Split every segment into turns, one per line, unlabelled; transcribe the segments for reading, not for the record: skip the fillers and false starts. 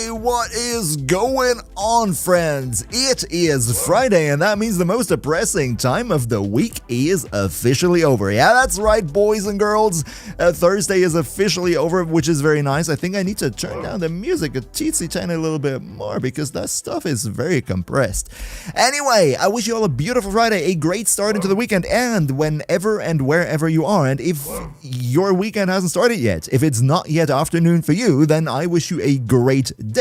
Hey, what is going on, friends? It is Friday, and that means the most depressing time of the week is officially over. Yeah, that's right, boys and girls. Thursday is officially over, which is very nice. I think I need to turn down the music a teensy tiny little bit more because that stuff is very compressed. Anyway, I wish you all a beautiful Friday, a great start into the weekend, and whenever and wherever you are. And if your weekend hasn't started yet, if it's not yet afternoon for you, then I wish you a great day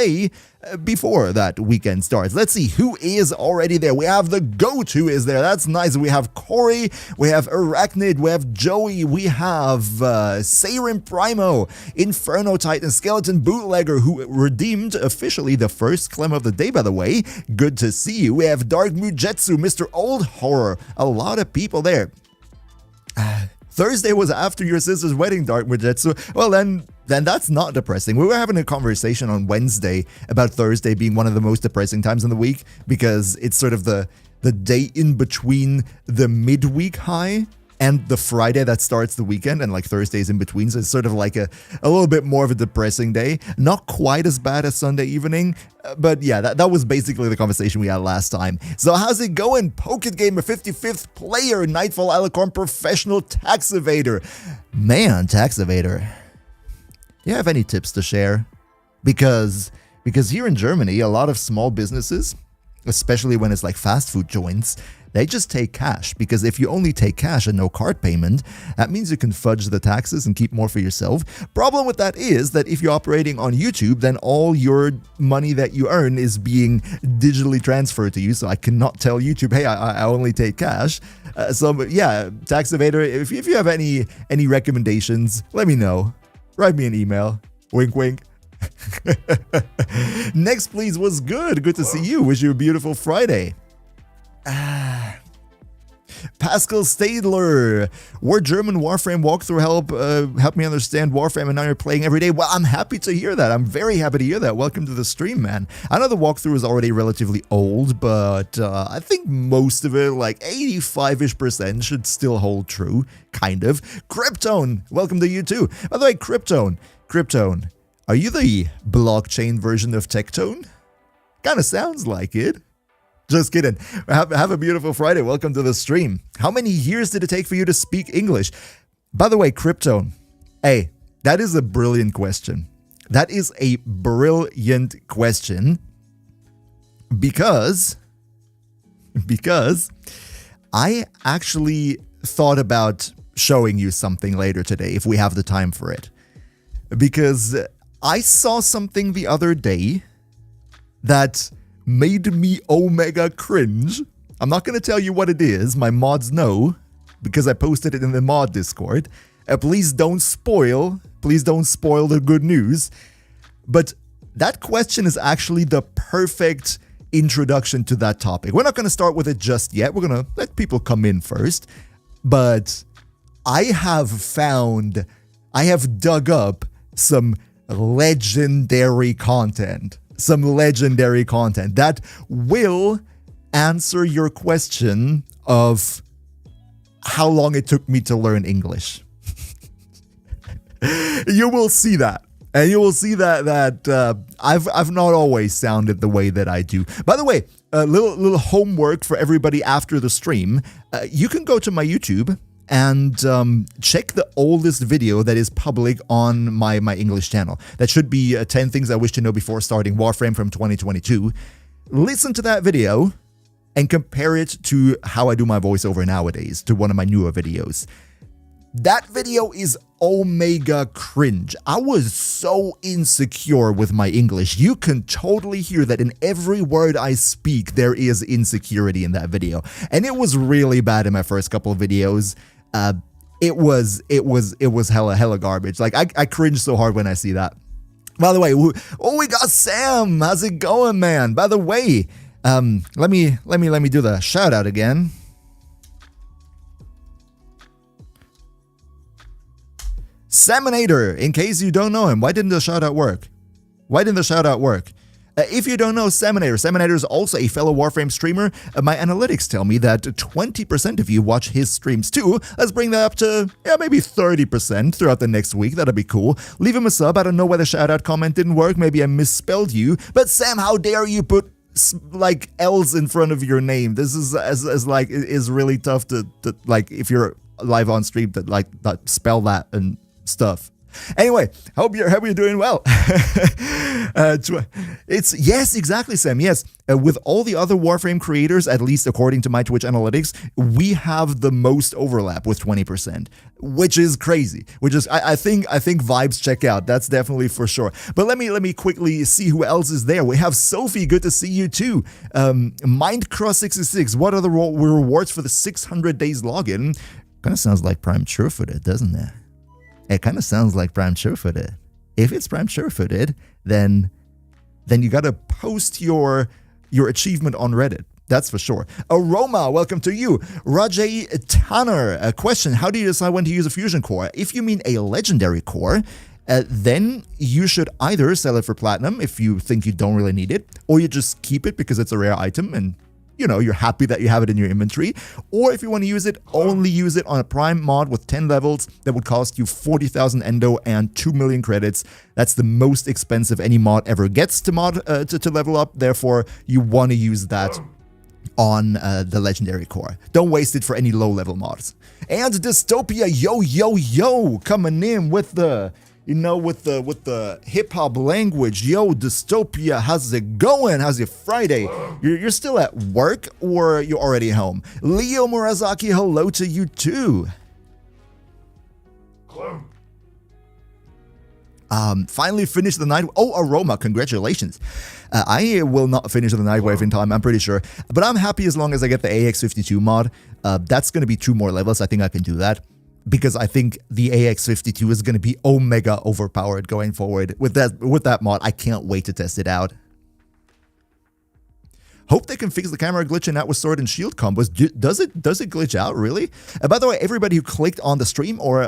before that weekend starts. Let's see who is already there. We have the go-to is there. That's nice. We have Corey, we have Arachnid, we have Joey, we have Seirin Primo, Inferno Titan, Skeleton Bootlegger, who redeemed officially the first Clem of the day, by the way. Good to see you. We have Dark Mujetsu, Mr. Old Horror. A lot of people there. Thursday was after your sister's wedding, Dark Mujetsu. Well, then that's not depressing. We were having a conversation on Wednesday about Thursday being one of the most depressing times in the week because it's sort of the day in between the midweek high and the Friday that starts the weekend, and like Thursday's in between, so it's sort of like a little bit more of a depressing day. Not quite as bad as Sunday evening, but yeah, that was basically the conversation we had last time. So how's it going? Pocket Gamer, 55th player, Nightfall Alicorn, professional tax evader. Man, tax evader. Do you have any tips to share? Because here in Germany, a lot of small businesses, especially when it's like fast food joints, they just take cash, because if you only take cash and no card payment, that means you can fudge the taxes and keep more for yourself. Problem with that is that if you're operating on YouTube, then all your money that you earn is being digitally transferred to you, so I cannot tell YouTube, hey, I only take cash. So yeah, tax evader, if you have any recommendations, let me know. Write me an email. Wink, wink. Next, please, was good. Good to see you. Wish you a beautiful Friday. Pascal Stadler, War German Warframe walkthrough help me understand Warframe, and now you're playing every day. Well, I'm happy to hear that. I'm very happy to hear that. Welcome to the stream, man. I know the walkthrough is already relatively old, but I think most of it, like 85-ish%, should still hold true, kind of. Kryptone, welcome to you too. By the way, Kryptone, are you the blockchain version of Tectone? Kind of sounds like it. Just kidding. Have a beautiful Friday. Welcome to the stream. How many years did it take for you to speak English? By the way, Kryptone, hey, that is a brilliant question. That is a brilliant question because I actually thought about showing you something later today if we have the time for it. Because I saw something the other day that made me omega cringe. I'm not going to tell you what it is. My mods know because I posted it in the mod Discord. Please don't spoil the good news. But that question is actually the perfect introduction to that topic. We're not going to start with it just yet. We're going to let people come in first. But I have dug up some legendary content. Some legendary content that will answer your question of how long it took me to learn English. You will see that. And you will see that I've not always sounded the way that I do. By the way, a little homework for everybody after the stream. You can go to my YouTube and check the oldest video that is public on my English channel. That should be 10 things I wish to know before starting Warframe from 2022. Listen to that video and compare it to how I do my voiceover nowadays to one of my newer videos. That video is omega cringe. I was so insecure with my English. You can totally hear that in every word I speak, there is insecurity in that video. And it was really bad in my first couple of videos. It was hella garbage. Like I cringe so hard when I see that. By the way, we got Sam. How's it going, man? By the way, let me do the shout out again. Salmonator, in case you don't know him, why didn't the shout out work? If you don't know Seminator is also a fellow Warframe streamer. My analytics tell me that 20% of you watch his streams too. Let's bring that up to, maybe 30% throughout the next week. That'd be cool. Leave him a sub. I don't know why the shout-out comment didn't work. Maybe I misspelled you. But Sam, how dare you put like L's in front of your name? This is really tough to like, if you're live on stream, to like spell that and stuff. Anyway, hope you're doing well. Yes, exactly, Sam. Yes, with all the other Warframe creators, at least according to my Twitch analytics, we have the most overlap with 20%, which is crazy. I think vibes check out. That's definitely for sure. But let me quickly see who else is there. We have Sophie. Good to see you too. Mindcross66. What are the rewards for the 600 days login? Kind of sounds like Prime Surefooted, doesn't it? It kind of sounds like Prime Surefooted. If it's Prime Surefooted, then you gotta post your achievement on Reddit. That's for sure. Aroma, welcome to you. Rajay Tanner, a question: how do you decide when to use a fusion core? If you mean a legendary core, then you should either sell it for platinum if you think you don't really need it, or you just keep it because it's a rare item and you're happy that you have it in your inventory. Or if you want to use it, only use it on a prime mod with 10 levels that would cost you 40,000 endo and 2 million credits. That's the most expensive any mod ever gets to level up. Therefore, you want to use that on the legendary core. Don't waste it for any low level mods. And Dystopia, yo, coming in with the with the hip-hop language. Yo, Dystopia, how's it going? How's your Friday? You're still at work or you're already home? Leo Murazaki, hello to you too. Finally finished the night. Oh, Aroma, congratulations. I will not finish the Nightwave in time, I'm pretty sure. But I'm happy as long as I get the AX52 mod. That's going to be 2 more levels. I think I can do that, because I think the AX52 is going to be omega overpowered going forward. With that mod, I can't wait to test it out. Hope they can fix the camera glitching out with sword and shield combos. Does it glitch out, really? By the way, everybody who clicked on the stream or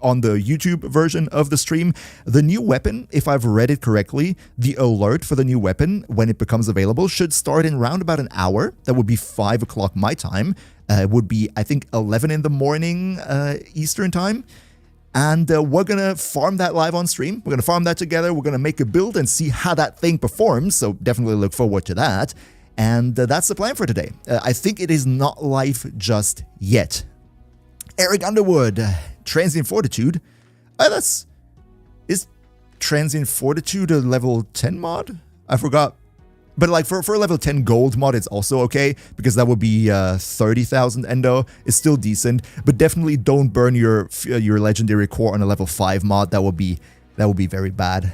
on the YouTube version of the stream, the new weapon, if I've read it correctly, the alert for the new weapon when it becomes available should start in round about an hour. That would be 5 o'clock my time. It would be, I think, 11 in the morning Eastern time. And we're going to farm that live on stream. We're going to farm that together. We're going to make a build and see how that thing performs. So definitely look forward to that. And that's the plan for today. I think it is not live just yet. Eric Underwood, Transient Fortitude. Is Transient Fortitude a level 10 mod? I forgot. But like for a level 10 gold mod, it's also okay, because that would be 30,000 endo. It's still decent, but definitely don't burn your legendary core on a level 5 mod. That would be very bad.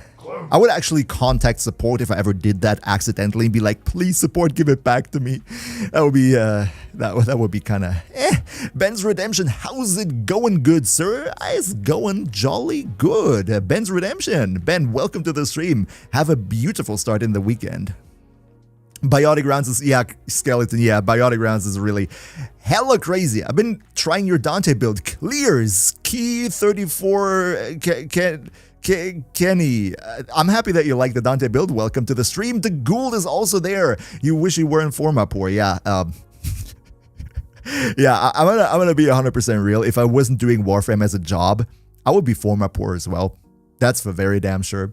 I would actually contact support if I ever did that accidentally and be like, please support, give it back to me. That would be that would be kind of Ben's Redemption, how's it going, good sir? It's going jolly good. Ben's Redemption. Ben, welcome to the stream. Have a beautiful start in the weekend. Biotic Rounds is, Skeleton, Biotic Rounds is really hella crazy. I've been trying your Dante build. Clears, Key 34, Kenny. I'm happy that you like the Dante build. Welcome to the stream. The Gould is also there. You wish you were in Forma Poor. Yeah, I'm gonna be 100% real. If I wasn't doing Warframe as a job, I would be Forma Poor as well. That's for very damn sure.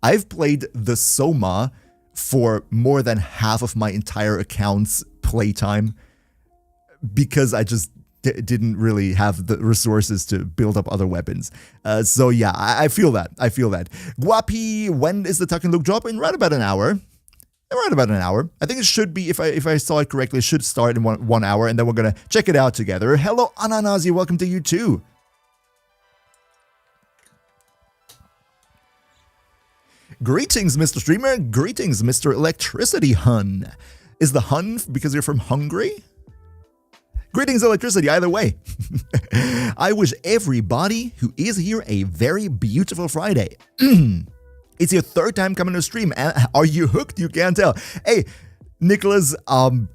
I've played the Soma for more than half of my entire account's playtime because I just didn't really have the resources to build up other weapons. So yeah, I feel that. Guapi, when is the Tuck and Luke drop? In right about an hour. I think it should be, if I saw it correctly, it should start in one hour, and then we're gonna check it out together. Hello, Ananasi, welcome to you too. Greetings, Mr. Streamer. Greetings, Mr. Electricity Hun. Is the Hun because you're from Hungary? Greetings, Electricity, either way. I wish everybody who is here a very beautiful Friday. It's your 3rd time coming to stream. Are you hooked? You can't tell. Hey, Nicholas, I'm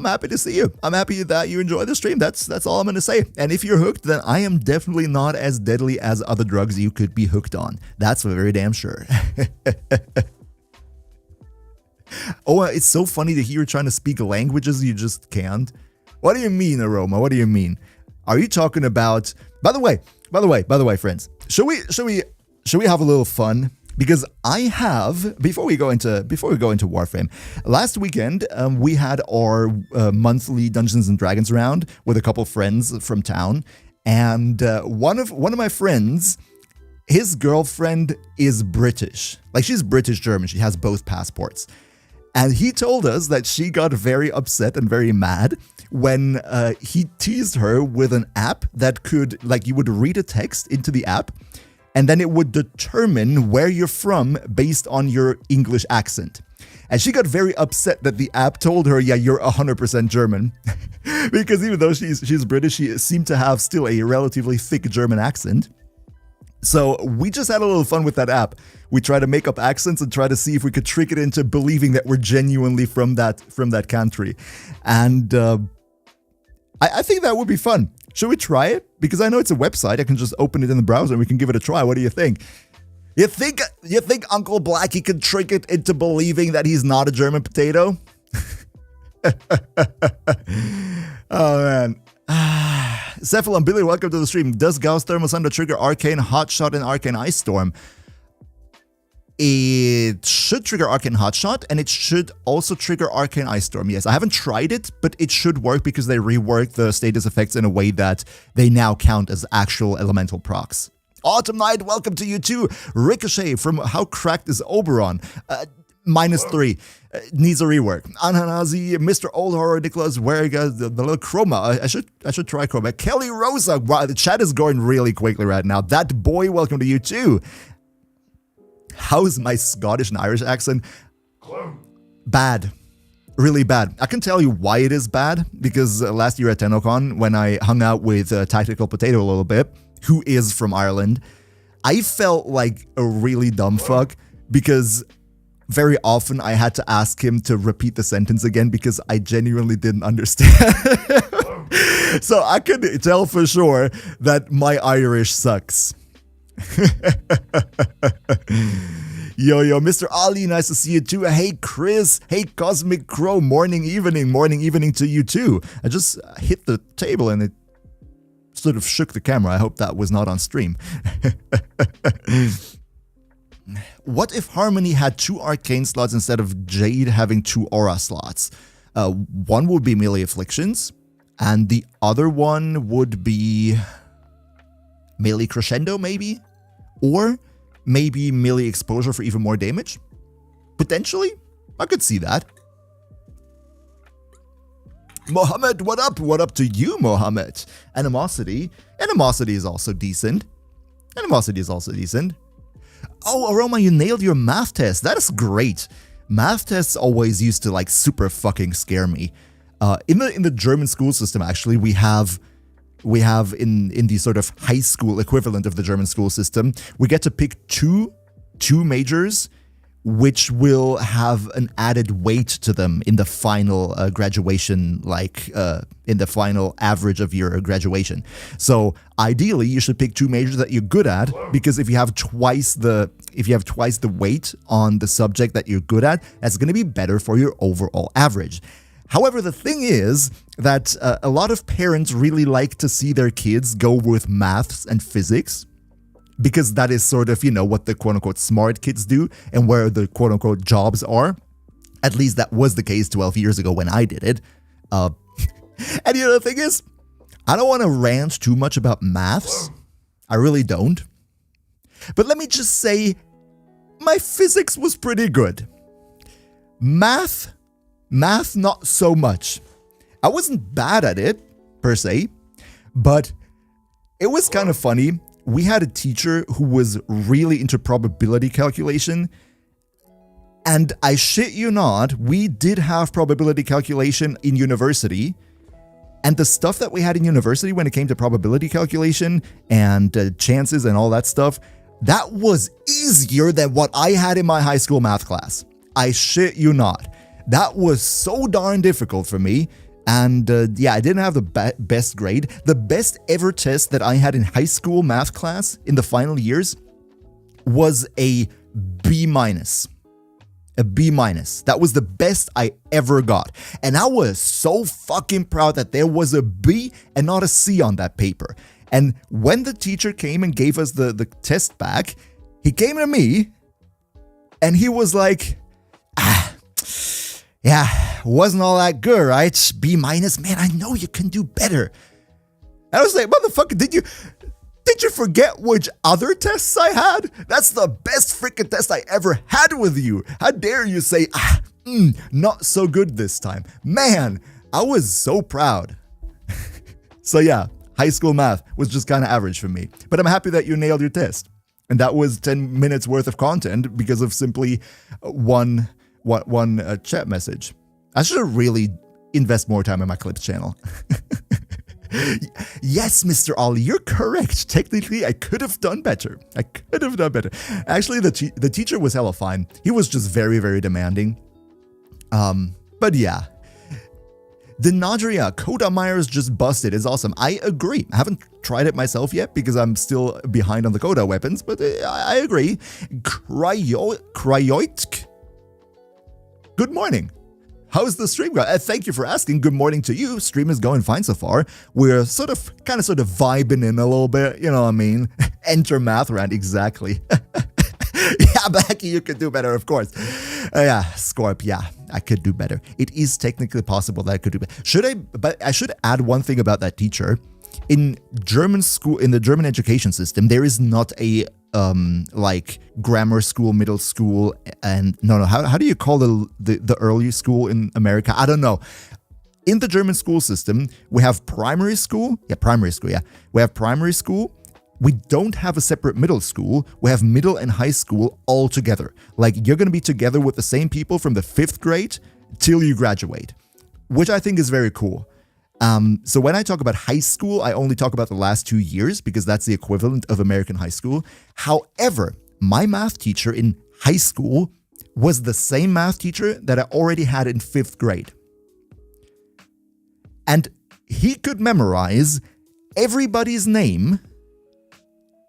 happy to see you. I'm happy that you enjoy the stream. That's all I'm going to say. And if you're hooked, then I am definitely not as deadly as other drugs you could be hooked on. That's for very damn sure. Oh, it's so funny to hear you trying to speak languages you just can't. What do you mean, Aroma? What do you mean? Are you talking about? By the way, friends, should we have a little fun? Because I have, before we go into Warframe, last weekend we had our monthly Dungeons and Dragons round with a couple friends from town, and one of my friends, his girlfriend is British. Like, she's British German. She has both passports. And he told us that she got very upset and very mad when he teased her with an app that could, like, you would read a text into the app, and then it would determine where you're from based on your English accent. And she got very upset that the app told her, yeah, you're 100% German. Because even though she's British, she seemed to have still a relatively thick German accent. So we just had a little fun with that app. We tried to make up accents and try to see if we could trick it into believing that we're genuinely from that country. And I think that would be fun. Should we try it? Because I know it's a website. I can just open it in the browser and we can give it a try. What do you think? You think Uncle Blacky could trick it into believing that he's not a German potato? Oh, man. Cephalon Billy, welcome to the stream. Does Gauss Thermal Thunder trigger Arcane Hotshot and Arcane Ice Storm? It should trigger Arcane Hotshot, and it should also trigger Arcane Ice Storm. Yes, I haven't tried it, but it should work because they reworked the status effects in a way that they now count as actual elemental procs. Autumn Knight, welcome to you too. Ricochet from How Cracked is Oberon? -3. Needs a rework. Anhanazi, Mr. Old Horror, Nicholas Werga, the little Chroma. I should try Chroma. Kelly Rosa. Wow, the chat is going really quickly right now. That boy, welcome to you too. How's my Scottish and Irish accent? Bad. Really bad. I can tell you why it is bad, because last year at TennoCon, when I hung out with Tactical Potato a little bit, who is from Ireland, I felt like a really dumb fuck, because very often I had to ask him to repeat the sentence again because I genuinely didn't understand. So I could tell for sure that my Irish sucks. Yo, Mr. Ali, nice to see you too. Hey, Chris. Hey, Cosmic Crow. Morning, evening to you too. I just hit the table and it sort of shook the camera. I hope that was not on stream. What if Harmony had 2 arcane slots instead of Jade having 2 aura slots? One would be melee afflictions, and the other one would be melee crescendo, maybe? Or maybe melee exposure for even more damage? Potentially? I could see that. Mohammed, what up? What up to you, Mohammed? Animosity is also decent. Oh, Aroma, you nailed your math test. That is great. Math tests always used to like super fucking scare me. In the German school system, actually, we have in the sort of high school equivalent of the German school system, we get to pick two majors, which will have an added weight to them in the final graduation, like in the final average of your graduation. So ideally, you should pick 2 majors that you're good at, because if you have twice the weight on the subject that you're good at, that's going to be better for your overall average. However, the thing is that a lot of parents really like to see their kids go with maths and physics, because that is sort of, what the quote-unquote smart kids do and where the quote-unquote jobs are. At least that was the case 12 years ago when I did it. And the thing is, I don't want to rant too much about maths. I really don't. But let me just say, my physics was pretty good. Math, not so much. I wasn't bad at it, per se, but it was kind of funny. We had a teacher who was really into probability calculation, and I shit you not, we did have probability calculation in university, and the stuff that we had in university when it came to probability calculation and chances and all that stuff, that was easier than what I had in my high school math class. I shit you not. That was so darn difficult for me. And yeah, I didn't have the best grade. The best ever test that I had in high school math class in the final years was a B-. A B minus. That was the best I ever got. And I was so fucking proud that there was a B and not a C on that paper. And when the teacher came and gave us the test back, he came to me and he was like, yeah, wasn't all that good, right? B minus, man, I know you can do better. And I was like, motherfucker, did you forget which other tests I had? That's the best freaking test I ever had with you. How dare you say, not so good this time. Man, I was so proud. So yeah, high school math was just kind of average for me. But I'm happy that you nailed your test. And that was 10 minutes worth of content because of simply one chat message. I should really invest more time in my clips channel. Yes, Mr. Ollie, you're correct. Technically, I could have done better. Actually, the teacher was hella fine. He was just very, very demanding. But yeah. The Nadria, Coda Myers just busted is awesome. I agree. I haven't tried it myself yet because I'm still behind on the Coda weapons, but I agree. Kryoitk. Good morning. How's the stream going? Thank you for asking. Good morning to you. Stream is going fine so far. We're kind of vibing in a little bit. You know what I mean? Enter math rant, exactly. Yeah, Blacky, you could do better, of course. Yeah, Scorp, yeah, I could do better. It is technically possible that I could do better. But I should add one thing about that teacher. In German school, in the German education system, there is not a like grammar school, middle school, and no, how do you call the early school in America? I don't know. In the German school system, we have primary school. Yeah, primary school, yeah. We have primary school. We don't have a separate middle school. We have middle and high school all together. Like, you're going to be together with the same people from the 5th grade till you graduate, which I think is very cool. So when I talk about high school, I only talk about the last 2 years because that's the equivalent of American high school. However, my math teacher in high school was the same math teacher that I already had in 5th grade. And he could memorize everybody's name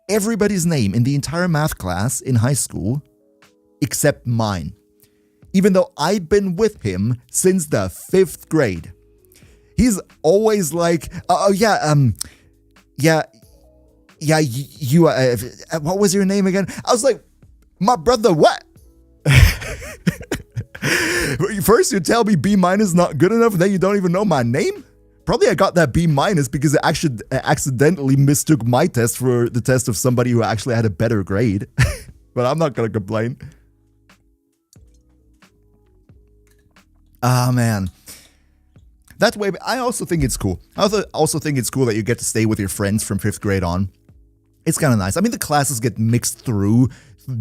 in the entire math class in high school except mine, even though I've been with him since the 5th grade. He's always like, you, what was your name again? I was like, my brother, what? First you tell me B minus not good enough, and then you don't even know my name? Probably I got that B minus because I actually accidentally mistook my test for the test of somebody who actually had a better grade. But I'm not gonna complain. Ah, man. That way, I also think it's cool. I also think it's cool that you get to stay with your friends from 5th grade on. It's kind of nice. I mean, the classes get mixed through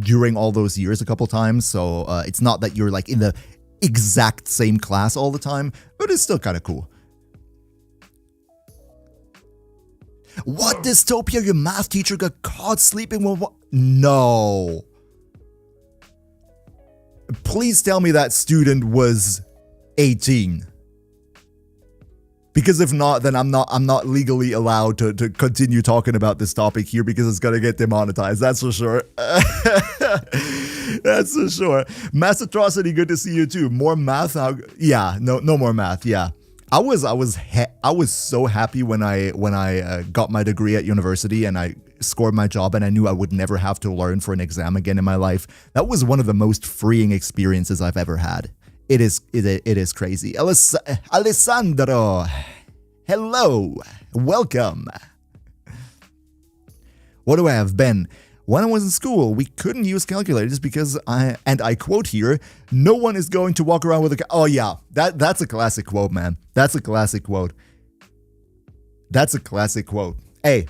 during all those years a couple times, so it's not that you're like in the exact same class all the time, but it's still kind of cool. What dystopia? Your math teacher got caught sleeping with what? No. Please tell me that student was 18. Because if not, then I'm not legally allowed to continue talking about this topic here because it's gonna get demonetized. That's for sure. That's for sure. Mass Atrocity, good to see you too. More math? Yeah, no more math. Yeah. I was so happy when I got my degree at university and I scored my job and I knew I would never have to learn for an exam again in my life. That was one of the most freeing experiences I've ever had. It is crazy. Alessandro, hello, welcome. What do I have, Ben? When I was in school, we couldn't use calculators because I quote here, no one is going to walk around with a... Oh yeah, that's a classic quote, man. That's a classic quote. That's a classic quote. Hey,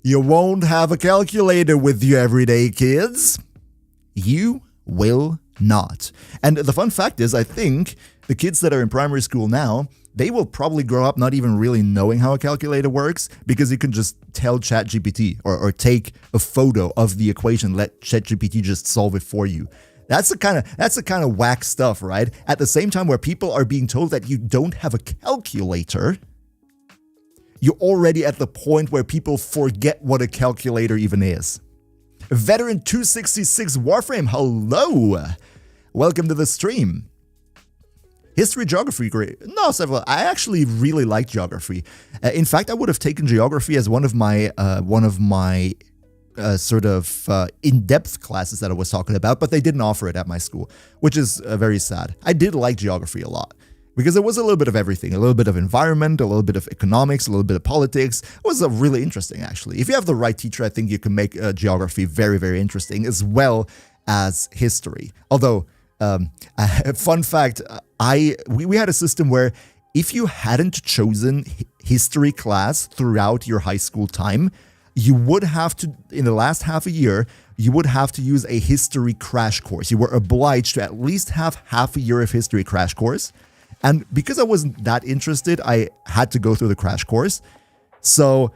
you won't have a calculator with you every day, kids. You will not. And the fun fact is, I think the kids that are in primary school now, they will probably grow up not even really knowing how a calculator works because you can just tell ChatGPT or take a photo of the equation, let ChatGPT just solve it for you. That's the kind of whack stuff, right? At the same time where people are being told that you don't have a calculator, you're already at the point where people forget what a calculator even is. Veteran 266 Warframe, hello! welcome to the stream. History, geography, great. No, several. I actually really like geography. In fact, I would have taken geography as one of my sort of in-depth classes that I was talking about, but they didn't offer it at my school, which is very sad. I did like geography a lot because it was a little bit of everything, a little bit of environment, a little bit of economics, a little bit of politics. It was really interesting, actually. If you have the right teacher, I think you can make geography very, very interesting, as well as history. Although, fun fact, we had a system where if you hadn't chosen history class throughout your high school time, you would have to, in the last half a year, you would have to use a history crash course. You were obliged to at least have half a year of history crash course. And because I wasn't that interested, I had to go through the crash course. So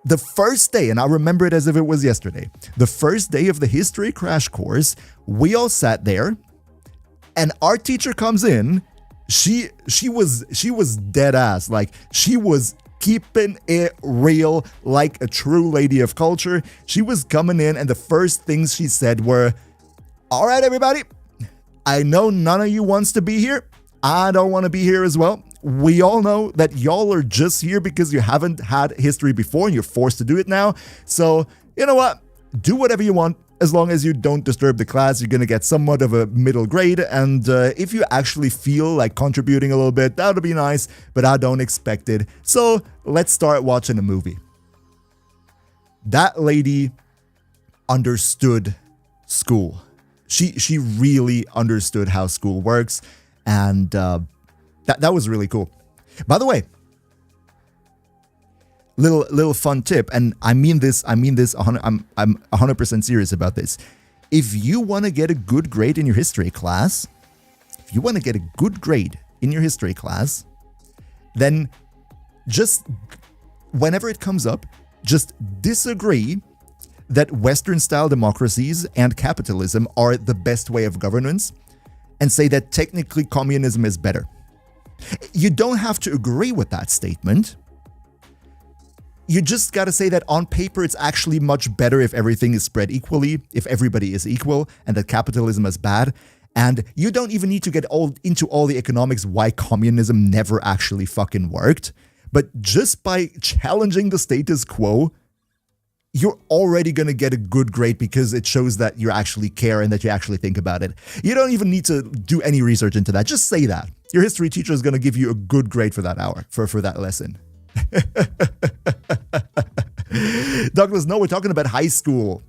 the first day, and I remember it as if it was yesterday, the first day of the history crash course, we all sat there, and our teacher comes in. She was dead ass. Like, she was keeping it real, like a true lady of culture. She was coming in, and the first things she said were, "All right, everybody, I know none of you wants to be here. I don't want to be here as well. We all know that y'all are just here because you haven't had history before and you're forced to do it now. So, you know what? Do whatever you want. As long as you don't disturb the class, you're going to get somewhat of a middle grade. And if you actually feel like contributing a little bit, that would be nice, but I don't expect it. So let's start watching a movie." That lady understood school. She really understood how school works. And that was really cool. By the way, little fun tip, and I mean this. I'm 100% serious about this. If you want to get a good grade in your history class, then just whenever it comes up, just disagree that Western-style democracies and capitalism are the best way of governance, and say that technically communism is better. You don't have to agree with that statement. You just got to say that on paper it's actually much better if everything is spread equally, if everybody is equal, and that capitalism is bad. And you don't even need to get into all the economics why communism never actually fucking worked. But just by challenging the status quo, you're already going to get a good grade because it shows that you actually care and that you actually think about it. You don't even need to do any research into that. Just say that. Your history teacher is going to give you a good grade for that hour, for that lesson. Douglas, no, we're talking about high school.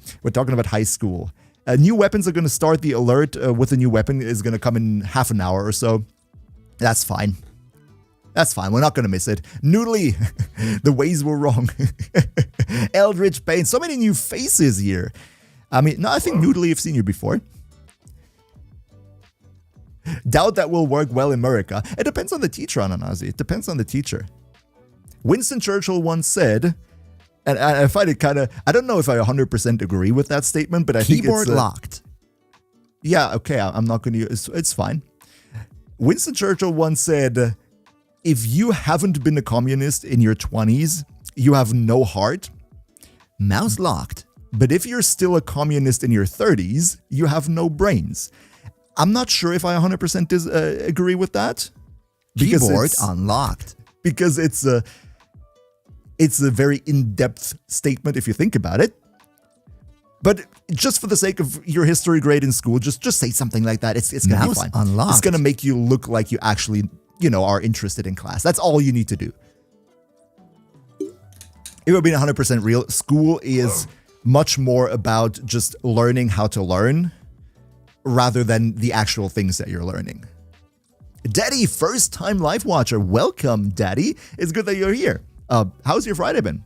New weapons are going to start. The alert with a new weapon is going to come in half an hour or so. That's fine. We're not going to miss it. Noodly, the ways were wrong. Eldritch Pain, so many new faces here. I mean, no, I think Noodly, I've seen you before. Doubt that will work well in America. It depends on the teacher, Ananazi. It depends on the teacher. Winston Churchill once said, and I find it kind of, I don't know if I 100% agree with that statement, but I think it's...
Keyboard locked.
Yeah, okay, I'm not going to use, it's fine. Winston Churchill once said, if you haven't been a communist in your 20s, you have no heart.
Mouse locked.
But if you're still a communist in your 30s, you have no brains. I'm not sure if I 100% agree with that.
Keyboard unlocked.
Because it's a very in-depth statement if you think about it. But just for the sake of your history grade in school, just say something like that. It's going to be fine.
Unlocked.
It's going to make you look like you actually, are interested in class. That's all you need to do. If we're being 100% real, school is much more about just learning how to learn rather than the actual things that you're learning. Daddy, first time live watcher. Welcome, Daddy. It's good that you're here. How's your Friday been?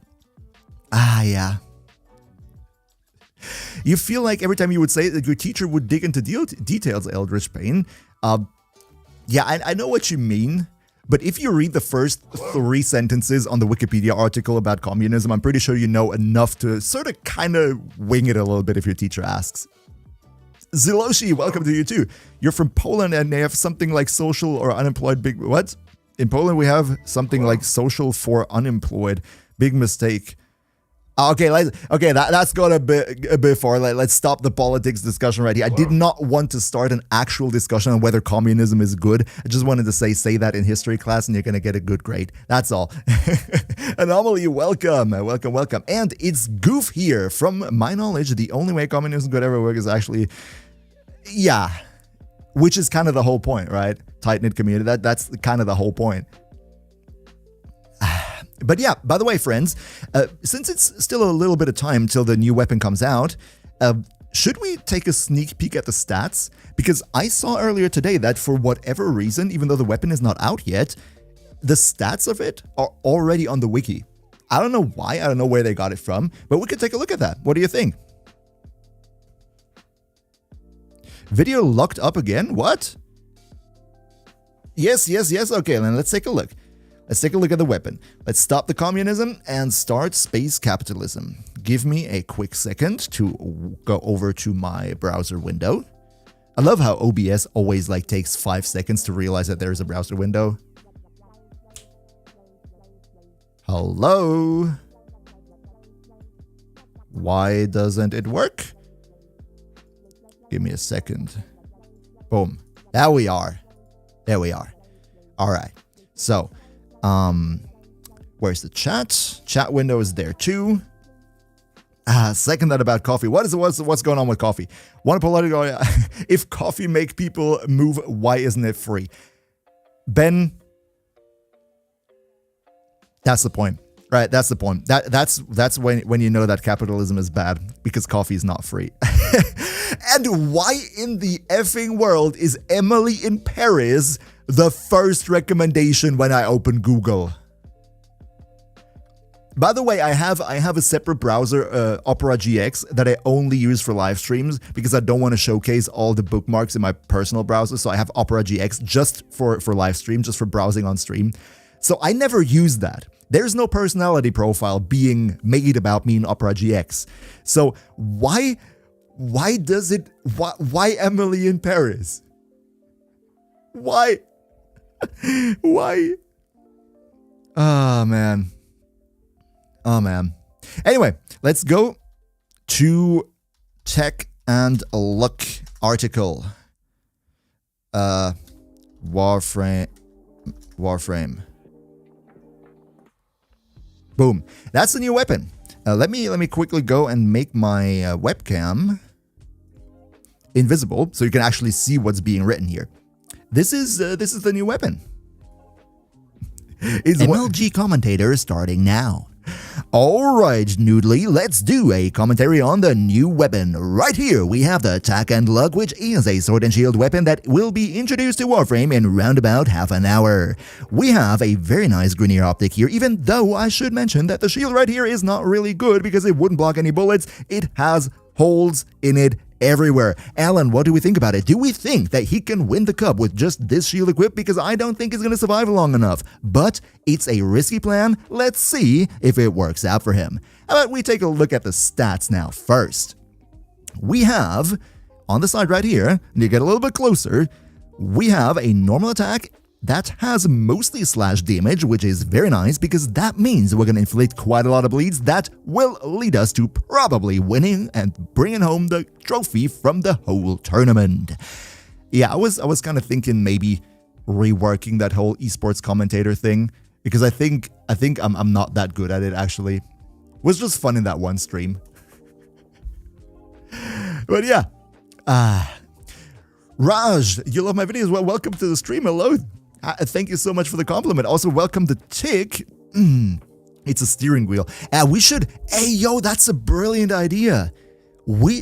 Yeah.
You feel like every time you would say it, that your teacher would dig into details, Eldritch Pain. Yeah, I know what you mean. But if you read the first 3 sentences on the Wikipedia article about communism, I'm pretty sure you know enough to sort of kind of wing it a little bit if your teacher asks. Ziloshi, welcome to you too. You're from Poland and they have something like social or unemployed big... What? In Poland we have something like social for unemployed. Big mistake. Okay, that's gone a bit far. Let's stop the politics discussion right here. I did not want to start an actual discussion on whether communism is good. I just wanted to say that in history class and you're going to get a good grade. That's all. Anomaly, welcome. And it's Goof here. From my knowledge, the only way communism could ever work is actually, yeah, which is kind of the whole point, right? Tight-knit community. That's kind of the whole point. But yeah, by the way, friends, since it's still a little bit of time till the new weapon comes out, should we take a sneak peek at the stats? Because I saw earlier today that for whatever reason, even though the weapon is not out yet, the stats of it are already on the wiki. I don't know why, I don't know where they got it from, but we could take a look at that. What do you think? Video locked up again? What? Yes. Okay, then let's take a look. Let's take a look at the weapon. Let's stop the communism and start space capitalism. Give me a quick second to go over to my browser window. I love how OBS always takes 5 seconds to realize that there's a browser window. Hello? Why doesn't it work? Give me a second. Boom. There we are. All right. So, where's the chat? Chat window is there too. Second that about coffee. What's going on with coffee? One political, if coffee make people move, why isn't it free? Ben, that's the point, right? That's the point. That's when you know that capitalism is bad, because coffee is not free. And why in the effing world is Emily in Paris the first recommendation when I open Google? By the way, I have a separate browser, Opera GX, that I only use for live streams because I don't want to showcase all the bookmarks in my personal browser. So I have Opera GX just for live stream, just for browsing on stream. So I never use that. There's no personality profile being made about me in Opera GX. So why Emily in Paris? Why? Why? Oh, man. Anyway, let's go to Tech and LUK article. Warframe. Boom. That's the new weapon. Let me quickly go and make my webcam invisible so you can actually see what's being written here. This is the new weapon.
MLG commentator starting now.
Alright, Noodly, let's do a commentary on the new weapon. Right here, we have the Attack and LUK, which is a sword and shield weapon that will be introduced to Warframe in round about half an hour. We have a very nice Grineer optic here, even though I should mention that the shield right here is not really good because it wouldn't block any bullets. It has holes in it everywhere. Alan, what do we think about it? Do we think that he can win the cup with just this shield equipped? Because I don't think he's going to survive long enough. But it's a risky plan. Let's see if it works out for him. How about we take a look at the stats now first? We have, on the side right here, and you get a little bit closer, we have a normal attack that has mostly slash damage, which is very nice because that means we're going to inflict quite a lot of bleeds that will lead us to probably winning and bringing home the trophy from the whole tournament. Yeah, I was kind of thinking maybe reworking that whole esports commentator thing because I think I'm not that good at it actually. It was just fun in that one stream. But yeah. Raj, you love my videos. Well, welcome to the stream. Hello. Thank you so much for the compliment. Also, welcome to Tick. It's a steering wheel. We should... Hey, yo, that's a brilliant idea.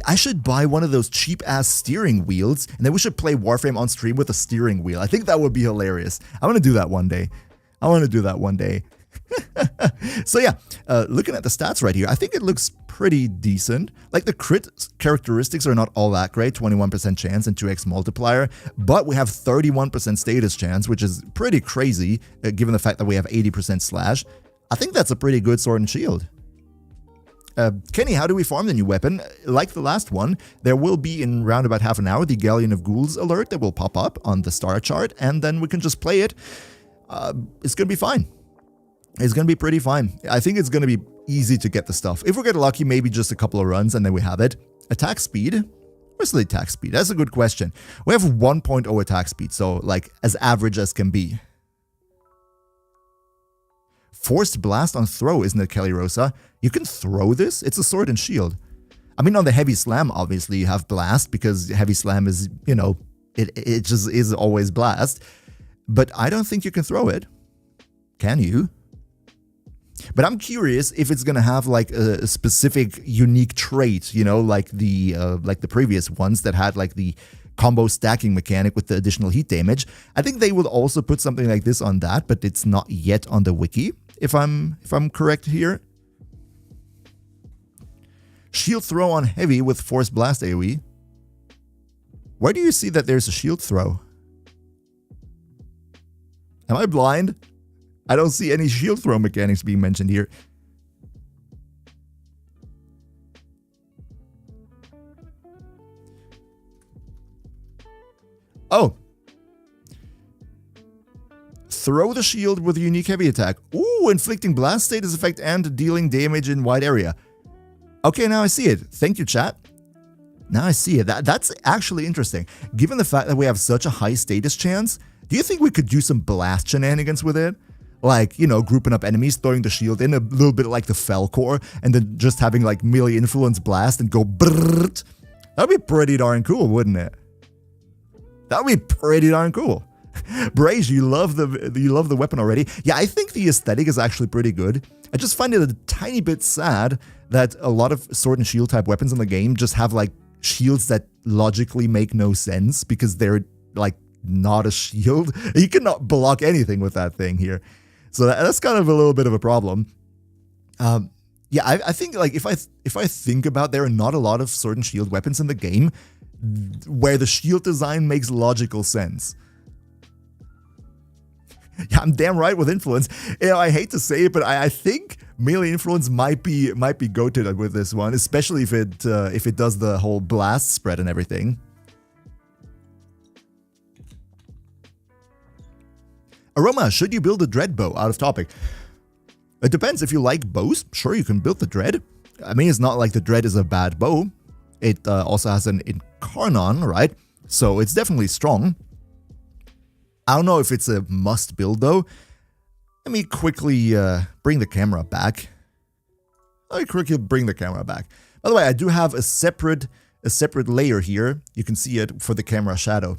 I should buy one of those cheap-ass steering wheels, and then we should play Warframe on stream with a steering wheel. I think that would be hilarious. I want to do that one day. So yeah, looking at the stats right here, I think it looks pretty decent. Like the crit characteristics are not all that great, 21% chance and 2x multiplier, but we have 31% status chance, which is pretty crazy given the fact that we have 80% slash. I think that's a pretty good sword and shield. Kenny, how do we farm the new weapon? Like the last one, there will be in round about half an hour the Galleon of Ghouls alert that will pop up on the star chart, and then we can just play it. It's gonna be fine. It's going to be pretty fine. I think it's going to be easy to get the stuff. If we get lucky, maybe just a couple of runs and then we have it. Attack speed? Where's the attack speed? That's a good question. We have 1.0 attack speed, so like as average as can be. Forced blast on throw, isn't it, Kelly Rosa? You can throw this? It's a sword and shield. I mean, on the heavy slam, obviously, you have blast because heavy slam is, you know, it just is always blast. But I don't think you can throw it. Can you? But I'm curious if it's gonna have like a specific unique trait, you know, like the previous ones that had like the combo stacking mechanic with the additional heat damage. I think they will also put something like this on that, but it's not yet on the wiki, if I'm correct here. Shield throw on heavy with force blast AoE. Where do you see that there's a shield throw? Am I blind? I don't see any shield throw mechanics being mentioned here. Oh. Throw the shield with a unique heavy attack. Ooh, inflicting blast status effect and dealing damage in wide area. Okay, now I see it. Thank you, chat. Now I see it. That's actually interesting. Given the fact that we have such a high status chance, do you think we could do some blast shenanigans with it? Like, you know, grouping up enemies, throwing the shield in a little bit like the Felcore, and then just having like melee influence blast and go brrrt. That'd be pretty darn cool, wouldn't it? That'd be pretty darn cool. Brage, you love the weapon already. Yeah, I think the aesthetic is actually pretty good. I just find it a tiny bit sad that a lot of sword and shield type weapons in the game just have like shields that logically make no sense because they're like not a shield. You cannot block anything with that thing here. So that's kind of a little bit of a problem. Yeah, I think like if I think about, there are not a lot of sword and shield weapons in the game where the shield design makes logical sense. Yeah, I'm damn right with influence. You know, I hate to say it, but I think melee influence might be goated with this one, especially if it does the whole blast spread and everything. Aroma, should you build a dread bow? Out of topic. It depends. If you like bows, sure, you can build the dread. I mean, it's not like the dread is a bad bow. It also has an incarnon, right? So it's definitely strong. I don't know if it's a must build though. Let me quickly bring the camera back. By the way, I do have a separate layer here. You can see it for the camera shadow.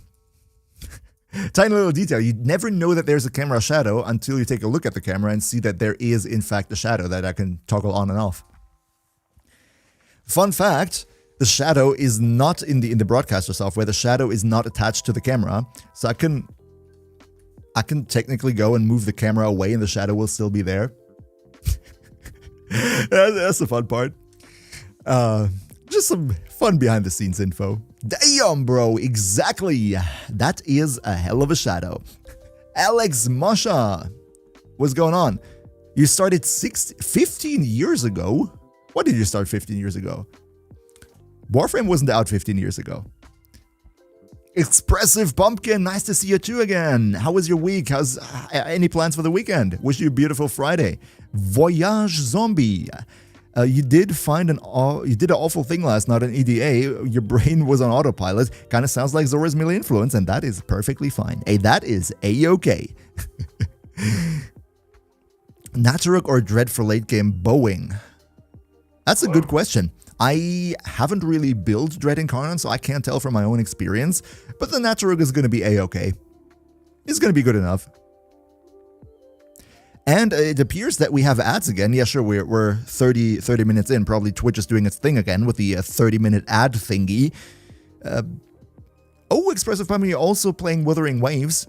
Tiny little detail. You never know that there's a camera shadow until you take a look at the camera and see that there is in fact a shadow that I can toggle on and off. Fun fact, the shadow is not in the broadcaster software. The shadow is not attached to the camera. So I can technically go and move the camera away and the shadow will still be there. That's the fun part. Just some fun behind the scenes info. Damn, bro, exactly. That is a hell of a shadow. Alex Masha, what's going on? You started 15 years ago? What did you start 15 years ago? Warframe wasn't out 15 years ago. Expressive Pumpkin, nice to see you too again. How was your week? How's any plans for the weekend? Wish you a beautiful Friday. Voyage Zombie. You did an awful thing last night on EDA. Your brain was on autopilot. Kind of sounds like Zora's melee influence, and that is perfectly fine. Hey, that is a-okay. Naturuk or Dread for late game bowing? That's a good question. I haven't really built Dread Incarnate, so I can't tell from my own experience, but the Naturuk is going to be a-okay. It's going to be good enough. And it appears that we have ads again. Yeah, sure, we're 30 minutes in. Probably Twitch is doing its thing again with the 30-minute ad thingy. Expressive Pumpkin, you're also playing Wuthering Waves.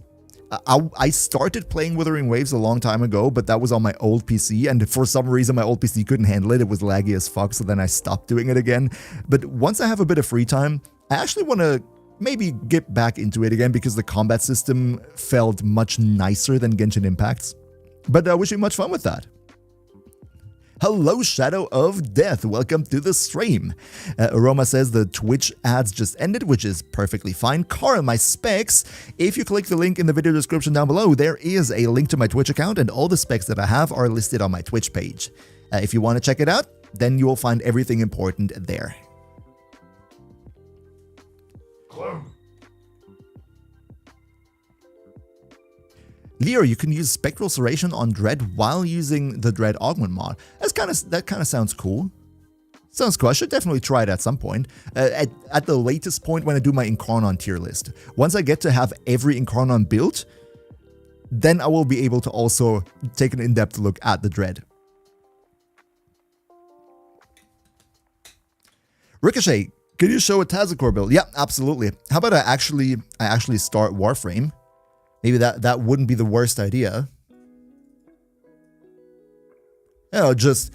I started playing Wuthering Waves a long time ago, but that was on my old PC, and for some reason my old PC couldn't handle it. It was laggy as fuck, so then I stopped doing it again. But once I have a bit of free time, I actually want to maybe get back into it again because the combat system felt much nicer than Genshin Impact's. But I wish you much fun with that. Hello, Shadow of Death. Welcome to the stream. Aroma says the Twitch ads just ended, which is perfectly fine. Carl, my specs. If you click the link in the video description down below, there is a link to my Twitch account, and all the specs that I have are listed on my Twitch page. If you want to check it out, then you will find everything important there. Leo, you can use Spectral Serration on Dread while using the Dread Augment mod. That kind of sounds cool. Sounds cool. I should definitely try it at some point. At the latest point when I do my Incarnon tier list. Once I get to have every Incarnon built, then I will be able to also take an in-depth look at the Dread. Ricochet, can you show a Tazakor build? Yeah, absolutely. How about I actually start Warframe? Maybe that wouldn't be the worst idea. You know, just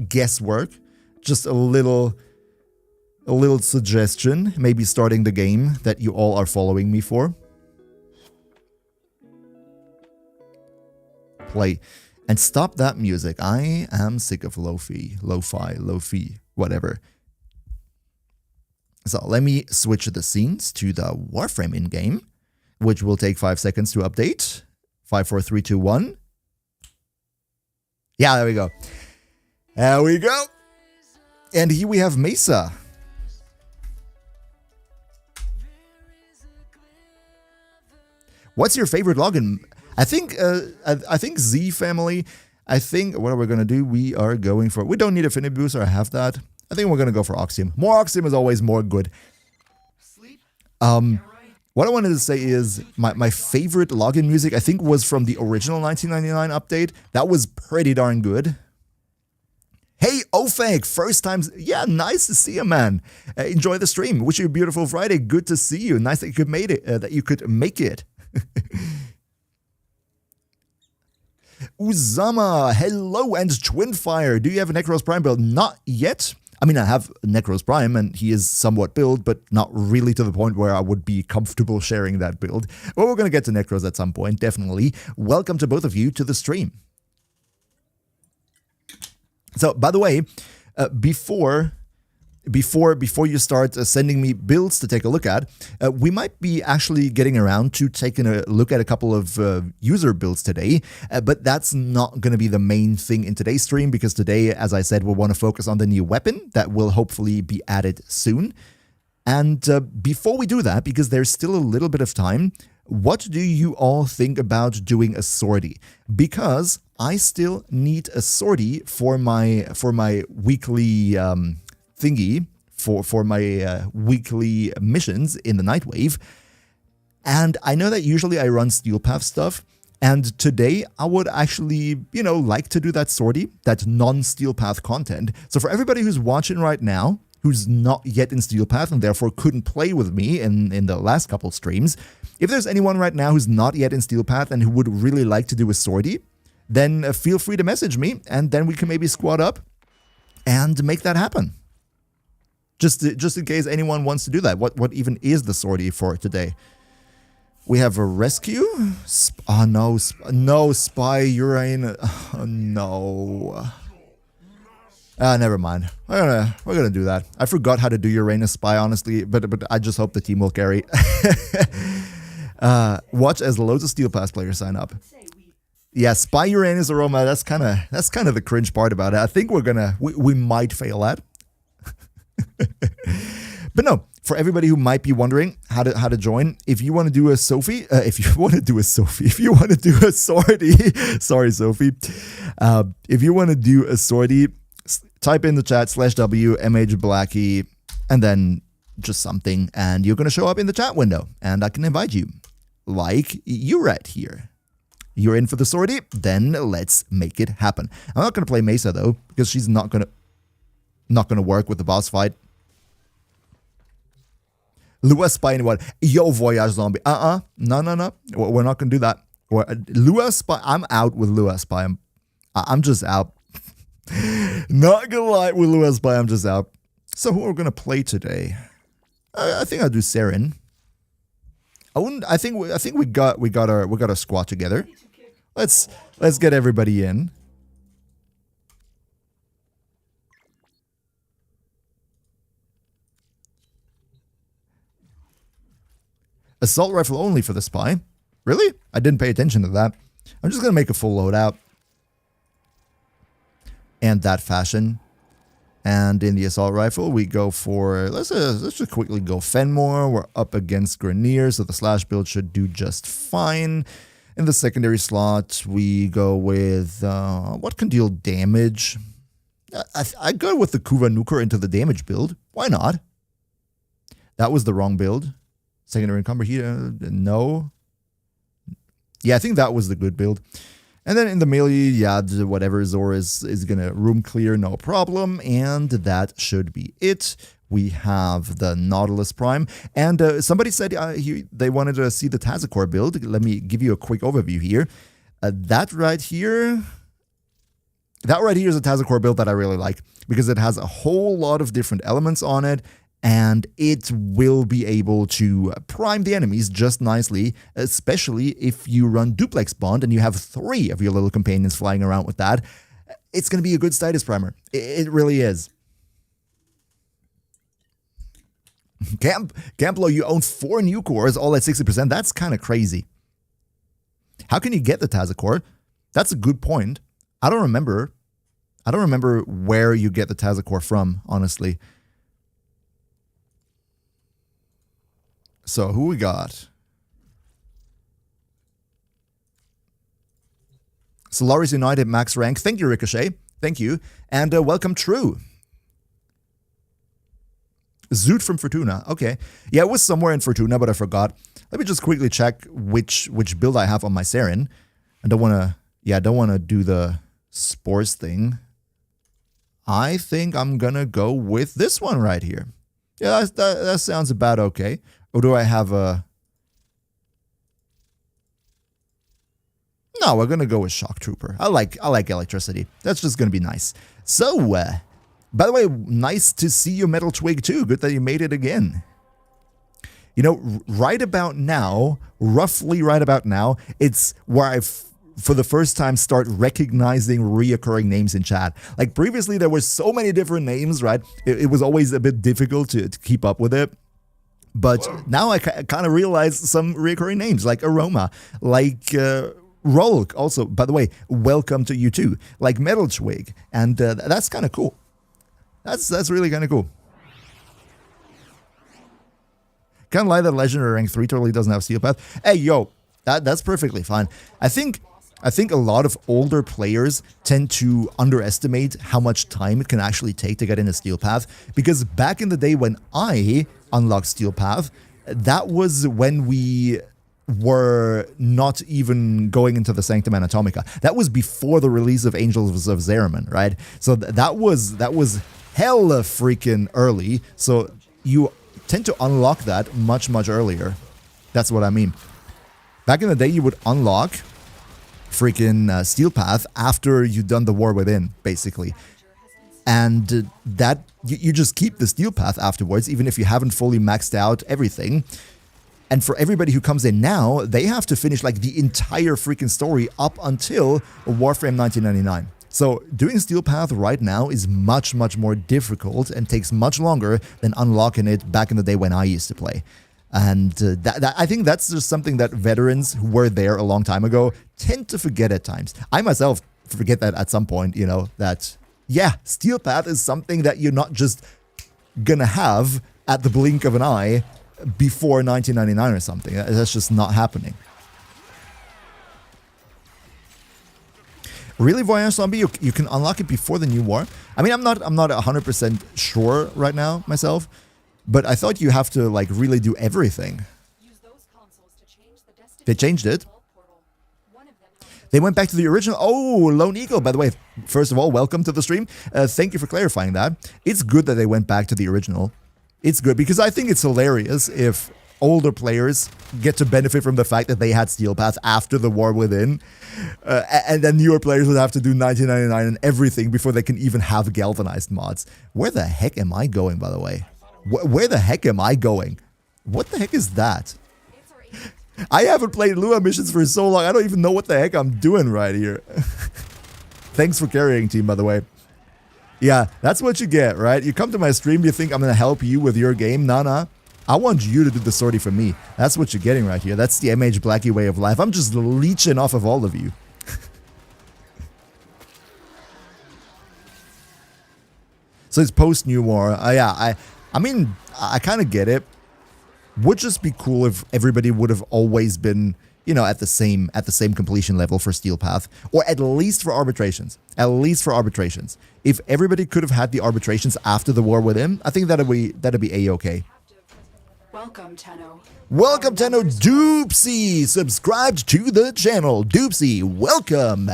guesswork, just a little suggestion. Maybe starting the game that you all are following me for. Play and stop that music. I am sick of lo-fi, whatever. So let me switch the scenes to the Warframe in-game, which will take 5 seconds to update. 5, 4, 3, 2, 1. Yeah, there we go. There we go. And here we have Mesa. What's your favorite login? I think Z family. I think what are we gonna do? We are going for. We don't need Affinity Booster. I have that. I think we're gonna go for Oxium. More Oxium is always more good. What I wanted to say is my favorite login music, I think, was from the original 1999 update. That was pretty darn good. Hey, Ofeg, first time. Yeah, nice to see you, man. Enjoy the stream. Wish you a beautiful Friday. Good to see you. Nice that you could make it. Uzama, hello, and Twinfire. Do you have a Necros Prime build? Not yet. I mean, I have Necros Prime, and he is somewhat built, but not really to the point where I would be comfortable sharing that build. Well, we're going to get to Necros at some point, definitely. Welcome to both of you to the stream. So, by the way, before you start sending me builds to take a look at, we might be actually getting around to taking a look at a couple of user builds today, but that's not going to be the main thing in today's stream, because today, as I said, we'll want to focus on the new weapon that will hopefully be added soon. And before we do that, because there's still a little bit of time, what do you all think about doing a sortie? Because I still need a sortie for my weekly thingy, for my weekly missions in the Nightwave. And I know that usually I run Steel Path stuff, and today I would actually, like to do that sortie, that non-Steel Path content. So for everybody who's watching right now, who's not yet in Steel Path and therefore couldn't play with me in the last couple streams, if there's anyone right now who's not yet in Steel Path and who would really like to do a sortie, then feel free to message me, and then we can maybe squad up and make that happen. Just in case anyone wants to do that. What even is the sortie for today? We have a rescue? No, Spy Uranus. Oh, no. Never mind. We're gonna do that. I forgot how to do Uranus Spy, honestly, but I just hope the team will carry. Watch as loads of Steel Pass players sign up. Yeah, Spy Uranus Aroma. That's kind of the cringe part about it. I think we might fail at. But no, for everybody who might be wondering how to join, if you want to do a sortie, if you want to do a sortie, sorry, Sophie, if you want to do a sortie, type in the chat /W MHBlacky and then just something, and you're going to show up in the chat window, and I can invite you, like you right here. You're in for the sortie, then let's make it happen. I'm not going to play Mesa though, because she's not going to work with the boss fight. Lua Spy anyone? Yo, Voyage Zombie. No. We're not going to do that. Lua Spy, I'm out with Lua Spy. I'm just out. Not going to lie, with Lua Spy, I'm just out. So who are we going to play today? I think I'll do Saren. I think we got our squad together. Let's get everybody in. Assault rifle only for the spy. Really? I didn't pay attention to that. I'm just going to make a full loadout. And that fashion. And in the assault rifle, we go for, let's just quickly go Fenmore. We're up against Grenier, so the slash build should do just fine. In the secondary slot, we go with, what can deal damage? I go with the Kuva Nuker into the damage build. Why not? That was the wrong build. Secondary encumber here, no. Yeah, I think that was the good build. And then in the melee, yeah, whatever, Zor is going to room clear, no problem. And that should be it. We have the Nautilus Prime. And somebody said they wanted to see the Tazakor build. Let me give you a quick overview here. That right here is a Tazakor build that I really like because it has a whole lot of different elements on it. And it will be able to prime the enemies just nicely, especially if you run Duplex Bond and you have 3 of your little companions flying around with that. It's going to be a good status primer. It really is. Camplo, you own 4 new cores, all at 60%. That's kind of crazy. How can you get the Tazakor? That's a good point. I don't remember where you get the Tazakor from, honestly. So, who we got? Solaris United max rank. Thank you, Ricochet. Thank you. And welcome, True. Zoot from Fortuna. Okay. Yeah, it was somewhere in Fortuna, but I forgot. Let me just quickly check which build I have on my Saren. I don't want to do the Spores thing. I think I'm going to go with this one right here. Yeah, that sounds about okay. Or do I have a... No, we're going to go with Shock Trooper. I like electricity. That's just going to be nice. So, by the way, nice to see you, Metal Twig, too. Good that you made it again. You know, right about now, roughly right about now, it's where I've, for the first time, start recognizing reoccurring names in chat. Like, previously, there were so many different names, right? It was always a bit difficult to keep up with it. But now I kind of realize some recurring names like Aroma, like Rolk. Also, by the way, welcome to you too. Like Metal Twig, and that's kind of cool. That's really kind of cool. Can't lie that Legendary Rank 3 totally doesn't have Steel Path. Hey, yo, that's perfectly fine. I think a lot of older players tend to underestimate how much time it can actually take to get in a Steel Path, because back in the day when I unlocked Steel Path, that was when we were not even going into the Sanctum Anatomica. That was before the release of Angels of Zeraman, right? So that was hella freaking early. So you tend to unlock that much, much earlier. That's what I mean. Back in the day, you would unlock freaking Steel Path after you've done the War Within, basically. And that you just keep the Steel Path afterwards, even if you haven't fully maxed out everything. And for everybody who comes in now, they have to finish like the entire freaking story up until Warframe 1999. So doing Steel Path right now is much, much more difficult and takes much longer than unlocking it back in the day when I used to play. And I think that's just something that veterans who were there a long time ago tend to forget at times. I myself forget that at some point, you know, that, yeah, Steel Path is something that you're not just gonna have at the blink of an eye before 1999 or something. That's just not happening. Really, Voyage Zombie, you can unlock it before the new war? I mean, I'm not 100% sure right now myself, but I thought you have to like really do everything. They changed it. They went back to the original. Oh, Lone Eagle, by the way, first of all, welcome to the stream. Thank you for clarifying that. It's good that they went back to the original. It's good because I think it's hilarious if older players get to benefit from the fact that they had Steel Path after the War Within, and then newer players would have to do 1999 and everything before they can even have galvanized mods. Where the heck am I going, by the way? Where the heck am I going? What the heck is that? I haven't played Lua missions for so long, I don't even know what the heck I'm doing right here. Thanks for carrying, team, by the way. Yeah, that's what you get, right? You come to my stream, you think I'm going to help you with your game. Nah. I want you to do the sortie for me. That's what you're getting right here. That's the MHBlacky way of life. I'm just leeching off of all of you. So it's post New War. Yeah, I mean, I kind of get it. Would just be cool if everybody would have always been, you know, at the same completion level for Steel Path, or at least for arbitrations. At least for arbitrations. If everybody could have had the arbitrations after the war with him, I think that'd be a-okay.
Welcome, Tenno.
Welcome, Tenno. Doopsy, subscribed to the channel. Doopsy, welcome.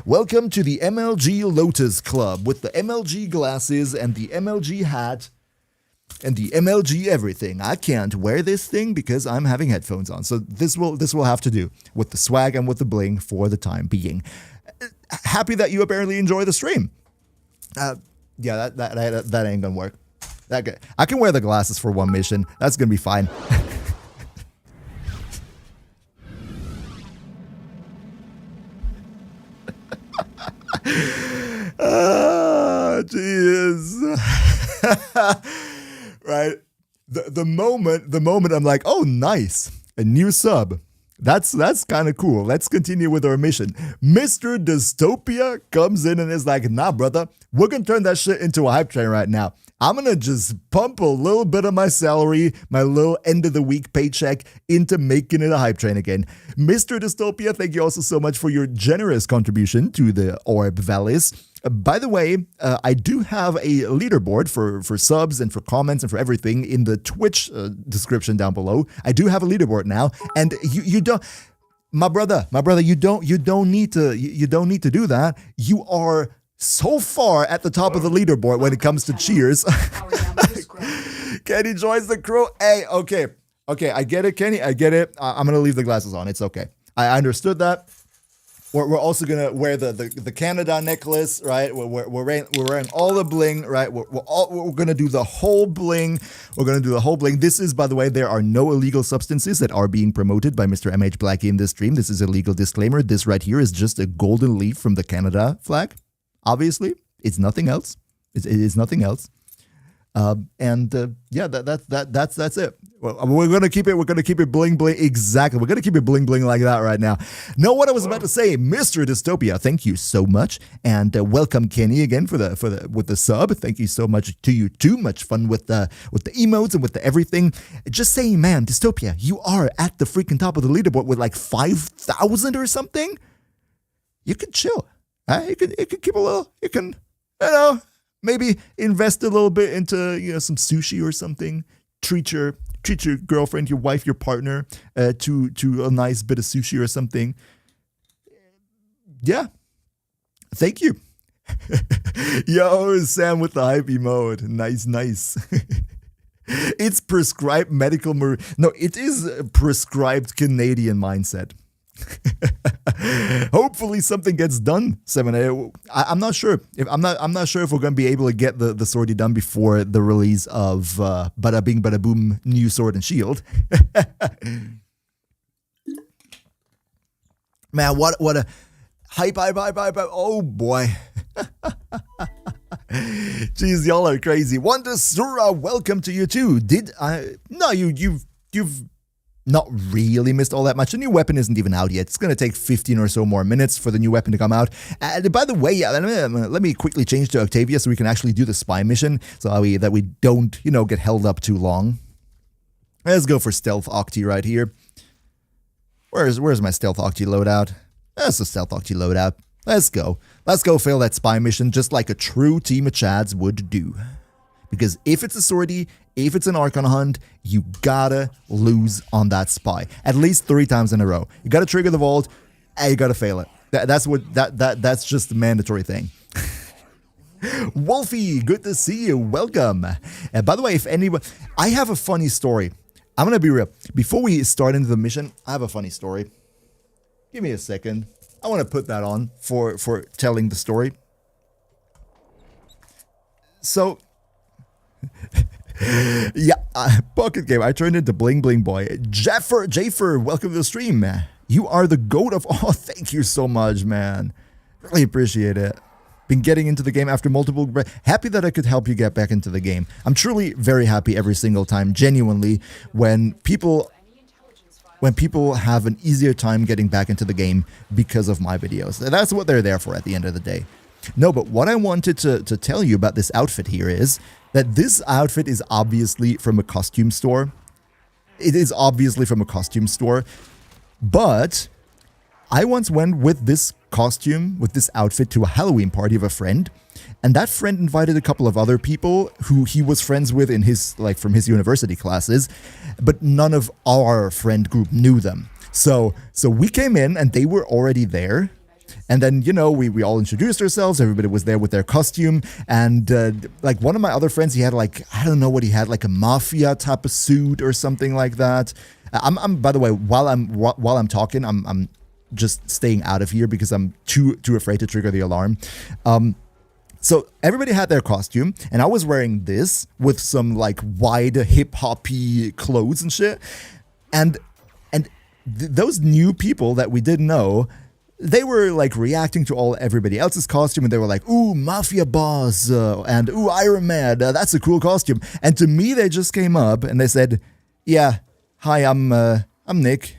Welcome to the MLG Lotus Club with the MLG glasses and the MLG hat and the MLG everything. I can't wear this thing because I'm having headphones on. So this will have to do with the swag and with the bling for the time being. Happy that you apparently enjoy the stream. Yeah, that ain't gonna work. I can wear the glasses for one mission. That's gonna be fine. Oh, jeez. Right? The moment I'm like, oh, nice, a new sub. That's kind of cool. Let's continue with our mission. Mr. Dystopia comes in and is like, nah, brother, we're gonna turn that shit into a hype train right now. I'm gonna just pump a little bit of my salary, my little end of the week paycheck, into making it a hype train again. Mr. Dystopia, thank you also so much for your generous contribution to the Orb Valleys. By the way, I do have a leaderboard for subs and for comments and for everything in the Twitch description down below. I do have a leaderboard now, and you don't, my brother, you don't need to do that. You are so far at the top of the leaderboard when it comes to cheers. Kenny joins the crew. Hey, okay, I get it, Kenny, I get it. I'm gonna leave the glasses on. It's okay. I understood that. We're also gonna wear the Canada necklace, right? We're wearing all the bling, right? We're gonna do the whole bling. We're gonna do the whole bling. This is, by the way, there are no illegal substances that are being promoted by Mr. MHBlacky in this stream. This is a legal disclaimer. This right here is just a golden leaf from the Canada flag. Obviously, it's nothing else. It is nothing else. Yeah, that's it. Well, we're gonna keep it bling bling. Exactly, we're gonna keep it bling bling like that right now. Know what I was about to say, Mr. Dystopia? Thank you so much, and welcome Kenny again with the sub. Thank you so much to you too. Much fun with the emotes and with the everything. Just saying, man, Dystopia, you are at the freaking top of the leaderboard with like 5,000 or something. You can chill. You can keep a little. You can, maybe invest a little bit into some sushi or something. Treat your girlfriend, your wife, your partner to a nice bit of sushi or something. Yeah, thank you. Yo, Sam with the hype mode. Nice. It's prescribed medical. No, it is a prescribed Canadian mindset. Hopefully something gets done, 7A. I'm not sure. I'm not sure if we're gonna be able to get the sortie done before the release of Bada Bing Bada Boom New Sword and Shield. Man, what a hype. Oh boy. Jeez, y'all are crazy. Wanda Sura, welcome to you too. You've not really missed all that much. The new weapon isn't even out yet. It's going to take 15 or so more minutes for the new weapon to come out. By the way, let me quickly change to Octavia so we can actually do the spy mission so that we don't, get held up too long. Let's go for Stealth Octi right here. Where's my Stealth Octi loadout? That's the Stealth Octi loadout. Let's go. Let's go fail that spy mission just like a true team of Chads would do. Because if it's a sortie, if it's an Archon hunt, you gotta lose on that spy. At least 3 times in a row. You gotta trigger the vault, and you gotta fail it. That's just the mandatory thing. Wolfie, good to see you. Welcome. By the way, if anyone... I have a funny story. I'm gonna be real. Before we start into the mission, I have a funny story. Give me a second. I want to put that on for telling the story. So... yeah, Pocket Game. I turned into Bling Bling Boy. Jaffer, welcome to the stream, man. You are the goat of all. Thank you so much, man. Really appreciate it. been getting into the game after multiple... Happy that I could help you get back into the game. I'm truly very happy every single time, genuinely, when people have an easier time getting back into the game because of my videos. That's what they're there for at the end of the day. No, but what I wanted to tell you about this outfit here is that this outfit is obviously from a costume store. It is obviously from a costume store, but I once went with this costume, with this outfit, to a Halloween party of a friend, and that friend invited a couple of other people who he was friends with in his, like, from his university classes, but none of our friend group knew them. So we came in and they were already there. And then, you know, we all introduced ourselves. Everybody was there with their costume. And like one of my other friends, he had like, I don't know what he had, like a mafia type of suit or something like that. I'm by the way, while I'm talking, I'm just staying out of here because I'm too afraid to trigger the alarm. So everybody had their costume, and I was wearing this with some like wide hip-hoppy clothes and shit. And those new people that we didn't know, they were like reacting to everybody else's costume, and they were like, "Ooh, Mafia Boss," and "Ooh, Iron Man, that's a cool costume." And to me, they just came up and they said, "Yeah, hi, I'm Nick,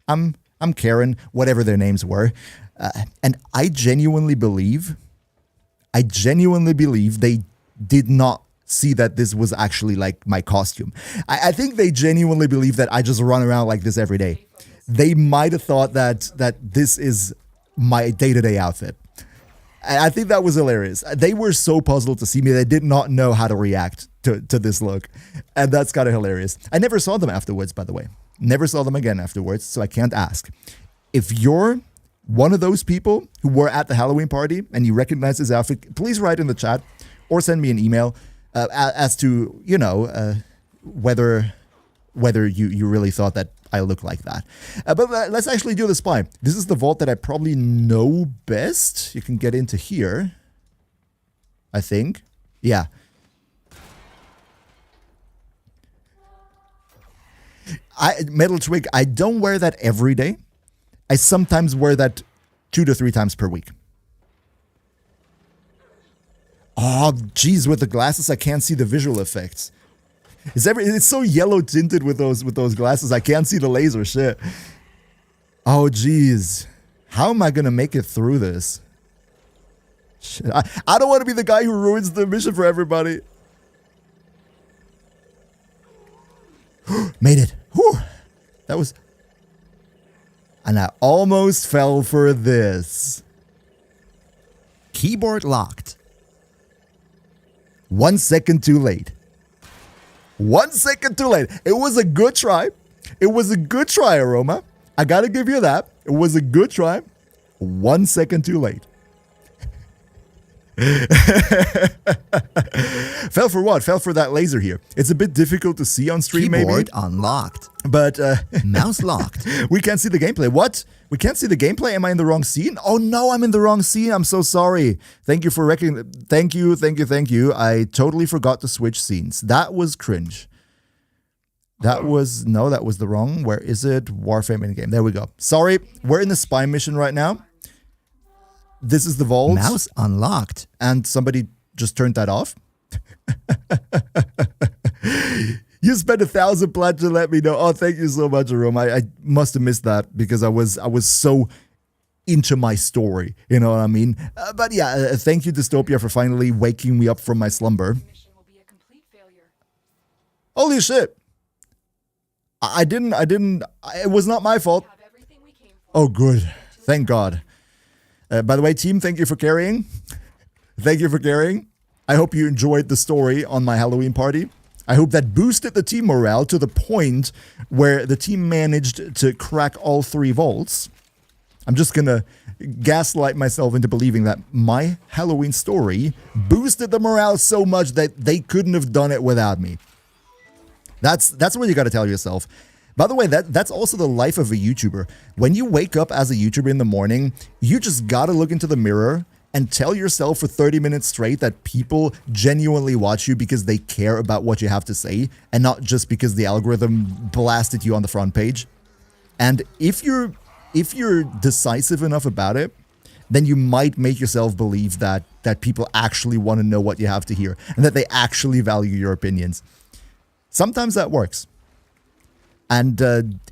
I'm Karen," whatever their names were, and I genuinely believe they did not see that this was actually like my costume. I think they genuinely believe that I just run around like this every day. They might have thought that this is my day-to-day outfit. And I think that was hilarious. They were so puzzled to see me. They did not know how to react to this look. And that's kind of hilarious. I never saw them afterwards, by the way. Never saw them again afterwards, so I can't ask. If you're one of those people who were at the Halloween party and you recognize this outfit, please write in the chat or send me an email as to, you know, whether you really thought that I look like that. But let's actually do the spy. This is the vault that I probably know best. You can get into here, I think. Yeah. Metal Twig, I don't wear that every day. I sometimes wear that 2 to 3 times per week. Oh, geez, with the glasses, I can't see the visual effects. It's so yellow tinted with those glasses. I can't see the laser shit. Oh, geez. How am I going to make it through this? Shit. I don't want to be the guy who ruins the mission for everybody. Made it. Whew. That was... And I almost fell for this.
Keyboard locked.
1 second too late. 1 second too late. It was a good try. It was a good try, Aroma. I gotta give you that. It was a good try. 1 second too late. Fell for what? Fell for that laser here. It's a bit difficult to see on stream,
Keyboard
maybe.
unlocked.
But
Mouse locked.
we can't see the gameplay. What? We can't see the gameplay? Am I in the wrong scene? Oh no, I'm in the wrong scene. I'm so sorry. Thank you for thank you. I totally forgot to switch scenes. That was cringe. That was the wrong. Where is it? Warframe in game. There we go. Sorry. We're in the spy mission right now. This is the vault.
Mouse unlocked.
And somebody just turned that off. You spent 1,000 plat to let me know. Oh, thank you so much, Aroma. I must have missed that because I was so into my story. You know what I mean? But yeah, thank you, Dystopia, for finally waking me up from my slumber.
Mission will be a complete failure.
Holy shit. I didn't, it was not my fault.
Have everything we came for.
Oh, good. Thank God. By the way, team, thank you for carrying. Thank you for carrying. I hope you enjoyed the story on my Halloween party. I hope that boosted the team morale to the point where the team managed to crack all 3 vaults. I'm just gonna gaslight myself into believing that my Halloween story boosted the morale so much that they couldn't have done it without me. That's what you gotta tell yourself. By the way, that's also the life of a YouTuber. When you wake up as a YouTuber in the morning, you just gotta look into the mirror and tell yourself for 30 minutes straight that people genuinely watch you because they care about what you have to say and not just because the algorithm blasted you on the front page. And if you're decisive enough about it then you might make yourself believe that people actually want to know what you have to hear and that they actually value your opinions. Sometimes that works. And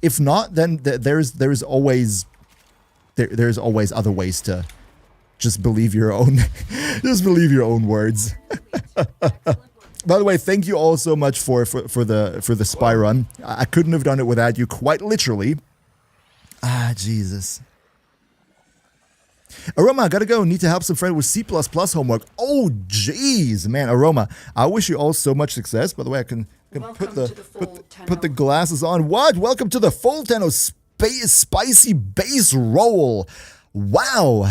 if not, then there's always other ways to just believe your own words. By the way, thank you all so much for the spy run. I couldn't have done it without you, quite literally. Ah, Jesus. Aroma, I gotta go. Need to help some friend with C++ homework. Oh, jeez, man, Aroma. I wish you all so much success. By the way, I can put the glasses on. What? Welcome to the full Tenno spicy base roll. Wow.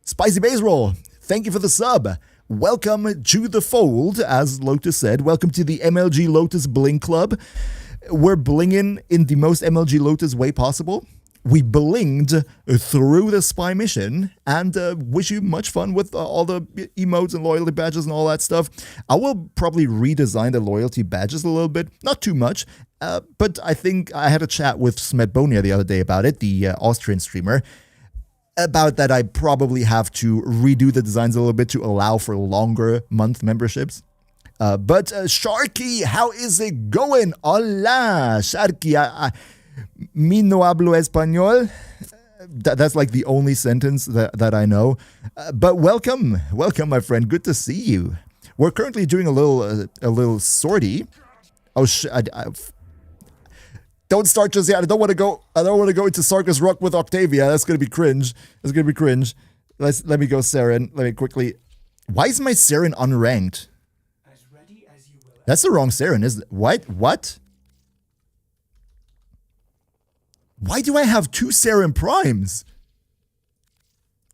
Spicy base roll. Thank you for the sub. Welcome to the fold, as Lotus said. Welcome to the MLG Lotus Bling Club. We're blinging in the most MLG Lotus way possible. We blinged through the spy mission, and wish you much fun with all the emotes and loyalty badges and all that stuff. I will probably redesign the loyalty badges a little bit, not too much, but I think I had a chat with Smetbonia the other day about it, the Austrian streamer, about that I probably have to redo the designs a little bit to allow for longer month memberships. But Sharky, how is it going? Hola, Sharky. Mi no hablo español. That's like the only sentence that I know. But welcome, my friend. Good to see you. We're currently doing a little sortie. Oh, don't start just yet. I don't want to go into Sarkis Rock with Octavia. That's gonna be cringe. Let me go Saren. Let me quickly. Why is my Saren unranked? That's the wrong Saren, isn't it? What? Why do I have 2 Saren Primes?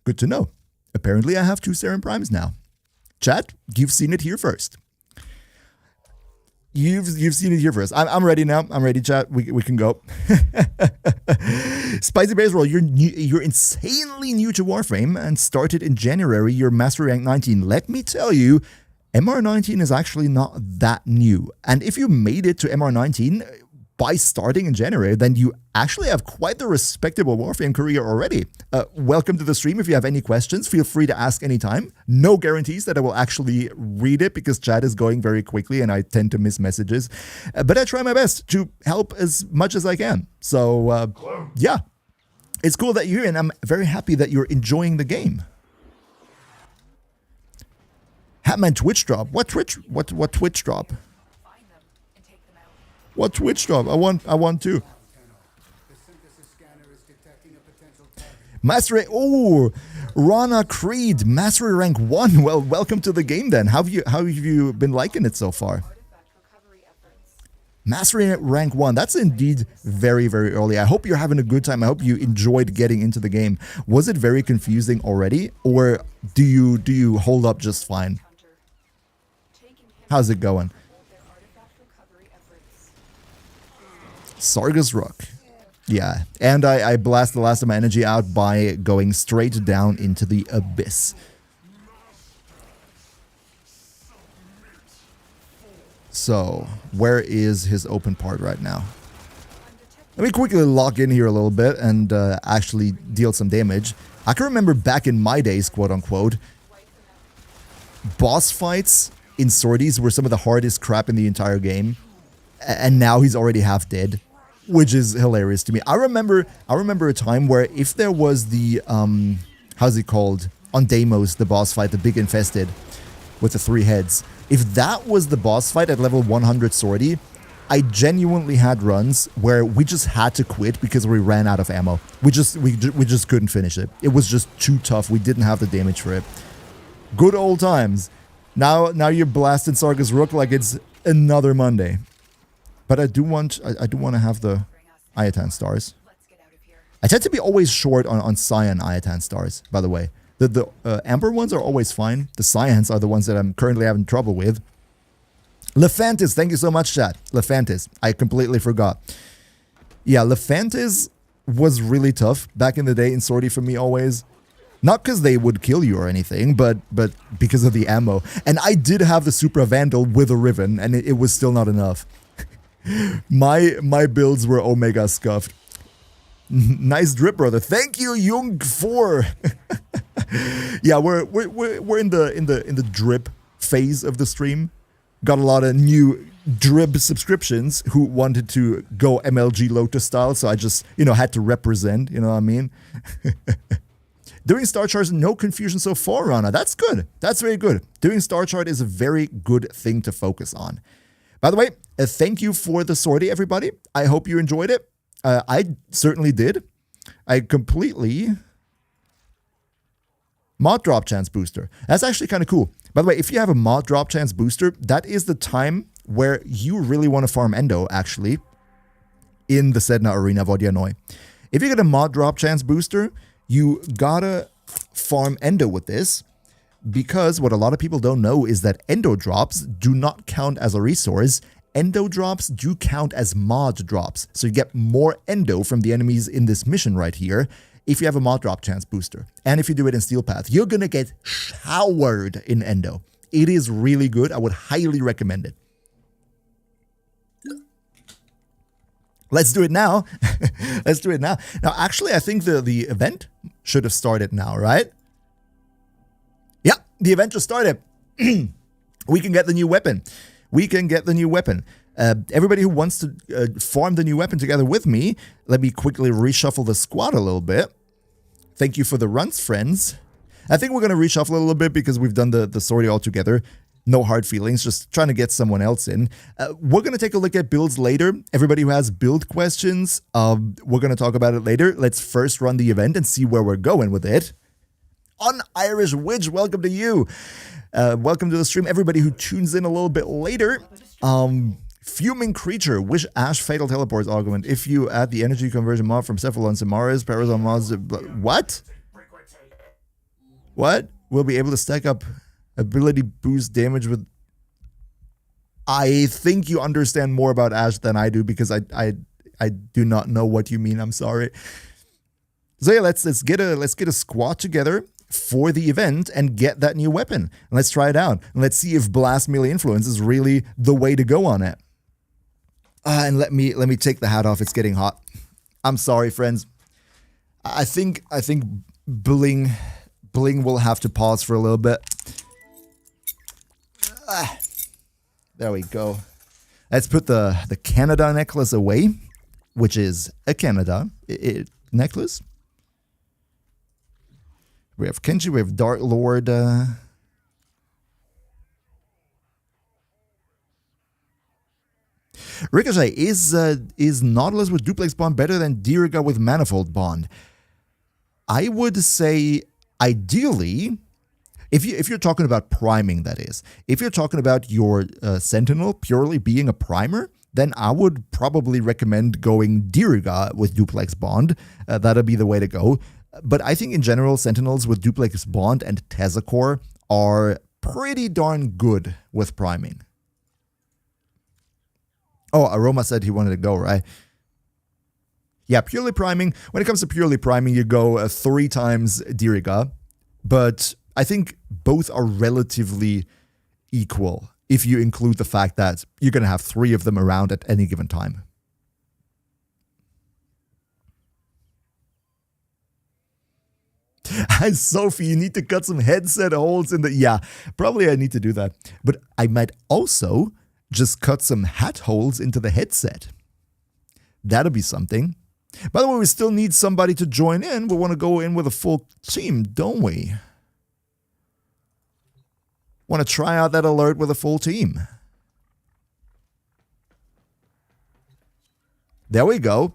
Good to know. Apparently I have 2 Saren Primes now. Chat, you've seen it here first. You've seen it here first. I'm ready now. I'm ready, chat. We can go. Spicy Base Roll, you're insanely new to Warframe and started in January. You're Mastery Rank 19. Let me tell you, MR19 is actually not that new. And if you made it to MR19 by starting in January, then you actually have quite the respectable Warframe career already. Welcome to the stream. If you have any questions, feel free to ask anytime. No guarantees that I will actually read it because chat is going very quickly and I tend to miss messages. But I try my best to help as much as I can. So, yeah. It's cool that you're here and I'm very happy that you're enjoying the game. Hatman Twitch drop. What Twitch drop? What Twitch drop? I want to. Mastery. Oh, Rana Creed, Mastery Rank 1. Well, welcome to the game then. How have you been liking it so far? Mastery Rank 1. That's indeed very, very early. I hope you're having a good time. I hope you enjoyed getting into the game. Was it very confusing already, or do you hold up just fine? How's it going? Sargus Rook. Yeah, and I blast the last of my energy out by going straight down into the abyss. So, where is his open part right now? Let me quickly lock in here a little bit and actually deal some damage. I can remember back in my days, quote unquote, boss fights in sorties were some of the hardest crap in the entire game. And now he's already half dead, which is hilarious to me. I remember a time where if there was the how's it called on Deimos, the boss fight, the big infested with the 3 heads. If that was the boss fight at level 100 sortie, I genuinely had runs where we just had to quit because we ran out of ammo. We just couldn't finish it. It was just too tough. We didn't have the damage for it. Good old times. Now you're blasting Sargus Rook like it's another Monday. But I do want to have the Ayatan stars. I tend to be always short on Cyan Ayatan stars, by the way. The Amber ones are always fine. The Cyans are the ones that I'm currently having trouble with. Lephantis, thank you so much, chat. Lephantis, I completely forgot. Yeah, Lephantis was really tough back in the day in sortie for me always. Not because they would kill you or anything, but because of the ammo. And I did have the Supra Vandal with a Riven, and it was still not enough. My builds were Omega scuffed. Nice drip, brother. Thank you, Jung4. Yeah, we're in the drip phase of the stream. Got a lot of new drip subscriptions who wanted to go MLG Lotus style, so I just, had to represent, you know what I mean? Doing star charts, no confusion so far, Rana. That's good. That's very good. Doing star chart is a very good thing to focus on. By the way, thank you for the sortie, everybody. I hope you enjoyed it. I certainly did. I completely... Mod drop chance booster. That's actually kind of cool. By the way, if you have a mod drop chance booster, that is the time where you really want to farm Endo, actually, in the Sedna Arena Vodyanoi. If you get a mod drop chance booster, you gotta farm Endo with this, because what a lot of people don't know is that Endo drops do not count as a resource. Endo drops do count as mod drops, so you get more Endo from the enemies in this mission right here if you have a mod drop chance booster. And if you do it in Steel Path, you're gonna get showered in Endo. It is really good. I would highly recommend it. Let's do it now. Let's do it now. Now, actually, I think the event should have started now, right? Yeah, the event just started. We can get the new weapon. We can get the new weapon. Everybody who wants to farm the new weapon together with me, let me quickly reshuffle the squad a little bit. Thank you for the runs, friends. I think we're going to reshuffle a little bit because we've done the sortie all together. No hard feelings, just trying to get someone else in. We're going to take a look at builds later. Everybody who has build questions, we're going to talk about it later. Let's first run the event and see where we're going with it. On Irish Witch, welcome to you. Welcome to the stream. Everybody who tunes in a little bit later. Fuming Creature, Wish Ash Fatal Teleports argument. If you add the energy conversion mod from Cephalon Samaris, Parazon mods... What? What? We'll be able to stack up ability boost damage with... I think you understand more about Ash than I do, because I do not know what you mean. I'm sorry. So yeah, let's get a squad together for the event and get that new weapon. And let's try it out. And let's see if Blast Melee Influence is really the way to go on it. And let me take the hat off. It's getting hot. I'm sorry, friends. I think Bling will have to pause for a little bit. There we go. Let's put the Canada necklace away, which is a Canada necklace. We have Kenji, we have Dark Lord. Ricochet, is Nautilus with Duplex Bond better than Diriga with Manifold Bond? I would say, ideally, if you're talking about priming, that is. If you're talking about your Sentinel purely being a primer, then I would probably recommend going Diriga with Duplex Bond. That'll be the way to go. But I think in general, Sentinels with Duplex Bond and Tezacore are pretty darn good with priming. Oh, Aroma said he wanted to go, right? Yeah, purely priming. When it comes to purely priming, you go 3 times Diriga. But I think both are relatively equal if you include the fact that you're going to have 3 of them around at any given time. Sophie, you need to cut some headset holes in the... Yeah, probably I need to do that. But I might also just cut some hat holes into the headset. That'll be something. By the way, we still need somebody to join in. We want to go in with a full team, don't we? Want to try out that alert with a full team. There we go.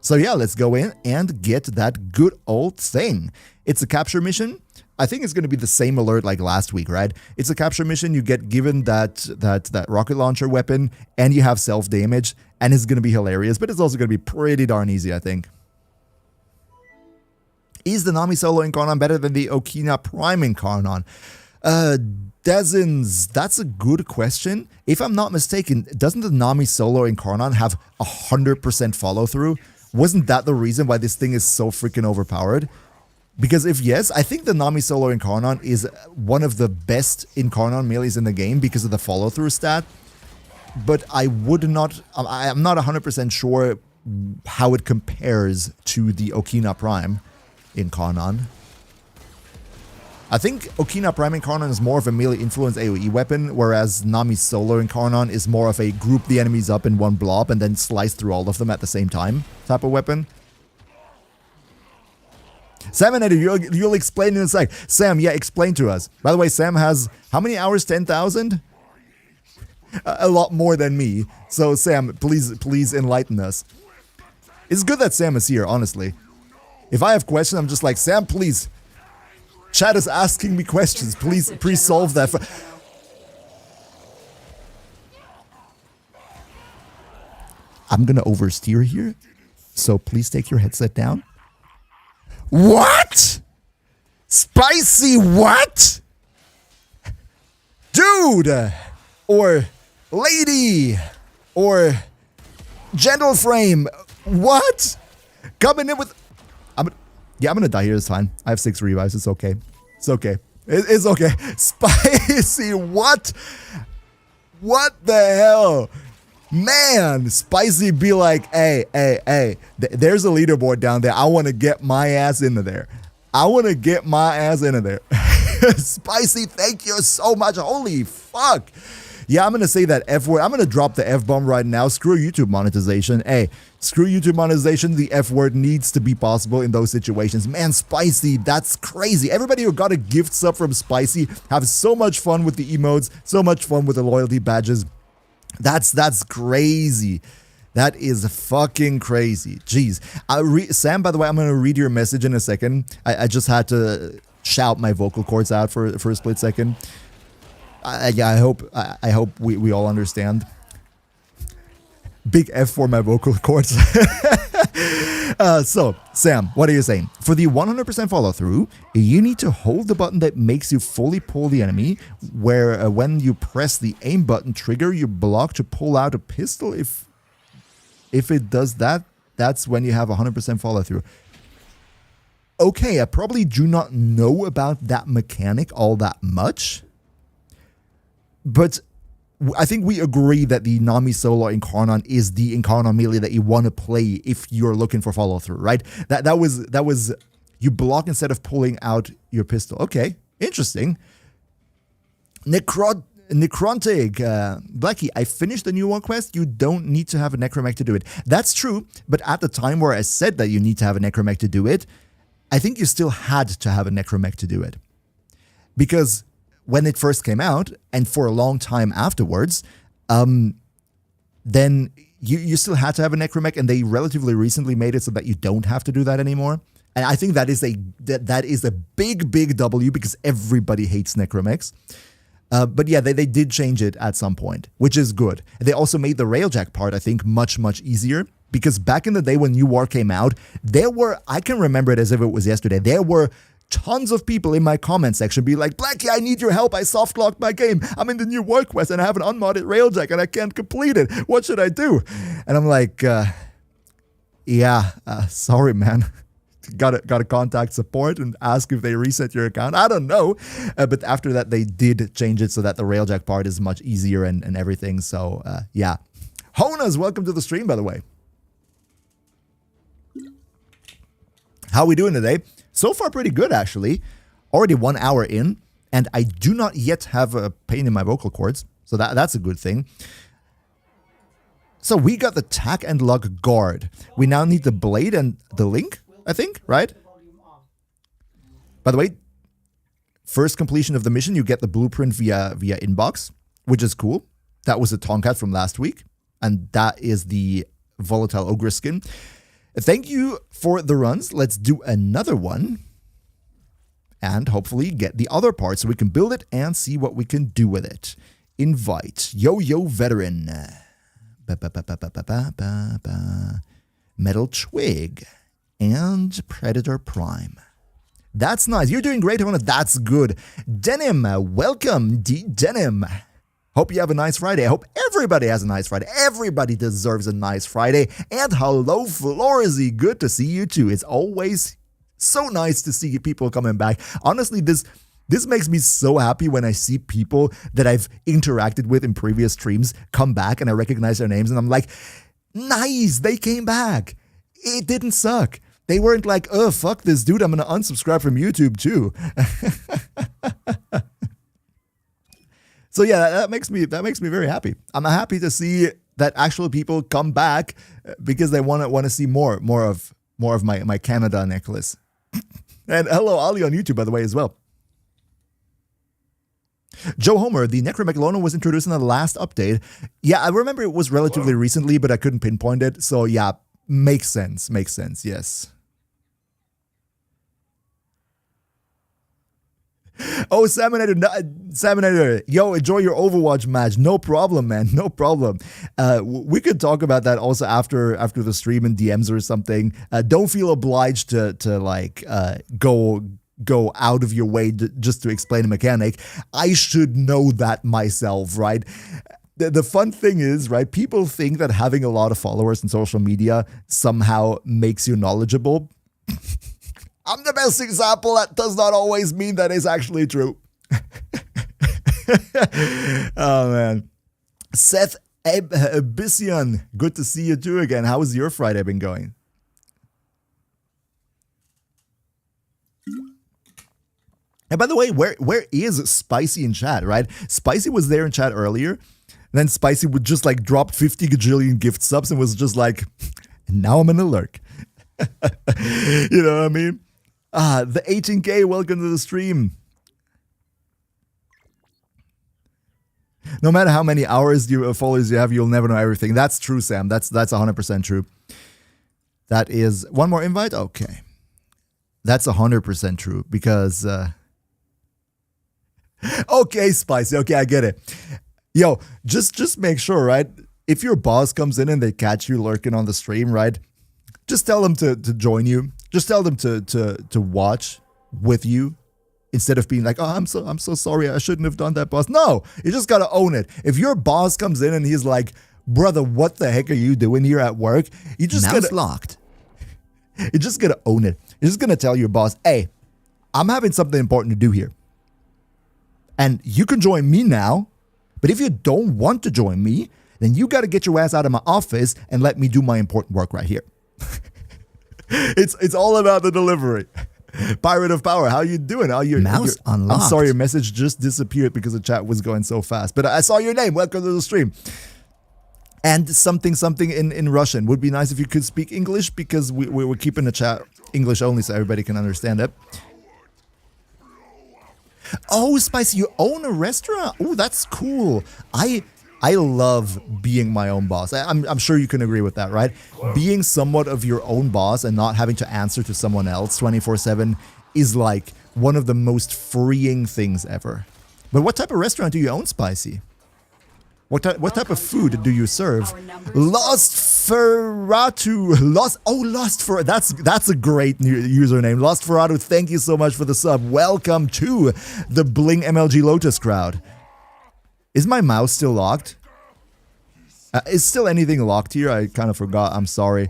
So yeah, let's go in and get that good old thing. It's a capture mission. I think it's going to be the same alert like last week, right? It's a capture mission. You get given that rocket launcher weapon, and you have self-damage, and it's going to be hilarious, but it's also going to be pretty darn easy, I think. Is the Nami Solo Incarnon better than the Okina Prime Incarnon? Dezins, that's a good question. If I'm not mistaken, doesn't the Nami Solo Incarnon have 100% follow-through? Wasn't that the reason why this thing is so freaking overpowered? Because if yes, I think the Nami Solo Incarnon is one of the best Incarnon melees in the game because of the follow-through stat. But I'm not 100% sure how it compares to the Okina Prime Incarnon. I think Okina Prime Incarnon is more of a melee influence AoE weapon, whereas Nami Solo Incarnon is more of a group the enemies up in one blob and then slice through all of them at the same time type of weapon. Sam and Eddie, you'll explain in a sec. Sam, yeah, explain to us. By the way, Sam has how many hours? 10,000? A lot more than me. So Sam, please enlighten us. It's good that Sam is here, honestly. If I have questions, I'm just like, Sam, please. Chat is asking me questions. Please solve that. I'm gonna oversteer here, so please take your headset down. What? Spicy what? Dude! Or lady! Or gentle frame! What? Coming in with... I'm gonna die here, it's fine. I have 6 revives, it's okay. It's okay. It's okay. Spicy, what? What the hell? Man, Spicy be like, hey, there's a leaderboard down there. I want to get my ass into there. Spicy, thank you so much. Holy fuck. Yeah, I'm going to say that F word. I'm going to drop the F bomb right now. Screw YouTube monetization. Hey, screw YouTube monetization. The F word needs to be possible in those situations. Man, Spicy, that's crazy. Everybody who got a gift sub from Spicy have so much fun with the emotes, so much fun with the loyalty badges. That's crazy. That is fucking crazy. Jeez. Sam, by the way, I'm going to read your message in a second. I just had to shout my vocal cords out for a split second. Yeah, I hope we all understand. Big F for my vocal cords. So, Sam, what are you saying? For the 100% follow through, you need to hold the button that makes you fully pull the enemy, where when you press the aim button, trigger your block to pull out a pistol. If it does that, that's when you have 100% follow through. Okay, I probably do not know about that mechanic all that much. But I think we agree that the Nami Solo Incarnon is the Incarnon melee that you want to play if you're looking for follow through, right? That was you block instead of pulling out your pistol. Okay, interesting. Necrontic, Blacky, I finished the new one quest. You don't need to have a necromech to do it. That's true, but at the time where I said that you need to have a necromech to do it, I think you still had to have a necromech to do it. Because when it first came out, and for a long time afterwards, then you still had to have a necromech, and they relatively recently made it so that you don't have to do that anymore. And I think that is a big W, because everybody hates necromechs. But yeah, they did change it at some point, which is good. They also made the railjack part, I think, much easier. Because back in the day when New War came out, I can remember it as if it was yesterday, there were tons of people in my comment section be like, Blacky, I need your help. I soft-locked my game. I'm in the new war quest and I have an unmodded railjack and I can't complete it. What should I do? And I'm like, sorry, man. Gotta contact support and ask if they reset your account. I don't know. But after that, they did change it so that the railjack part is much easier and everything. So, yeah. Honas, welcome to the stream, by the way. How are we doing today? So far, pretty good, actually. Already 1 hour in, and I do not yet have a pain in my vocal cords, so that's a good thing. So we got the tack and LUK guard. We now need the blade and the link, I think, right? By the way, first completion of the mission, you get the blueprint via inbox, which is cool. That was a Tonkat from last week, and that is the volatile ogre skin. Thank you for the runs. Let's do another one and hopefully get the other part so we can build it and see what we can do with it. Invite Yo-Yo Veteran, Metal Twig, and Predator Prime. That's nice. You're doing great, Hona. That's good. Denim, welcome, Denim. Hope you have a nice Friday. I hope everybody has a nice Friday. Everybody deserves a nice Friday. And hello, Florzy. Good to see you too. It's always so nice to see people coming back. Honestly, this makes me so happy when I see people that I've interacted with in previous streams come back and I recognize their names and I'm like, nice, they came back. It didn't suck. They weren't like, oh, fuck this dude, I'm going to unsubscribe from YouTube too. So yeah, that makes me very happy. I'm happy to see that actual people come back because they want to see more of my Canada necklace. And hello, Ali on YouTube, by the way, as well. Joe Homer, the Necromechalona was introduced in the last update. Yeah, I remember it was relatively recently, but I couldn't pinpoint it. So yeah, makes sense, yes. Oh, Salmonator, yo, enjoy your Overwatch match. No problem, man. No problem. We could talk about that also after the stream in DMs or something. Don't feel obliged to like go out of your way just to explain a mechanic. I should know that myself, right? The fun thing is, right, people think that having a lot of followers on social media somehow makes you knowledgeable. I'm the best example. That does not always mean that is actually true. Oh, man. Seth Abyssian, good to see you too again. How has your Friday been going? And by the way, where is Spicy in chat, right? Spicy was there in chat earlier. Then Spicy would just like drop 50 gajillion gift subs and was just like, now I'm in a lurk. You know what I mean? The 18K, welcome to the stream. No matter how many hours followers you have, you'll never know everything. That's true, Sam. That's 100% true. That is one more invite. Okay, that's 100% true because. Okay, Spicy. Okay, I get it. Yo, just make sure, right? If your boss comes in and they catch you lurking on the stream, right? Just tell them to join you. Just tell them to watch with you instead of being like, oh, I'm so sorry, I shouldn't have done that, boss. No, you just gotta own it. If your boss comes in and he's like, brother, what the heck are you doing here at work? You just
Mouse locked.
You just gotta own it. You're just gonna tell your boss, hey, I'm having something important to do here. And you can join me now, but if you don't want to join me, then you gotta get your ass out of my office and let me do my important work right here. It's all about the delivery. Pirate of Power, how you doing?
Mouse unlocked.
I'm sorry, your message just disappeared because the chat was going so fast. But I saw your name. Welcome to the stream. And something in Russian. Would be nice if you could speak English because we're keeping the chat English only so everybody can understand it. Oh, Spicy, you own a restaurant? Oh, that's cool. I love being my own boss. I'm sure you can agree with that, right? Being somewhat of your own boss and not having to answer to someone else 24/7 is like one of the most freeing things ever. But what type of restaurant do you own, Spicy? What type of food do you serve? Lost Ferratu. That's a great username. Lost Ferratu, thank you so much for the sub. Welcome to the Bling MLG Lotus crowd. Is my mouse still locked? Is still anything locked here? I kind of forgot. I'm sorry.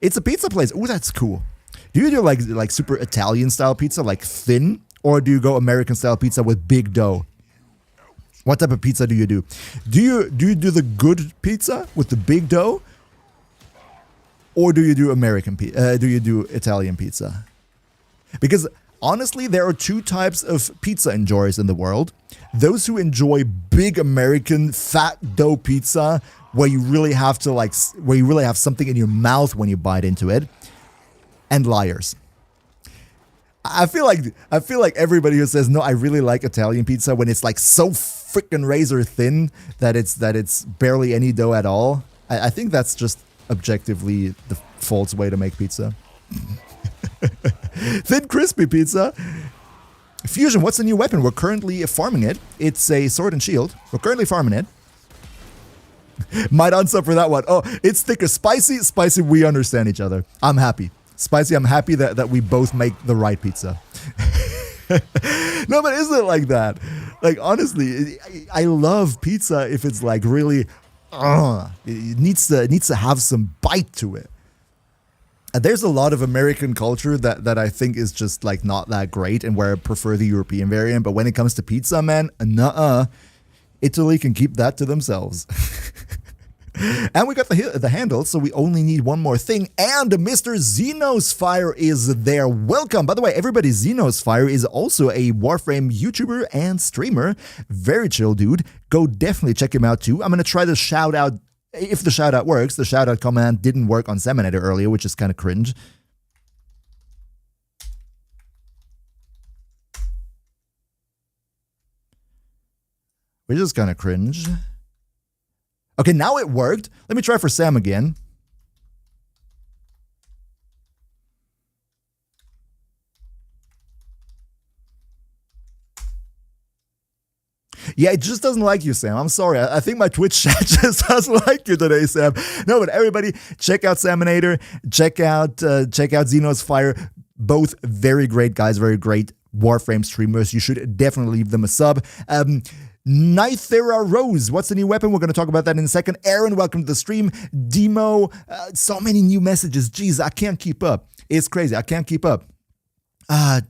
It's a pizza place. Ooh, that's cool. Do you do like super Italian style pizza, like thin? Or do you go American style pizza with big dough? What type of pizza do you do? Do you do the good pizza with the big dough? Or do you do do you do Italian pizza? Because honestly, there are two types of pizza enjoyers in the world. Those who enjoy big American fat dough pizza where you really have something in your mouth when you bite into it, and liars. I feel like everybody who says no, I really like Italian pizza when it's like so freaking razor thin that it's barely any dough at all. I think that's just objectively the false way to make pizza. Thin crispy pizza. Fusion, what's the new weapon? We're currently farming it. It's a sword and shield. We're currently farming it. Might unsub for that one. Oh, it's thicker. Spicy, we understand each other. I'm happy. Spicy, I'm happy that we both make the right pizza. No, but isn't it like that? Like, honestly, I love pizza if it's like really, it needs to have some bite to it. And there's a lot of American culture that I think is just like not that great and where I prefer the European variant. But when it comes to pizza, man, nuh-uh. Italy can keep that to themselves. And we got the handle, so we only need one more thing. And Mr. Xenosfire is there. Welcome. By the way, everybody, Xenosfire is also a Warframe YouTuber and streamer. Very chill dude. Go definitely check him out too. I'm going to try to shout out, if the shout out works. The shout out command didn't work on Saminator earlier, which is kind of cringe. Which is kind of cringe. Okay, now it worked. Let me try for Sam again. Yeah, it just doesn't like you, Sam. I'm sorry. I think my Twitch chat just doesn't like you today, Sam. No, but everybody, check out Saminator. Check out Xenosfire. Both very great guys, very great Warframe streamers. You should definitely leave them a sub. Nithera Rose, what's the new weapon? We're going to talk about that in a second. Aaron, welcome to the stream. Demo, so many new messages. Jeez, I can't keep up. It's crazy. I can't keep up.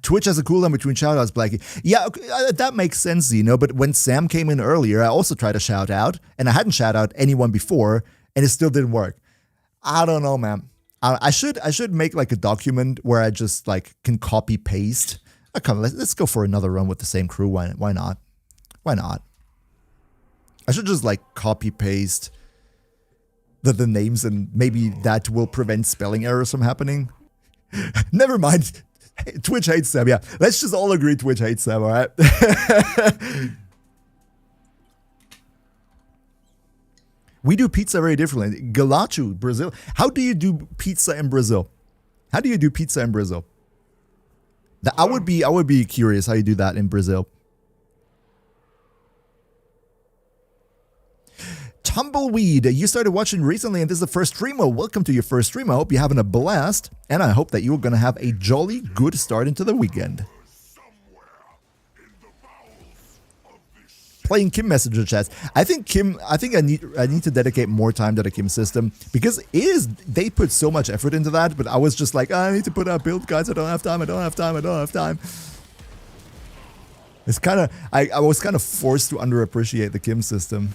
Twitch has a cooldown between shoutouts, Blackie. Yeah, okay, that makes sense, but when Sam came in earlier, I also tried to shout out, and I hadn't shout out anyone before, and it still didn't work. I don't know, man. I should make like a document where I just like can copy paste. Let's go for another run with the same crew. Why not? Why not? I should just like copy paste the names, and maybe that will prevent spelling errors from happening. Never mind. Twitch hates Sam. Yeah, let's just all agree Twitch hates Sam. All right. We do pizza very differently. Galacho, Brazil. How do you do pizza in Brazil? How do you do pizza in Brazil? I would be curious how you do that in Brazil. Tumbleweed, you started watching recently and this is the first stream. Well, welcome to your first stream. I hope you're having a blast, and I hope that you're going to have a jolly good start into the weekend. Playing Kim messenger chats. I think I need to dedicate more time to the Kim system, because they put so much effort into that, but I was just like, I need to put out build guides. I don't have time. It's kind of, I was kind of forced to underappreciate the Kim system.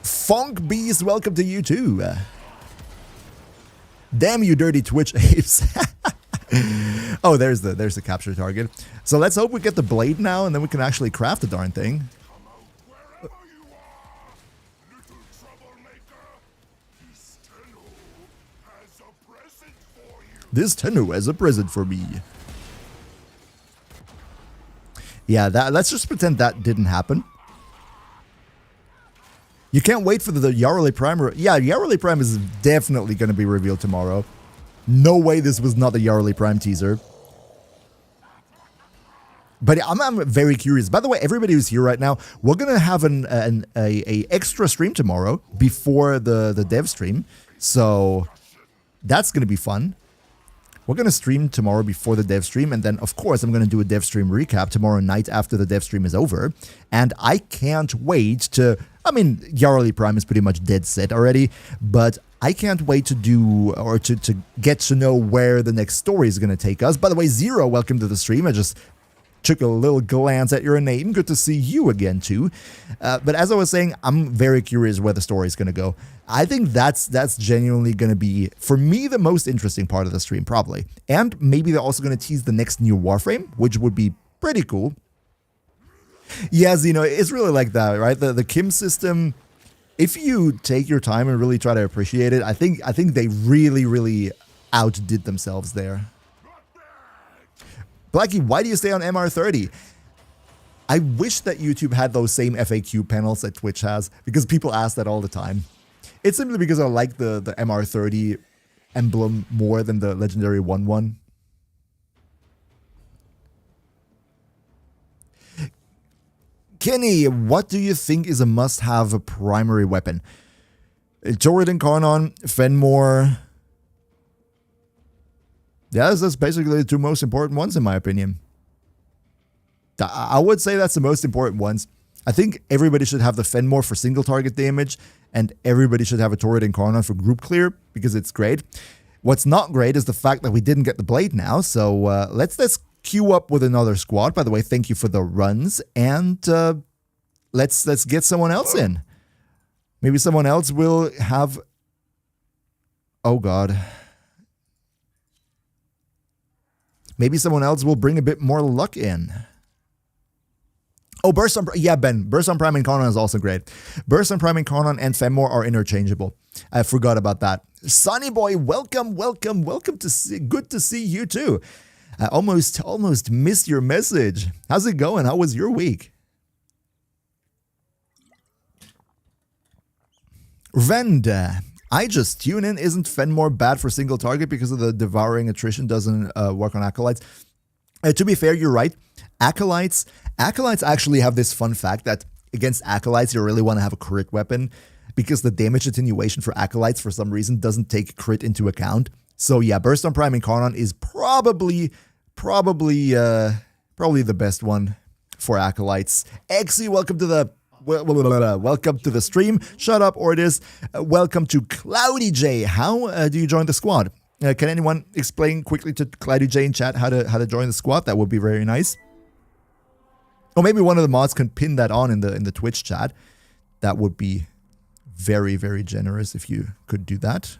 Funk Beast, welcome to you too. Damn you dirty Twitch apes. Oh, there's the capture target. So let's hope we get the blade now, and then we can actually craft the darn thing. This Tenno has a present for me. Yeah, let's just pretend that didn't happen. You can't wait for the Yarrowley Prime. Yeah, Yarrowley Prime is definitely going to be revealed tomorrow. No way this was not the Yarrowley Prime teaser. But I'm very curious. By the way, everybody who's here right now, we're going to have an extra stream tomorrow before the dev stream. So that's going to be fun. We're going to stream tomorrow before the dev stream, and then, of course, I'm going to do a dev stream recap tomorrow night after the dev stream is over. And I can't wait to... I mean, Yarrowley Prime is pretty much dead set already, but I can't wait to do, or to get to know where the next story is going to take us. By the way, Zero, welcome to the stream. I just took a little glance at your name. Good to see you again, too. But as I was saying, I'm very curious where the story is going to go. I think that's genuinely going to be, for me, the most interesting part of the stream, probably. And maybe they're also going to tease the next new Warframe, which would be pretty cool. Yes, it's really like that, right? The Kim system, if you take your time and really try to appreciate it, I think they really, really outdid themselves there. Blackie, why do you stay on MR30? I wish that YouTube had those same FAQ panels that Twitch has, because people ask that all the time. It's simply because I like the MR30 emblem more than the Legendary 1-1. Kenny, what do you think is a must-have primary weapon? Torrid and Karnon, Fenmore. Yeah, that's basically the two most important ones in my opinion. I would say that's the most important ones. I think everybody should have the Fenmore for single target damage, and everybody should have a Torrid and Karnon for group clear, because it's great. What's not great is the fact that we didn't get the blade now, so let's queue up with another squad. By the way, thank you for the runs, and let's get someone else in. Maybe someone else will have... Oh, God. Maybe someone else will bring a bit more luck in. Oh, Burst on... Yeah, Ben. Burst on Prime Incarnon is also great. Burst on Prime Incarnon and Fenmore are interchangeable. I forgot about that. Sonny Boy, welcome, welcome, welcome to see... Good to see you, too. I almost missed your message. How's it going? How was your week? Venda. I just tune in. Isn't Fenmore bad for single target because of the devouring attrition doesn't work on Acolytes? To be fair, you're right. Acolytes actually have this fun fact that against Acolytes, you really want to have a crit weapon because the damage attenuation for Acolytes for some reason doesn't take crit into account. So yeah, Burst on Prime Incarnon is probably the best one for Acolytes. Exy, welcome to the welcome to the stream. Shut up, Ordis. Welcome to Cloudy J. How do you join the squad? Can anyone explain quickly to Cloudy J in chat how to join the squad? That would be very nice. Or maybe one of the mods can pin that on in the Twitch chat. That would be very, very generous if you could do that.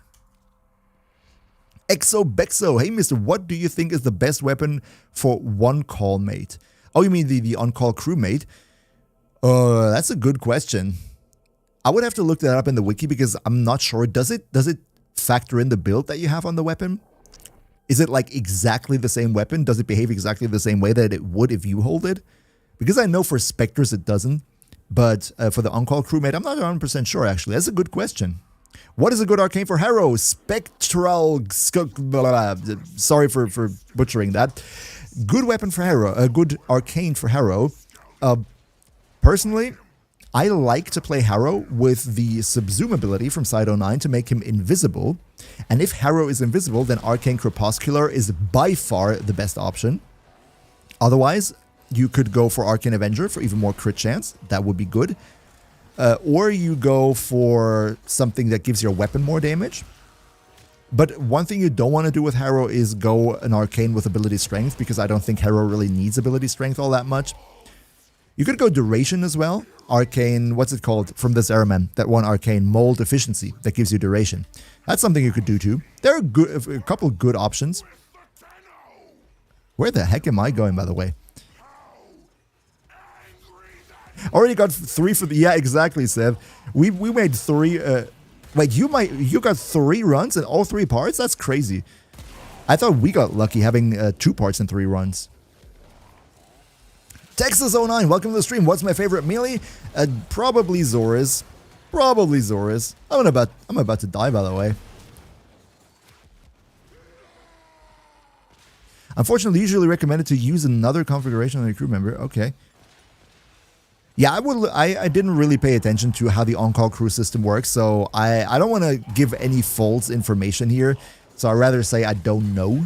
Exo Bexo, hey mister, what do you think is the best weapon for one call mate? Oh, you mean the on-call crewmate? That's a good question. I would have to look that up in the wiki because I'm not sure. Does it factor in the build that you have on the weapon? Is it like exactly the same weapon? Does it behave exactly the same way that it would if you hold it? Because I know for Spectres it doesn't, but for the on-call crewmate, I'm not 100% sure actually. That's a good question. What is a good arcane for Harrow? Spectral... Sorry for butchering that. Good weapon for Harrow. A good arcane for Harrow. Personally, I like to play Harrow with the Subsume ability from Side 09 to make him invisible. And if Harrow is invisible, then Arcane Crepuscular is by far the best option. Otherwise, you could go for Arcane Avenger for even more crit chance. That would be good. Or you go for something that gives your weapon more damage. But one thing you don't want to do with Harrow is go an Arcane with ability strength, because I don't think Harrow really needs ability strength all that much. You could go Duration as well. Arcane, what's it called from this Araman? That one Arcane, Mold Efficiency, that gives you Duration. That's something you could do too. There are a couple good options. Where the heck am I going, by the way? Already got 3 for the... Yeah, exactly, Seb. We made 3... wait, you got 3 runs in all 3 parts? That's crazy. I thought we got lucky having 2 parts in 3 runs. Texas09, welcome to the stream. What's my favorite melee? Probably Zoras. Probably Zoras. I'm about to die, by the way. Unfortunately, usually recommended to use another configuration on a crew member. Okay. Yeah, I didn't really pay attention to how the on-call crew system works, so I don't want to give any false information here. So I'd rather say I don't know.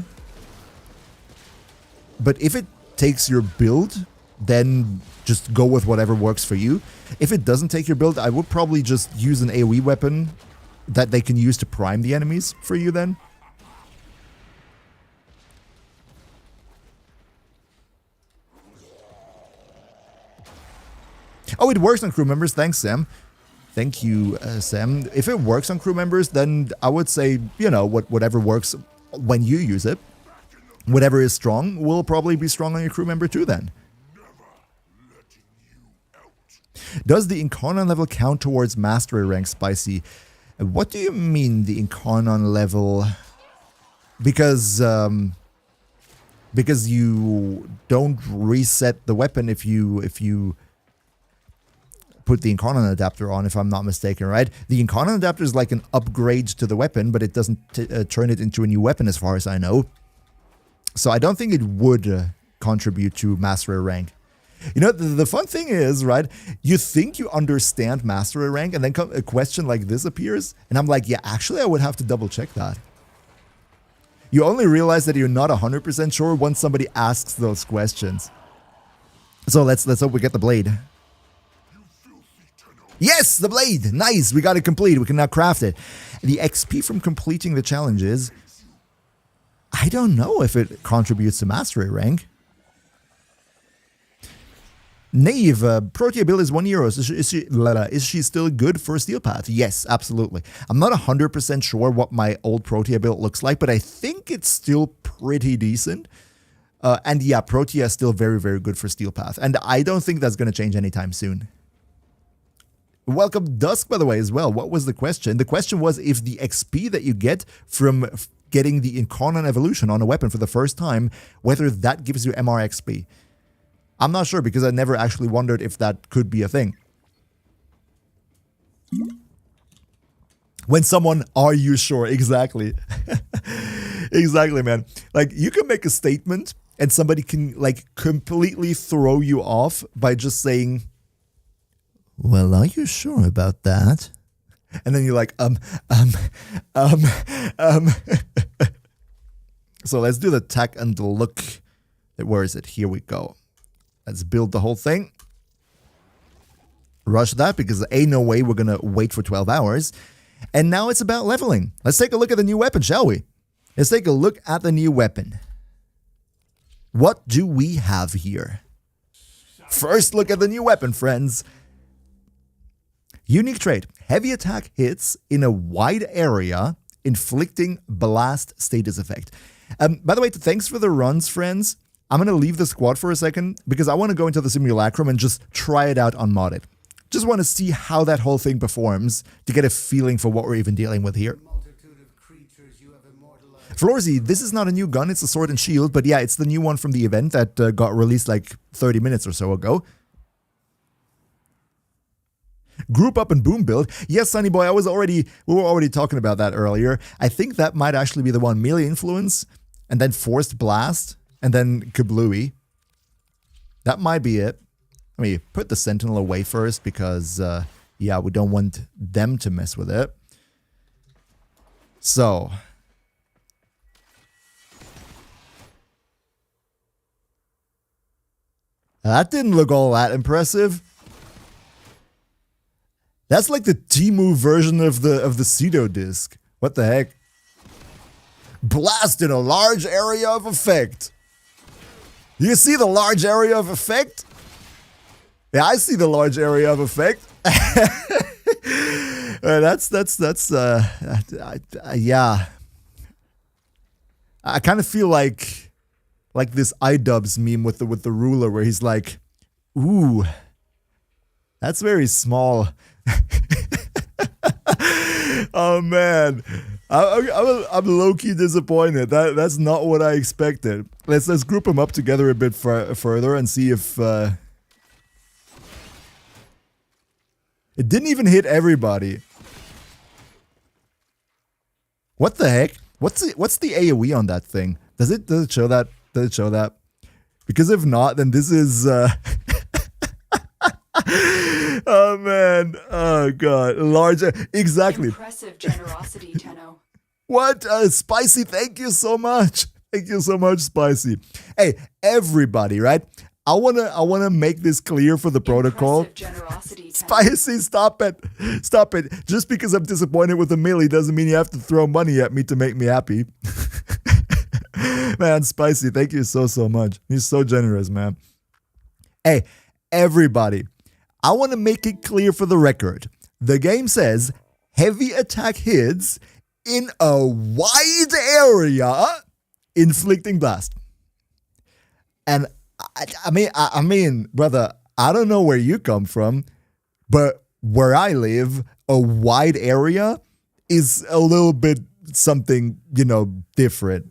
But if it takes your build, then just go with whatever works for you. If it doesn't take your build, I would probably just use an AoE weapon that they can use to prime the enemies for you then. Oh, it works on crew members. Thanks, Sam. Thank you, Sam. If it works on crew members, then I would say, you know, whatever works when you use it. Whatever is strong will probably be strong on your crew member too then. Does the Incarnon level count towards mastery rank, Spicy? What do you mean the Incarnon level? Because you don't reset the weapon if you put the Incarnon adapter on, if I'm not mistaken, right? The Incarnon adapter is like an upgrade to the weapon, but it doesn't turn it into a new weapon as far as I know. So I don't think it would contribute to mastery rank. You know, the fun thing is, right, you think you understand mastery rank, and then a question like this appears, and I'm like, yeah, actually, I would have to double check that. You only realize that you're not 100% sure once somebody asks those questions. So let's hope we get the blade. Yes, the blade! Nice, we got it complete. We can now craft it. The XP from completing the challenges, I don't know if it contributes to mastery rank. Naive, Protea build is €1. Is she still good for Steel Path? Yes, absolutely. I'm not 100% sure what my old Protea build looks like, but I think it's still pretty decent. And yeah, Protea is still very, very good for Steel Path. And I don't think that's going to change anytime soon. Welcome Dusk, by the way, as well. What was the question? The question was if the XP that you get from getting the Incarnate Evolution on a weapon for the first time, whether that gives you MR XP. I'm not sure because I never actually wondered if that could be a thing. When someone, are you sure? Exactly. Exactly, man. Like, you can make a statement and somebody can, like, completely throw you off by just saying, well, are you sure about that? And then you're like, So let's do the attack and the look. Where is it? Here we go. Let's build the whole thing. Rush that because ain't no way we're going to wait for 12 hours. And now it's about leveling. Let's take a look at the new weapon, shall we? Let's take a look at the new weapon. What do we have here? First look at the new weapon, friends. Unique trait. Heavy attack hits in a wide area, inflicting blast status effect. By the way, thanks for the runs, friends. I'm going to leave the squad for a second because I want to go into the simulacrum and just try it out unmodded. Just want to see how that whole thing performs to get a feeling for what we're even dealing with here. Florzy, this is not a new gun, it's a sword and shield, but yeah, it's the new one from the event that got released like 30 minutes or so ago. Group up and boom build. Yes, Sunny Boy, we were already talking about that earlier. I think that might actually be the one. Melee influence, and then forced blast, and then kablooey. That might be it. I mean, put the Sentinel away first because, yeah, we don't want them to mess with it. So. That didn't look all that impressive. That's like the Temu version of the pseudo disc. What the heck? Blast in a large area of effect. You see the large area of effect? Yeah, I see the large area of effect. Yeah. I kind of feel like this iDubbbz meme with the ruler where he's like, ooh, that's very small. Oh man, I'm low-key disappointed. That's not what I expected. Let's group them up together a bit further and see if it didn't even hit everybody. What the heck? What's the AoE on that thing? Does it show that? Does it show that? Because if not, then this is oh man. Oh god. Larger. Exactly.
Impressive generosity, Tenno.
What? Spicy, thank you so much. Thank you so much, Spicy. Hey, everybody, right? I wanna make this clear for the protocol.
Generosity,
Spicy, stop it. Stop it. Just because I'm disappointed with the melee doesn't mean you have to throw money at me to make me happy. Man, Spicy, thank you so much. You're so generous, man. Hey, everybody, I want to make it clear for the record. The game says heavy attack hits in a wide area, inflicting blast. And I mean, brother, I don't know where you come from, but where I live, a wide area is a little bit something, different.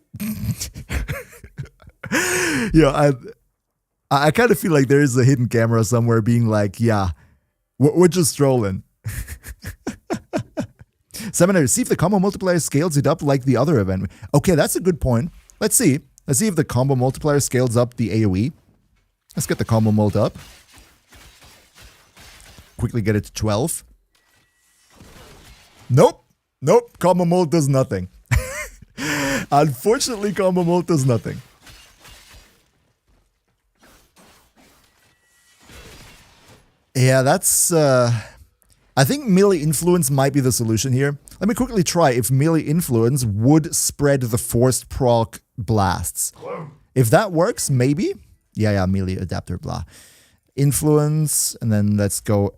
I kind of feel like there is a hidden camera somewhere being like, yeah, we're just trolling. Seminary, see if the combo multiplier scales it up like the other event. Okay, that's a good point. Let's see. Let's see if the combo multiplier scales up the AoE. Let's get the combo mult up. Quickly get it to 12. Nope. Nope. Combo mult does nothing. Unfortunately, combo mult does nothing. Yeah, that's... I think melee influence might be the solution here. Let me quickly try if melee influence would spread the forced proc blasts. If that works, maybe. Yeah, melee adapter, blah. Influence, and then let's go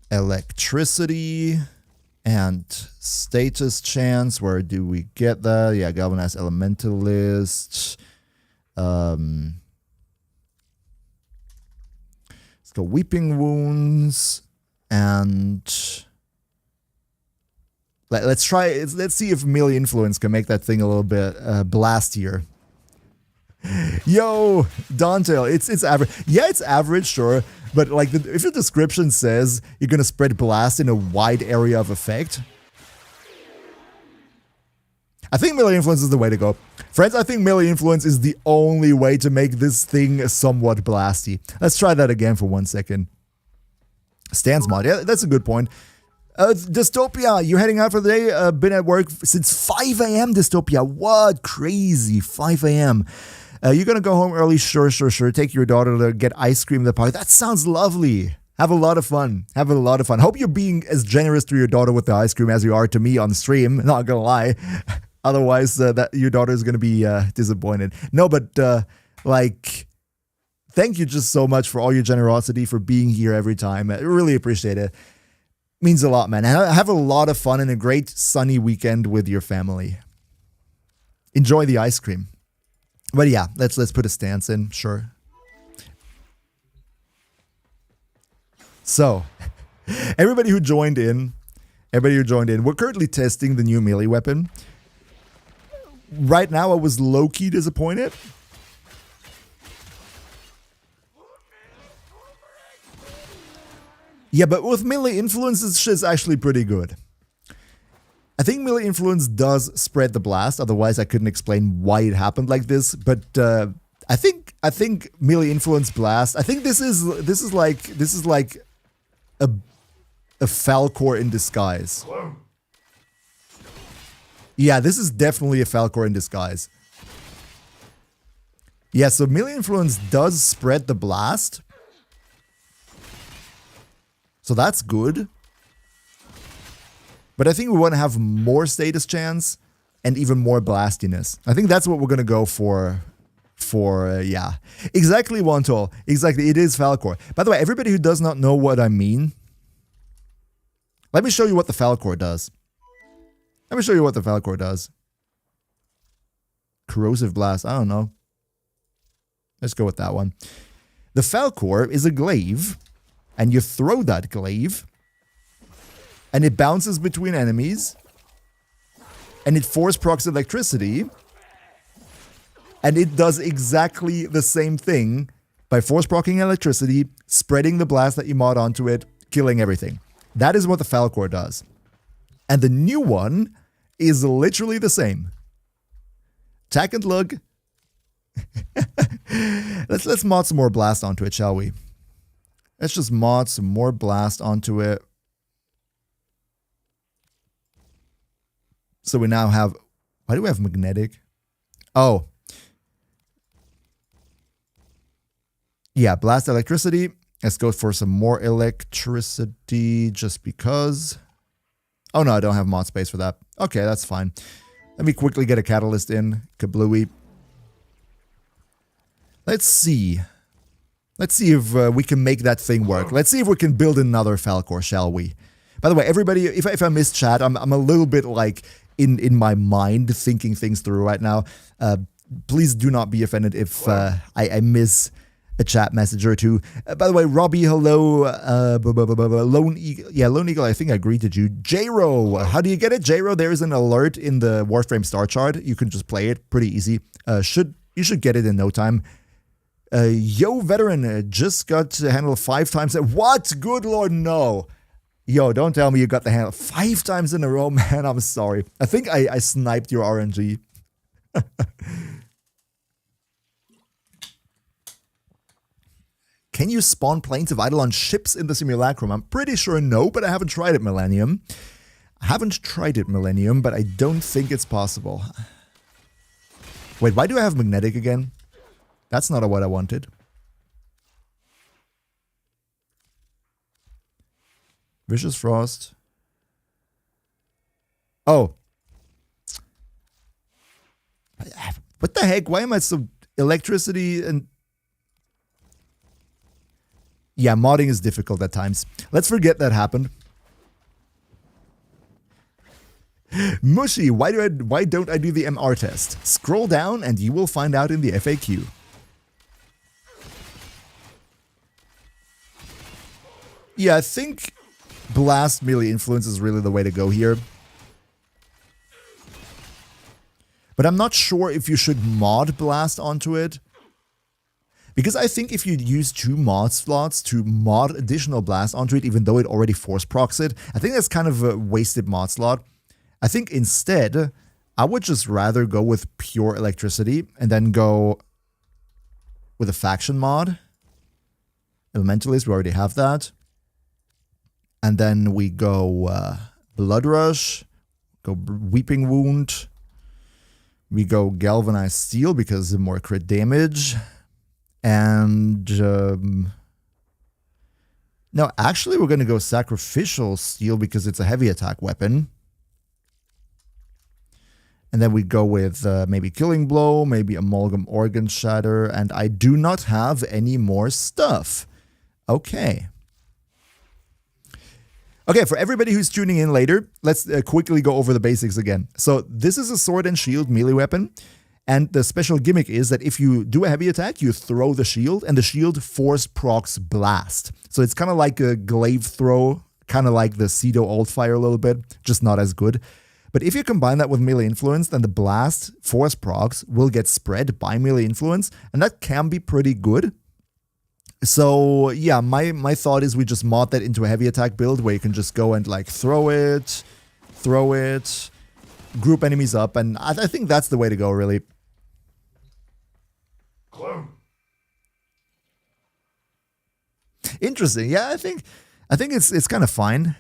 electricity and status chance. Where do we get that? Yeah, galvanized elementalist. Let's go weeping wounds and let's see if melee influence can make that thing a little bit blastier. Yo, Dontail, it's average. Yeah, it's average, sure. But like, if your description says you're gonna spread blast in a wide area of effect, I think melee influence is the way to go. Friends, I think melee influence is the only way to make this thing somewhat blasty. Let's try that again for 1 second. Stance mod, yeah, that's a good point. Dystopia, you heading out for the day? Been at work since 5 a.m. Dystopia, what? Crazy, 5 a.m. You're gonna go home early? Sure. Take your daughter to get ice cream in the park. That sounds lovely. Have a lot of fun. Hope you're being as generous to your daughter with the ice cream as you are to me on stream. Not gonna lie. Otherwise, that your daughter is gonna be disappointed. No, but like, thank you just so much for all your generosity, for being here every time. I really appreciate it. Means a lot, man. And have a lot of fun and a great sunny weekend with your family. Enjoy the ice cream. But yeah, let's put a stance in, sure. So, everybody who joined in, we're currently testing the new melee weapon. Right now, I was low-key disappointed. Yeah, but with melee influence, this shit's actually pretty good. I think melee influence does spread the blast. Otherwise, I couldn't explain why it happened like this. But I think melee influence blast. I think this is like a Falcor in disguise. Yeah, this is definitely a Falcor in disguise. Yeah, so melee influence does spread the blast. So that's good. But I think we want to have more status chance and even more blastiness. I think that's what we're going to go for, yeah. Exactly, Wantol. Exactly, it is Falcor. By the way, everybody who does not know what I mean, let me show you what the Falcor does. Corrosive blast, I don't know. Let's go with that one. The Falcor is a glaive, and you throw that glaive, and it bounces between enemies, and it force procs electricity, and it does exactly the same thing by force proccing electricity, spreading the blast that you mod onto it, killing everything. That is what the Falcor does. And the new one is literally the same. Tack and LUK. Let's mod some more blast onto it, shall we? Let's just mod some more blast onto it. So we now have... Why do we have magnetic? Oh. Yeah, blast electricity. Let's go for some more electricity just because. Oh no, I don't have mod space for that. Okay, that's fine. Let me quickly get a catalyst in. Kablooey. Let's see. Let's see if we can make that thing work. Let's see if we can build another Falcor, shall we? By the way, everybody, if I miss chat, I'm a little bit like in my mind thinking things through right now. Please do not be offended if I miss a chat message or two. By the way, Robbie, hello. Lone Eagle. Yeah, Lone Eagle, I think I greeted you. J-Ro, how do you get it? J-Ro, there is an alert in the Warframe star chart. You can just play it. Pretty easy. You should get it in no time. Yo, veteran, just got to handle 5 times. What? Good Lord, no. Yo, don't tell me you got the handle 5 times in a row, man. I'm sorry. I think I sniped your RNG. Can you spawn planes of Eidolon ships in the simulacrum? I'm pretty sure no, but I haven't tried it, Millennium. But I don't think it's possible. Wait, why do I have magnetic again? That's not what I wanted. Vicious Frost. Oh. What the heck? Why am I so... Electricity and... Yeah, modding is difficult at times. Let's forget that happened. Mushy, why don't I do the MR test? Scroll down and you will find out in the FAQ. Yeah, I think blast melee influence is really the way to go here. But I'm not sure if you should mod blast onto it. Because I think if you use 2 mod slots to mod additional blast onto it, even though it already force procs it, I think that's kind of a wasted mod slot. I think instead, I would just rather go with pure electricity and then go with a faction mod. Elementalist, we already have that. And then we go Blood Rush, go Weeping Wound. We go Galvanized Steel because of more crit damage. And no, actually we're going to go Sacrificial Steel because it's a heavy attack weapon. And then we go with maybe Killing Blow, maybe Amalgam Organ Shatter, and I do not have any more stuff. Okay. Okay, for everybody who's tuning in later, let's quickly go over the basics again. So this is a sword and shield melee weapon, and the special gimmick is that if you do a heavy attack, you throw the shield, and the shield force procs blast. So it's kind of like a glaive throw, kind of like the Cedo Alt Fire a little bit, just not as good. But if you combine that with melee influence, then the blast force procs will get spread by melee influence, and that can be pretty good. So yeah, my thought is we just mod that into a heavy attack build where you can just go and like throw it, group enemies up, and I think that's the way to go, really. Interesting. Yeah, I think it's kind of fine.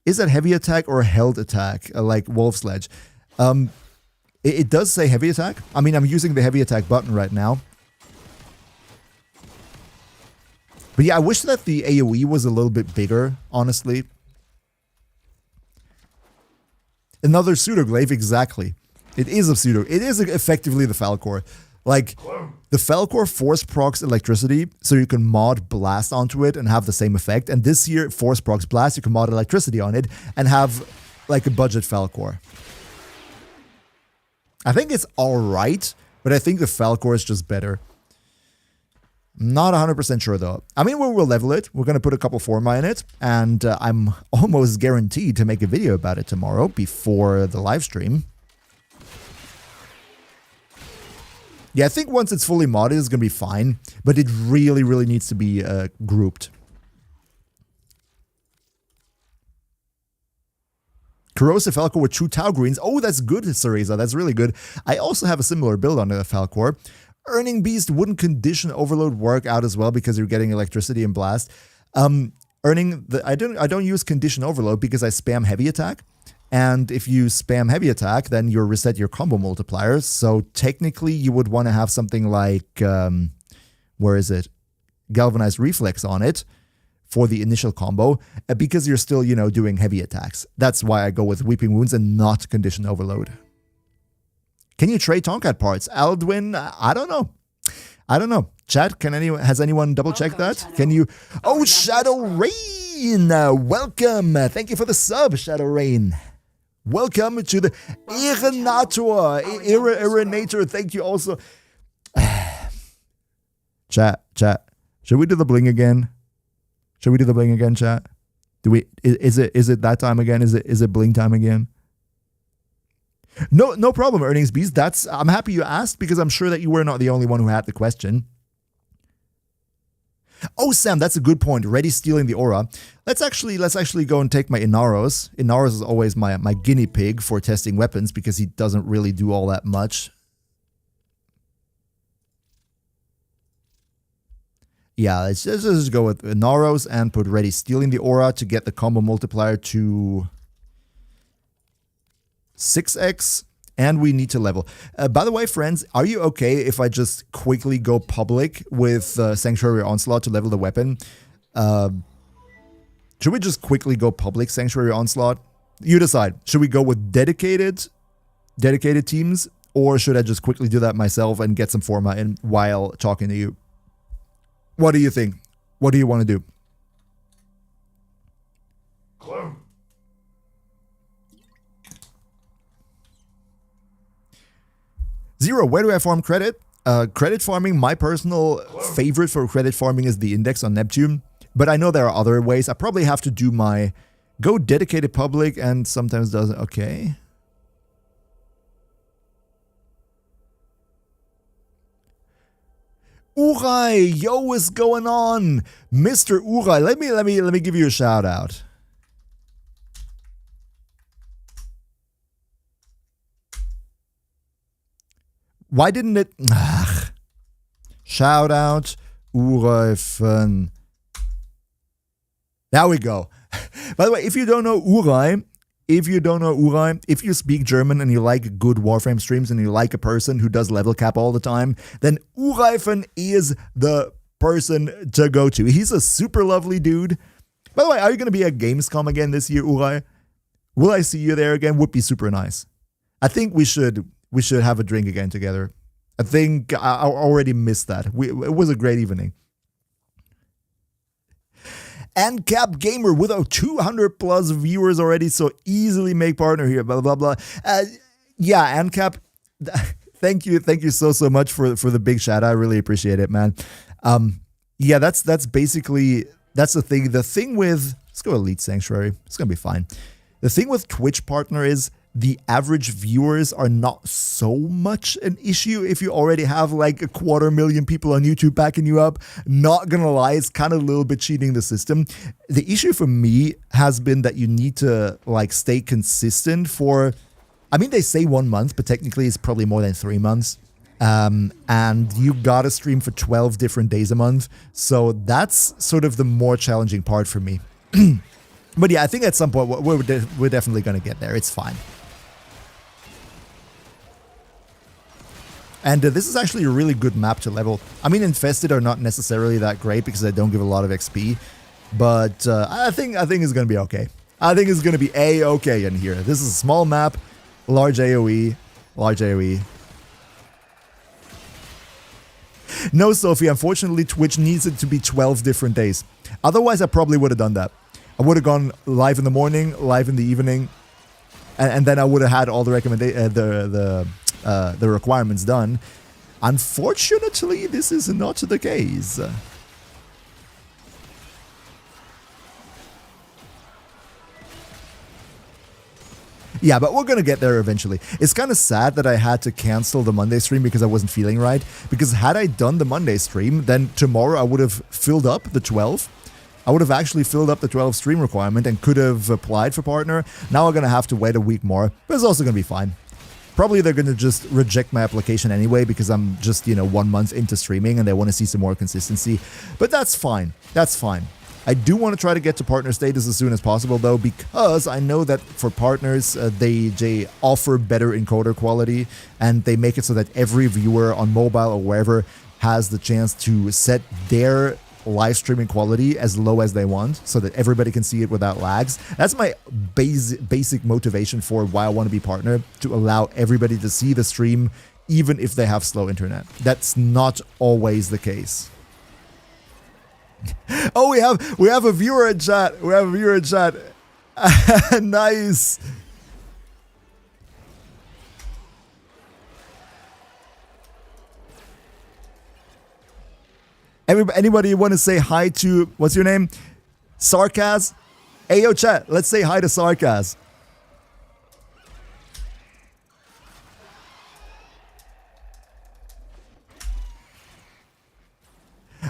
Is that heavy attack or held attack, like Wolf Sledge? It does say heavy attack. I mean, I'm using the heavy attack button right now. But yeah, I wish that the AoE was a little bit bigger, honestly. Another pseudo-glaive, exactly. It is a pseudo. It is effectively the Falcor. Like, the Falcor force procs electricity, so you can mod blast onto it and have the same effect. And this here, force procs blast, you can mod electricity on it and have, like, a budget Falcor. I think it's alright, but I think the Falcor is just better. Not 100% sure though. I mean, we'll level it. We're going to put a couple Forma in it. And I'm almost guaranteed to make a video about it tomorrow before the live stream. Yeah, I think once it's fully modded, it's going to be fine. But it really, really needs to be grouped. Corrosive Falcor with 2 Tau Greens. Oh, that's good, Cereza. That's really good. I also have a similar build on the Falcor. Earning Beast wouldn't condition overload work out as well because you're getting electricity and blast. I don't use condition overload because I spam heavy attack. And if you spam heavy attack, then you reset your combo multiplier. So technically you would want to have something like, where is it? Galvanized Reflex on it for the initial combo because you're still, doing heavy attacks. That's why I go with Weeping Wounds and not condition overload. Can you trade Tonkat parts? Aldwin, I don't know. Chat, has anyone double checked that? Can you? Oh, Shadow Rain, welcome. Thank you for the sub, Shadow Rain. Welcome to the Irrenator. Irrenator, thank you also. Chat. Should we do the bling again? Chat? Is it that time again? Is it bling time again? No problem, Earnings Beast. I'm happy you asked because I'm sure that you were not the only one who had the question. Oh, Sam, that's a good point. Ready stealing the aura. Let's actually go and take my Inaros. Inaros is always my guinea pig for testing weapons because he doesn't really do all that much. Yeah, let's just go with Inaros and put Ready stealing the aura to get the combo multiplier to 6x, and we need to level. By the way, friends, are you okay if I just quickly go public with Sanctuary Onslaught to level the weapon? Should we just quickly go public Sanctuary Onslaught? You decide. Should we go with dedicated teams, or should I just quickly do that myself and get some Forma in while talking to you? What do you think? What do you want to do? Zero, where do I farm credit? Credit farming, my personal favorite for credit farming is the index on Neptune. But I know there are other ways. I probably have to do my go dedicated public and sometimes doesn't. Okay. Urai, yo, what's going on? Mr. Urai, let me give you a shout out. Why didn't it? Ugh. Shout out, Urai. There we go. By the way, if you don't know Urai, if you speak German and you like good Warframe streams and you like a person who does level cap all the time, then Uraifen is the person to go to. He's a super lovely dude. By the way, are you going to be at Gamescom again this year, Urai? Will I see you there again? Would be super nice. I think we should have a drink again together. I think I already missed that. It was a great evening. And Cap Gamer with our 200 plus viewers already, so easily make partner here, blah, blah, blah. Yeah, and Cap, thank you so much for the big shout. I really appreciate it, man. Yeah, that's basically, that's the thing. The thing with, let's go Elite Sanctuary. It's going to be fine. The thing with Twitch partner is the average viewers are not so much an issue if you already have like 250,000 people on YouTube backing you up. Not gonna lie, it's kind of a little bit cheating the system. The issue for me has been that you need to like stay consistent for, I mean, they say 1 month, but technically it's probably more than 3 months. And you gotta stream for 12 different days a month. So that's sort of the more challenging part for me. But yeah, I think at some point we're definitely gonna get there. It's fine. And this is actually a really good map to level. I mean, Infested are not necessarily that great because they don't give a lot of XP. But I think it's going to be okay. I think it's going to be A-okay in here. This is a small map, large AoE, large AoE. No, Sophie, unfortunately, Twitch needs it to be 12 different days. Otherwise, I probably would have done that. I would have gone live in the morning, live in the evening, and then I would have had all the the requirements done. Unfortunately, this is not the case. Yeah, but we're gonna get there eventually. It's kind of sad that I had to cancel the Monday stream because I wasn't feeling right. Because had I done the Monday stream, then tomorrow I would have filled up the 12. I would have actually filled up the 12 stream requirement and could have applied for partner. Now I'm gonna have to wait a week more, but it's also gonna be fine. Probably they're going to just reject my application anyway because I'm just, 1 month into streaming and they want to see some more consistency. But that's fine. That's fine. I do want to try to get to partner status as soon as possible though, because I know that for partners, they offer better encoder quality and they make it so that every viewer on mobile or wherever has the chance to set their live streaming quality as low as they want so that everybody can see it without lags. That's my basic motivation for why I want to be partner, to allow everybody to see the stream even if they have slow internet. That's not always the case. Oh, we have a viewer in chat. We have a viewer in chat. Nice. Anybody want to say hi to, what's your name? Sarkaz? Hey, yo, chat, let's say hi to Sarkaz.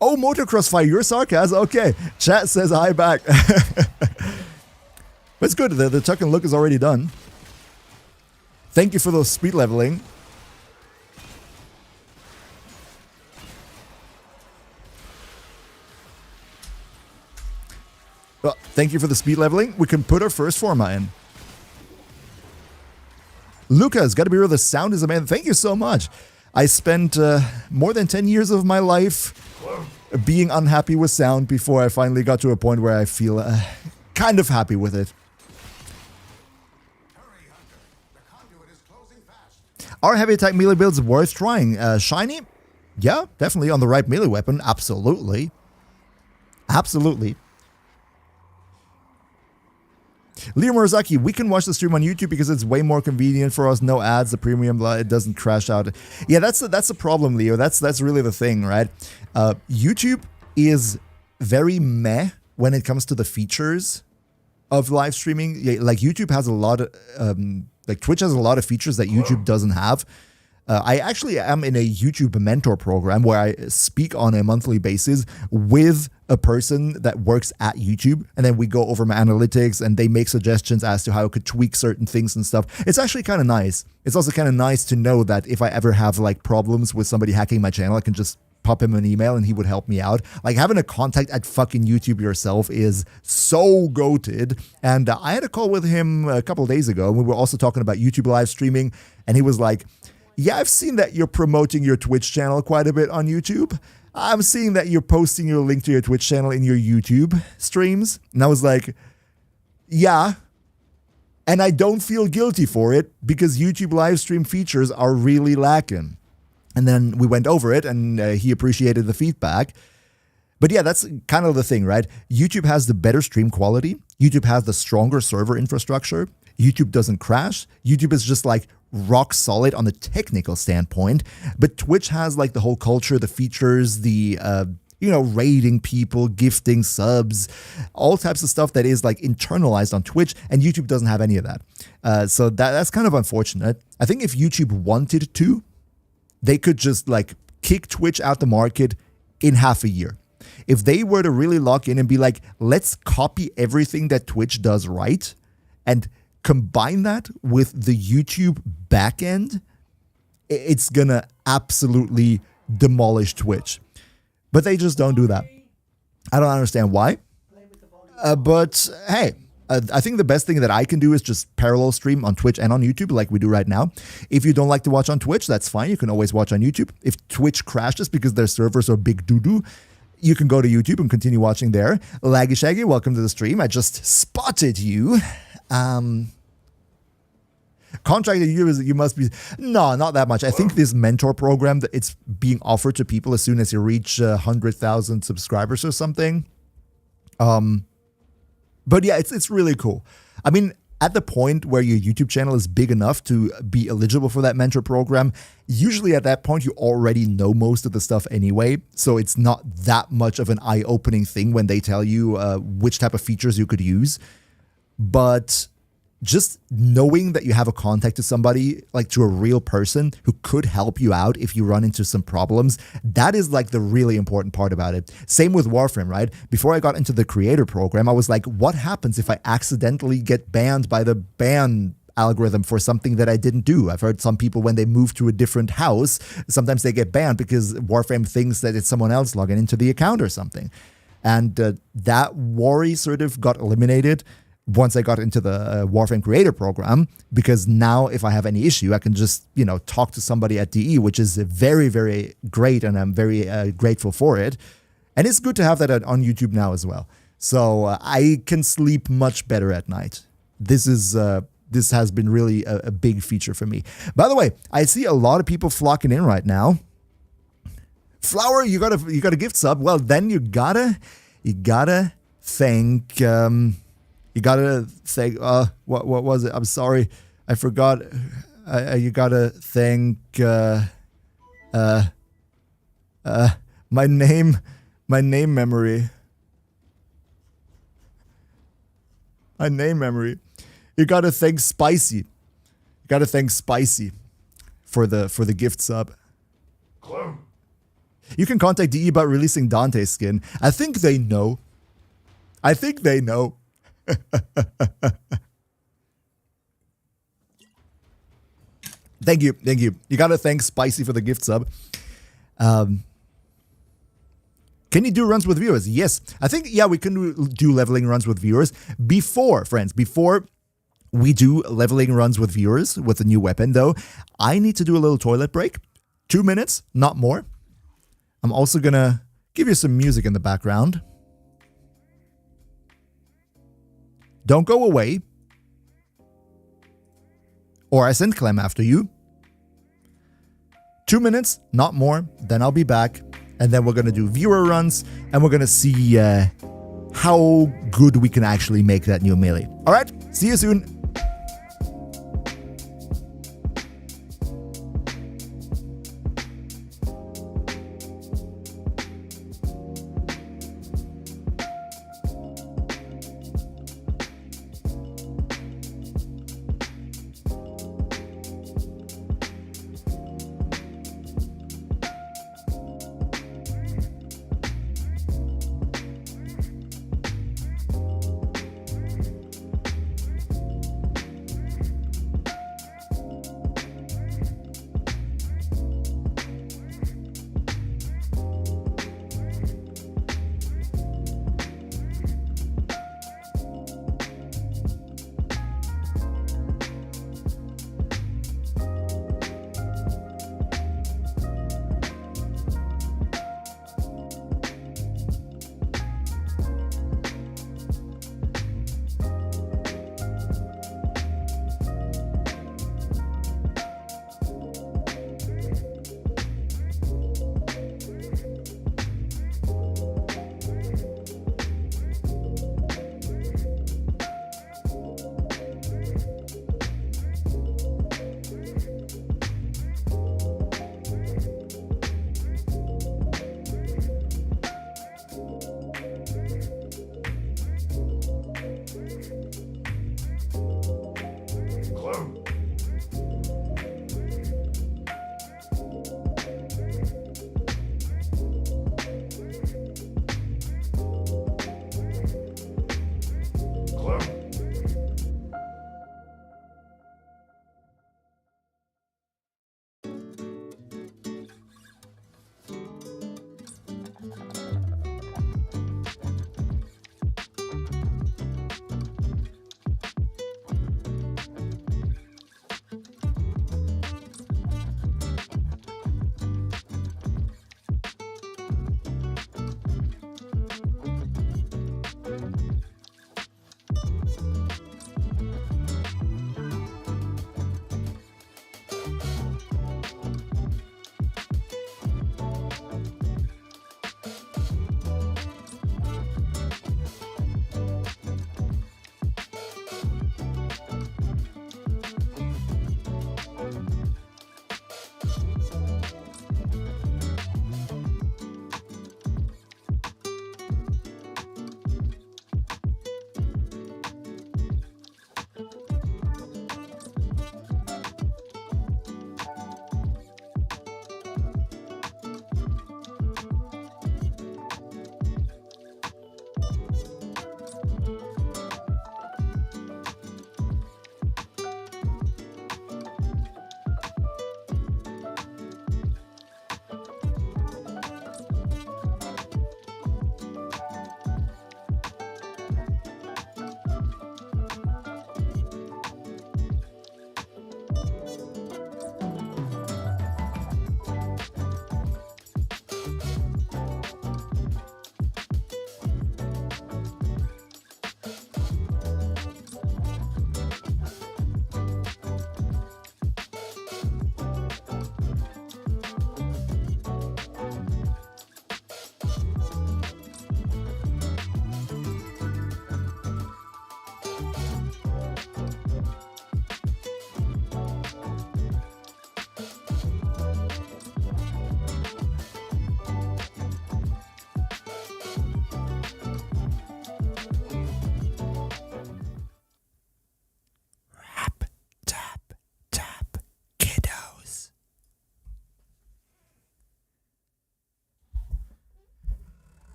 Oh, Motocross Fire, you're Sarkaz? Okay, chat says hi back. But it's good, the tuck and look is already done. Thank you for those speed leveling. Well, thank you for the speed leveling. We can put our first forma in. Lucas, gotta be real, the sound is amazing. Thank you so much. I spent more than 10 years of my life being unhappy with sound before I finally got to a point where I feel kind of happy with it. Are heavy attack melee builds worth trying? Shiny? Yeah, definitely on the right melee weapon, absolutely. Absolutely. Leo Murasaki, we can watch the stream on YouTube because it's way more convenient for us. No ads, the premium, it doesn't crash out. Yeah, that's the problem, Leo. That's really the thing, right? YouTube is very meh when it comes to the features of live streaming. Yeah, like YouTube has a lot of, like Twitch has a lot of features that YouTube doesn't have. I actually am in a YouTube mentor program where I speak on a monthly basis with a person that works at YouTube. And then we go over my analytics and they make suggestions as to how I could tweak certain things and stuff. It's actually kind of nice. It's also kind of nice to know that if I ever have like problems with somebody hacking my channel, I can just pop him an email and he would help me out. Like having a contact at fucking YouTube yourself is so goated. And I had a call with him a couple of days ago. And we were also talking about YouTube live streaming. And he was like, yeah, I've seen that you're promoting your Twitch channel quite a bit on YouTube. I'm seeing that you're posting your link to your Twitch channel in your YouTube streams. And I was like, yeah. And I don't feel guilty for it because YouTube live stream features are really lacking. And then we went over it and he appreciated the feedback. But yeah, that's kind of the thing, right? YouTube has the better stream quality. YouTube has the stronger server infrastructure. YouTube doesn't crash. YouTube is just like rock solid on the technical standpoint. But Twitch has like the whole culture, the features, the, raiding people, gifting subs, all types of stuff that is like internalized on Twitch. And YouTube doesn't have any of that. So that's kind of unfortunate. I think if YouTube wanted to, they could just like kick Twitch out the market in half a year. If they were to really lock in and be like, let's copy everything that Twitch does right and combine that with the YouTube backend, it's gonna absolutely demolish Twitch. But they just don't do that. I don't understand why. But hey, I think the best thing that I can do is just parallel stream on Twitch and on YouTube like we do right now. If you don't like to watch on Twitch, that's fine. You can always watch on YouTube. If Twitch crashes because their servers are big doo-doo, you can go to YouTube and continue watching there. Laggy Shaggy, welcome to the stream. I just spotted you. Contracted you must be... No, not that much. I think this mentor program, it's being offered to people as soon as you reach 100,000 subscribers or something. But yeah, it's really cool. I mean, at the point where your YouTube channel is big enough to be eligible for that mentor program, usually at that point, you already know most of the stuff anyway. So it's not that much of an eye-opening thing when they tell you which type of features you could use. But just knowing that you have a contact to somebody, like to a real person who could help you out if you run into some problems, that is like the really important part about it. Same with Warframe, right? Before I got into the creator program, I was like, what happens if I accidentally get banned by the ban algorithm for something that I didn't do? I've heard some people when they move to a different house, sometimes they get banned because Warframe thinks that it's someone else logging into the account or something. And that worry sort of got eliminated once I got into the Warframe Creator program, because now if I have any issue, I can just, talk to somebody at DE, which is very, very great, and I'm very grateful for it. And it's good to have that on YouTube now as well. So I can sleep much better at night. This has been really a big feature for me. By the way, I see a lot of people flocking in right now. Flower, you got a gift sub. Well, then you gotta thank. You gotta thank, what was it? I'm sorry, I forgot. You gotta thank, my name memory. My name memory. You gotta thank Spicy. You gotta thank Spicy for the gift sub. You can contact DE about releasing Dante's skin. I think they know. Thank you. You gotta thank Spicy for the gift sub. Can you do runs with viewers? Yes, I think, yeah, we can do leveling runs with viewers. Before we do leveling runs with viewers with a new weapon, though, I need to do a little toilet break. 2 minutes, not more. I'm also gonna give you some music in the background. Don't go away, or I send Clem after you. 2 minutes, not more, then I'll be back. and then we're gonna do viewer runs, and we're gonna see how good we can actually make that new melee. All right, see you soon.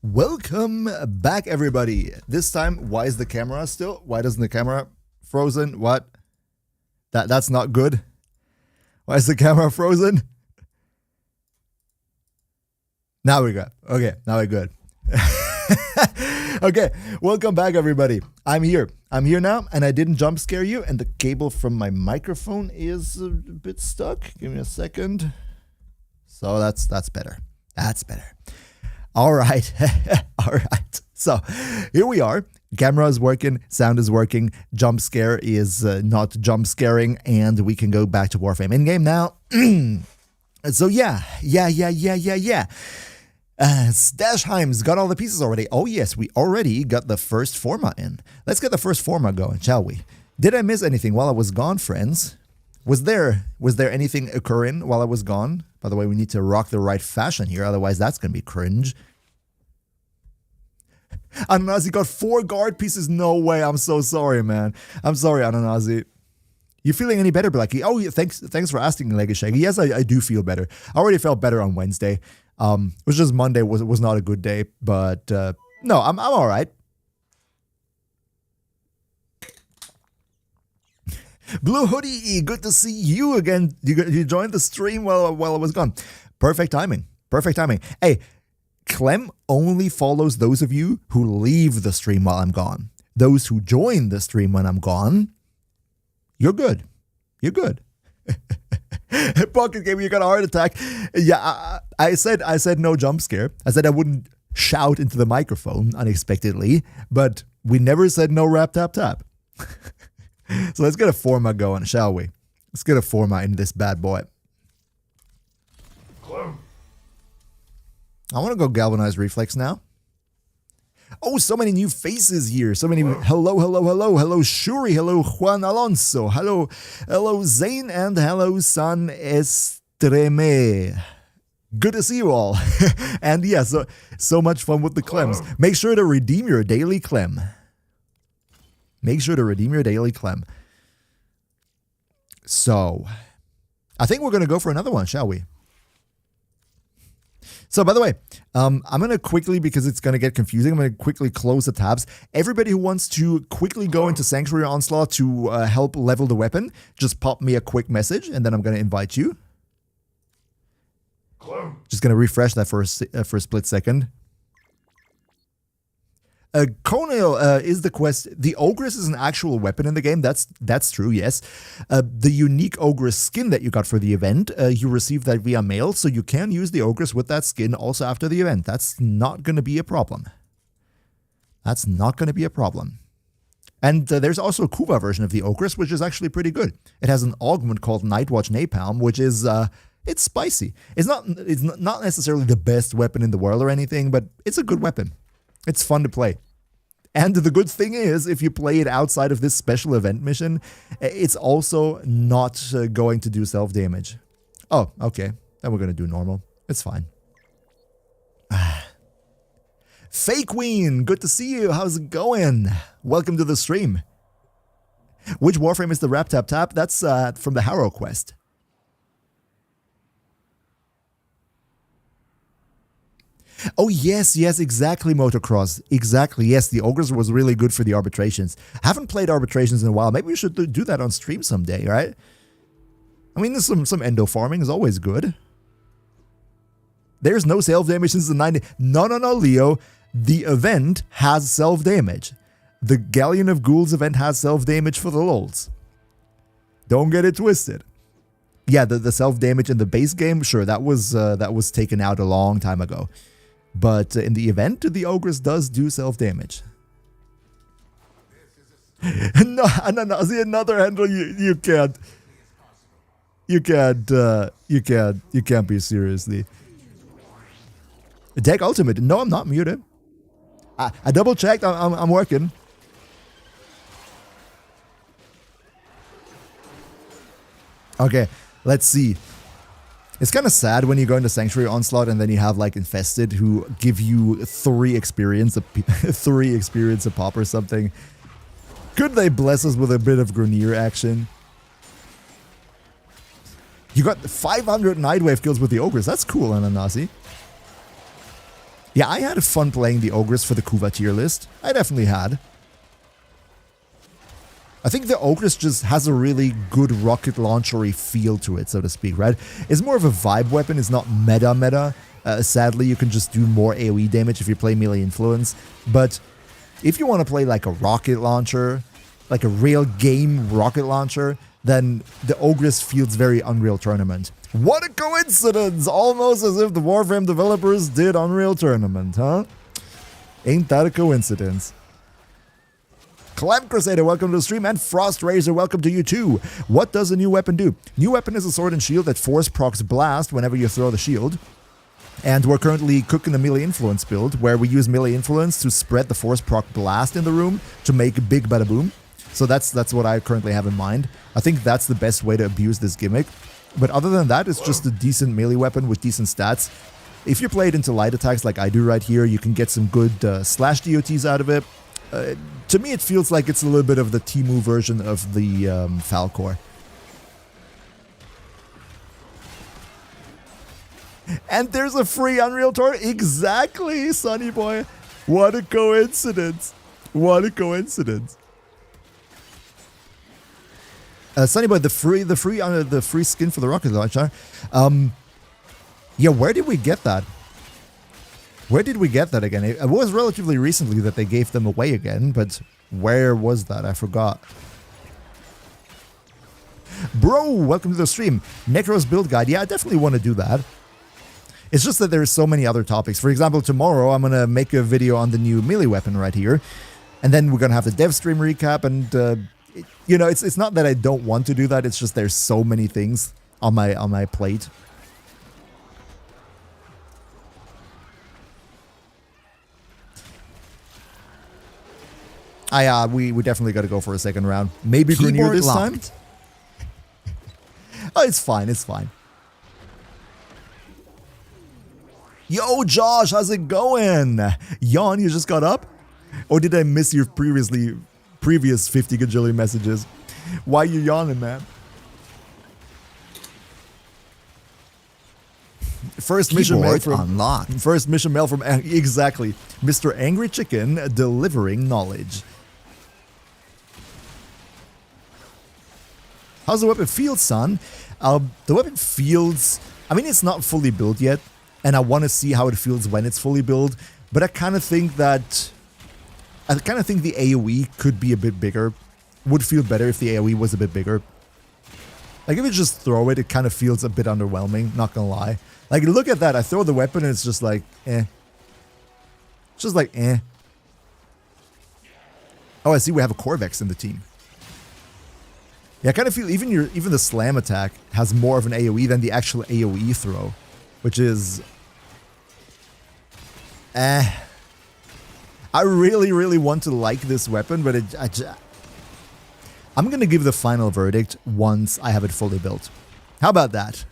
Welcome back, everybody. This time, why is the camera still? Why doesn't the camera frozen? What? That's not good. Why is the camera frozen? Now we're good. Okay, now we're good. Okay, welcome back, everybody. I'm here. I'm here now, and I didn't jump scare you, and the cable from my microphone is a bit stuck. Give me a second. So that's better. That's better. All right. All right. So here we are. Camera is working. Sound is working. Jump scare is not jump scaring. And we can go back to Warframe in-game now. So yeah. Stashheim's got all the pieces already. Oh yes, we already got the first forma in. Let's get the first forma going, shall we? Did I miss anything while I was gone, friends? Was there anything occurring while I was gone? By the way, we need to rock the right fashion here, otherwise that's going to be cringe. Ananazi got 4 guard pieces. No way. I'm so sorry, man. I'm sorry, Ananazi. You feeling any better, Blacky? Oh, yeah, thanks for asking, Leggy Shaggy. Yes, I do feel better. I already felt better on Wednesday. It was just Monday was not a good day, but no, I'm all right. Blue Hoodie, good to see you again. You joined the stream while I was gone. Perfect timing. Perfect timing. Hey, Clem only follows those of you who leave the stream while I'm gone. Those who join the stream when I'm gone, you're good. You're good. Pocket Gamer, you got a heart attack. Yeah, I said no jump scare. I said I wouldn't shout into the microphone unexpectedly, but we never said no rap tap tap. So let's get a forma going, shall we? Let's get a forma in this bad boy. I want to go galvanized reflex now. Oh, so many new faces here. So many. Hello, Shuri. Hello, Juan Alonso. Hello, Zane, and hello, San Estreme. Good to see you all. And yeah, so much fun with the Clems. Make sure to redeem your daily Clem. Make sure to redeem your daily Clem. So, I think we're going to go for another one, shall we? So, by the way, I'm going to quickly, because it's going to get confusing, I'm going to quickly close the tabs. Everybody who wants to quickly go into Sanctuary Onslaught to help level the weapon, just pop me a quick message, and then I'm going to invite you. Just going to refresh that for a split second. Conal is the quest. The Ogress is an actual weapon in the game. That's true, yes. The unique Ogress skin that you got for the event, you received that via mail, so you can use the Ogress with that skin also after the event. That's not going to be a problem. That's not going to be a problem. And there's also a Kuva version of the Ogress, which is actually pretty good. It has an augment called Nightwatch Napalm, which is it's spicy. It's not necessarily the best weapon in the world or anything, but it's a good weapon. It's fun to play. And the good thing is, if you play it outside of this special event mission, it's also not going to do self-damage. Oh, okay. Then we're going to do normal. It's fine. Fake Queen, good to see you. How's it going? Welcome to the stream. Which Warframe is the Rap Tap Tap? That's from the Harrow quest. Oh, yes, exactly, Motocross. Exactly, yes, the Ogres was really good for the arbitrations. Haven't played arbitrations in a while. Maybe we should do that on stream someday, right? I mean, there's some endo farming is always good. There's no self-damage since the 90s. No, Leo. The event has self-damage. The Galleon of Ghouls event has self-damage for the lols. Don't get it twisted. Yeah, the self-damage in the base game, sure, that was taken out a long time ago. But in the event, the Ogress does do self-damage. No, see another handle. You can't be seriously. Deck ultimate. No, I'm not muted. I double checked. I'm working. Okay, let's see. It's kind of sad when you go into Sanctuary Onslaught and then you have like Infested who give you 3 experience a pop or something. Could they bless us with a bit of Grenier action? You got 500 Nightwave kills with the Ogress. That's cool, Ananasi. Yeah, I had fun playing the Ogress for the Kuva tier list. I definitely had. I think the Ogress just has a really good rocket launchery feel to it, so to speak, right? It's more of a vibe weapon. It's not meta. Sadly, you can just do more AoE damage if you play melee influence. But if you want to play like a rocket launcher, like a real game rocket launcher, then the Ogress feels very Unreal Tournament. What a coincidence! Almost as if the Warframe developers did Unreal Tournament, huh? Ain't that a coincidence? Clam Crusader, welcome to the stream, and Frost Razor, welcome to you too. What does a new weapon do? New weapon is a sword and shield that force procs blast whenever you throw the shield. And we're currently cooking a melee influence build where we use melee influence to spread the force proc blast in the room to make a big bada boom. So that's what I currently have in mind. I think that's the best way to abuse this gimmick. But other than that, it's just a decent melee weapon with decent stats. If you play it into light attacks like I do right here, you can get some good slash DOTs out of it. To me, it feels like it's a little bit of the Temu version of the Falcor. And there's a free Unreal Tour. Exactly, Sonny Boy. What a coincidence. What a coincidence. Sonny Boy, the free skin for the rocket launcher. Yeah, where did we get that? Where did we get that again? It was relatively recently that they gave them away again, but where was that? I forgot. Bro, welcome to the stream. Necro's build guide. Yeah, I definitely want to do that. It's just that there's so many other topics. For example, tomorrow I'm going to make a video on the new melee weapon right here. And then we're going to have the dev stream recap. And, you know, it's not that I don't want to do that. It's just there's so many things on my plate. We definitely got to go for a second round. Maybe Grenier this time. Oh, it's fine. It's fine. Yo, Josh, how's it going? Yawn, you just got up? Or did I miss your previous 50 gajillion messages? Why you yawning, man? First mission mail from
unlocked.
First mission mail from exactly Mr. Angry Chicken delivering knowledge. How's the weapon feel, son? The weapon feels. I mean, it's not fully built yet, and I want to see how it feels when it's fully built. But I kind of think the AOE could be a bit bigger. Would feel better if the AOE was a bit bigger. Like if you just throw it, it kind of feels a bit underwhelming. Not gonna lie. Like look at that. I throw the weapon and it's just like, eh. It's just like, eh. Oh, I see. We have a Corvex in the team. Yeah, I kind of feel even the slam attack has more of an AoE than the actual AoE throw, which is, I really, really want to like this weapon, but I'm gonna give the final verdict once I have it fully built. How about that?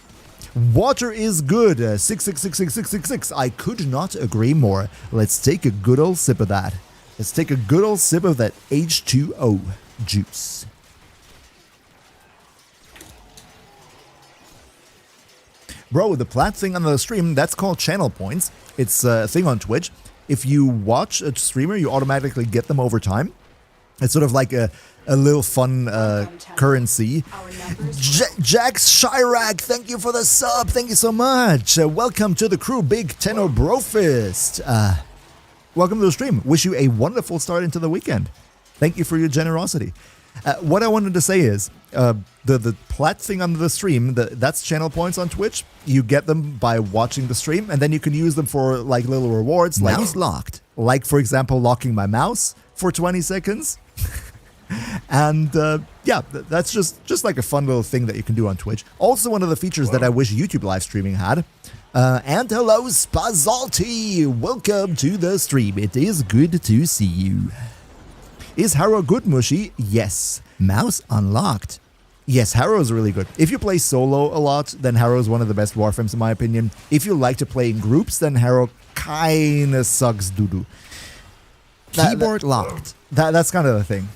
Water is good. 6666666. I could not agree more. Let's take a good old sip of that. Let's take a good old sip of that H2O juice. Bro, the plat thing on the stream, that's called channel points. It's a thing on Twitch. If you watch a streamer, you automatically get them over time. It's sort of like a little fun currency. Jax Chirac, thank you for the sub. Thank you so much. Welcome to the crew, Big Tenno Brofist. Welcome to the stream. Wish you a wonderful start into the weekend. Thank you for your generosity. What I wanted to say is, the plat thing on the stream, that's channel points on Twitch. You get them by watching the stream, and then you can use them for like little rewards.
Mouse locked.
Like, for example, locking my mouse for 20 seconds. And yeah, that's just like a fun little thing that you can do on Twitch. Also, one of the features that I wish YouTube live streaming had. And hello, Spazalty! Welcome to the stream. It is good to see you. Is Harrow good, Mushy? Yes.
Mouse unlocked.
Yes, Harrow is really good. If you play solo a lot, then Harrow is one of the best Warframes in my opinion. If you like to play in groups, then Harrow kinda sucks doo-doo.
Keyboard locked.
That's kind of the thing.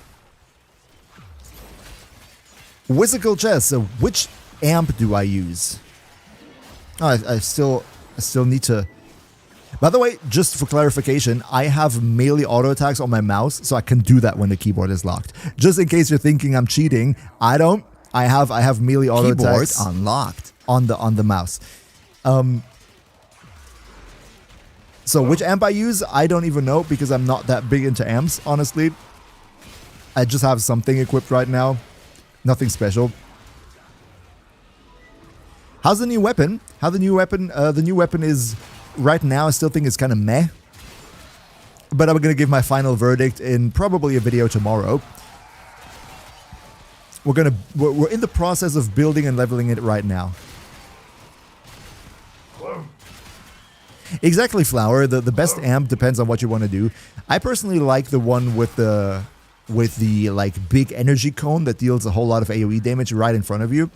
Whizzical Chess, which amp do I use? Oh, I still need to... By the way, just for clarification, I have melee auto attacks on my mouse, so I can do that when the keyboard is locked. Just in case you're thinking I'm cheating, I don't. I have melee auto attacks
unlocked
on the mouse. So which amp I use, I don't even know because I'm not that big into amps, honestly. I just have something equipped right now. Nothing special. How's the new weapon? The new weapon is... Right now, I still think it's kind of meh. But I'm going to give my final verdict in probably a video tomorrow. We're in the process of building and leveling it right now. Exactly, Flower. The best amp depends on what you want to do. I personally like the one with the like big energy cone that deals a whole lot of AoE damage right in front of you.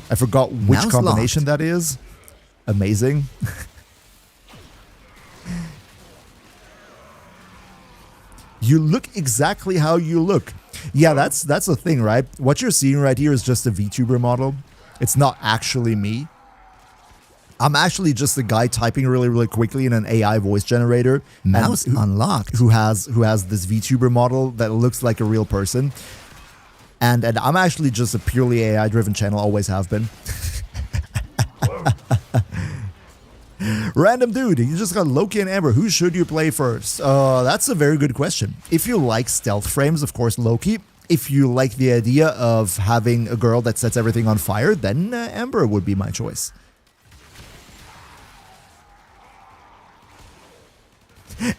I forgot which
Mouse
combination
locked.
that is. Amazing. You look exactly how you look. Yeah, that's the thing, right? What you're seeing right here is just a VTuber model. It's not actually me. I'm actually just a guy typing really, really quickly in an AI voice generator.
Mouse
and
unlocked.
who has this VTuber model that looks like a real person. And I'm actually just a purely AI-driven channel, always have been. Random dude, you just got Loki and Amber. Who should you play first? That's a very good question. If you like stealth frames, of course, Loki. If you like the idea of having a girl that sets everything on fire, then Amber would be my choice.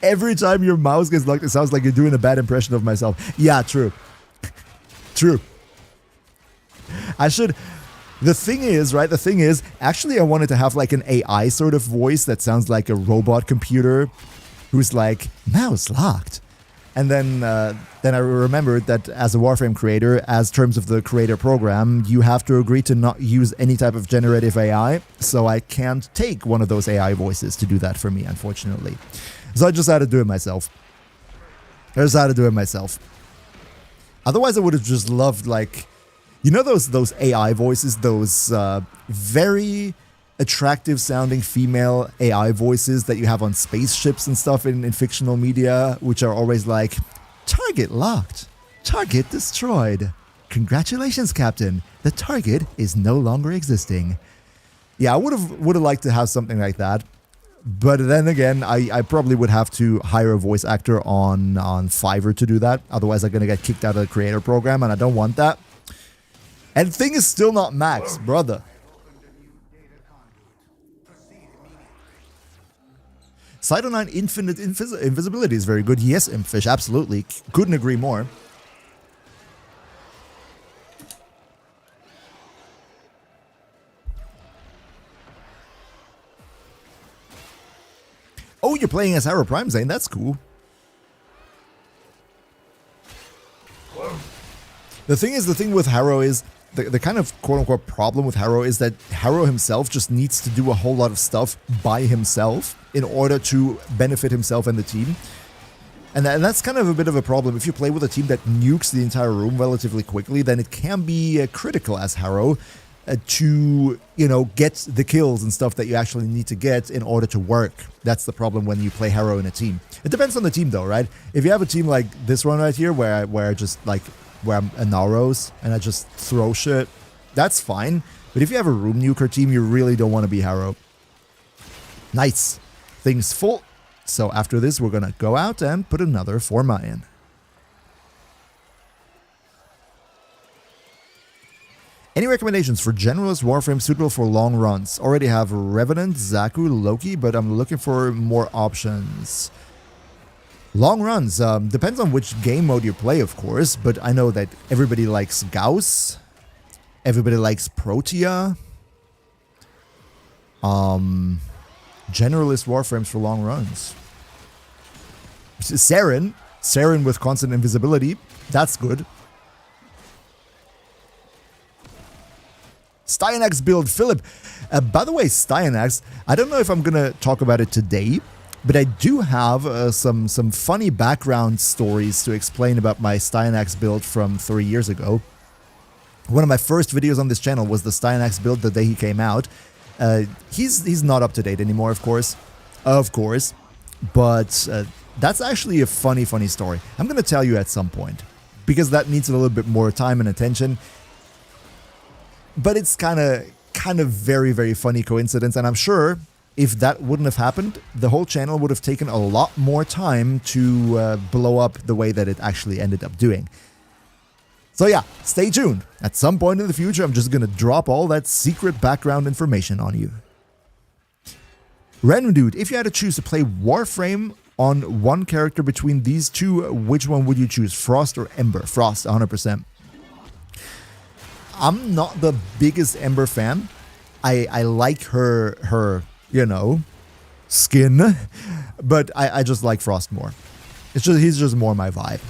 Every time your mouse gets locked, it sounds like you're doing a bad impression of myself. Yeah, true. True. I should... The thing is, right, actually I wanted to have like an AI sort of voice that sounds like a robot computer who's like, mouse locked. And then I remembered that as a Warframe creator, as terms of the creator program, you have to agree to not use any type of generative AI, so I can't take one of those AI voices to do that for me, unfortunately. So I just had to do it myself. Otherwise, I would have just loved, like, you know those AI voices, those very attractive sounding female AI voices that you have on spaceships and stuff in fictional media, which are always like, target locked, target destroyed. Congratulations, Captain. The target is no longer existing. Yeah, I would have liked to have something like that. But then again, I probably would have to hire a voice actor on Fiverr to do that. Otherwise, I'm going to get kicked out of the creator program, and I don't want that. And the thing is still not max, brother. Cyto 9 infinite invisibility is very good. Yes, Impfish, absolutely. Couldn't agree more. Oh, you're playing as Harrow Prime, Zane. That's cool. The thing with Harrow is, the kind of quote-unquote problem with Harrow is that Harrow himself just needs to do a whole lot of stuff by himself in order to benefit himself and the team. And that's kind of a bit of a problem. If you play with a team that nukes the entire room relatively quickly, then it can be critical as Harrow to, you know, get the kills and stuff that you actually need to get in order to work. That's the problem when you play Harrow in a team. It depends on the team though, right? If you have a team like this one right here where I just like... where I'm a Naros and I just throw shit, that's fine. But if you have a room nuker team, you really don't want to be Harrow. Nice. Things full. So after this, we're going to go out and put another Forma in. Any recommendations for Generalist Warframe suitable for long runs? Already have Revenant, Zaku, Loki, but I'm looking for more options. Long runs, depends on which game mode you play, of course, but I know that everybody likes Gauss, everybody likes Protea, Generalist Warframes for long runs. Saren with constant invisibility, that's good. Styanax build, Philip. By the way, Styanax, I don't know if I'm gonna talk about it today, but I do have some funny background stories to explain about my Styanax build from 3 years ago. One of my first videos on this channel was the Styanax build the day he came out. He's not up to date anymore, of course, but that's actually a funny story. I'm gonna tell you at some point because that needs a little bit more time and attention. But it's kind of very funny coincidence, and I'm sure if that wouldn't have happened, the whole channel would have taken a lot more time to blow up the way that it actually ended up doing. So yeah, stay tuned. At some point in the future, I'm just gonna drop all that secret background information on you. Random dude, if you had to choose to play Warframe on one character between these two, which one would you choose? Frost or Ember? Frost, 100%. I'm not the biggest Ember fan. I like her, you know, skin, but I just like Frost more. He's just more my vibe.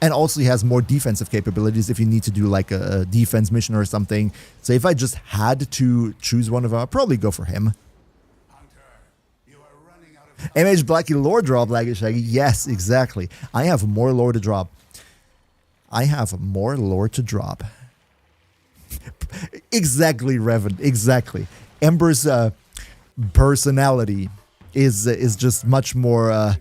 And also he has more defensive capabilities if you need to do like a defense mission or something. So if I just had to choose one of them, I'd probably go for him. MHBlacky lore drop, Laggy Shaggy. Yes, exactly. I have more lore to drop. Exactly, Revan. Exactly. Ember's personality is just much more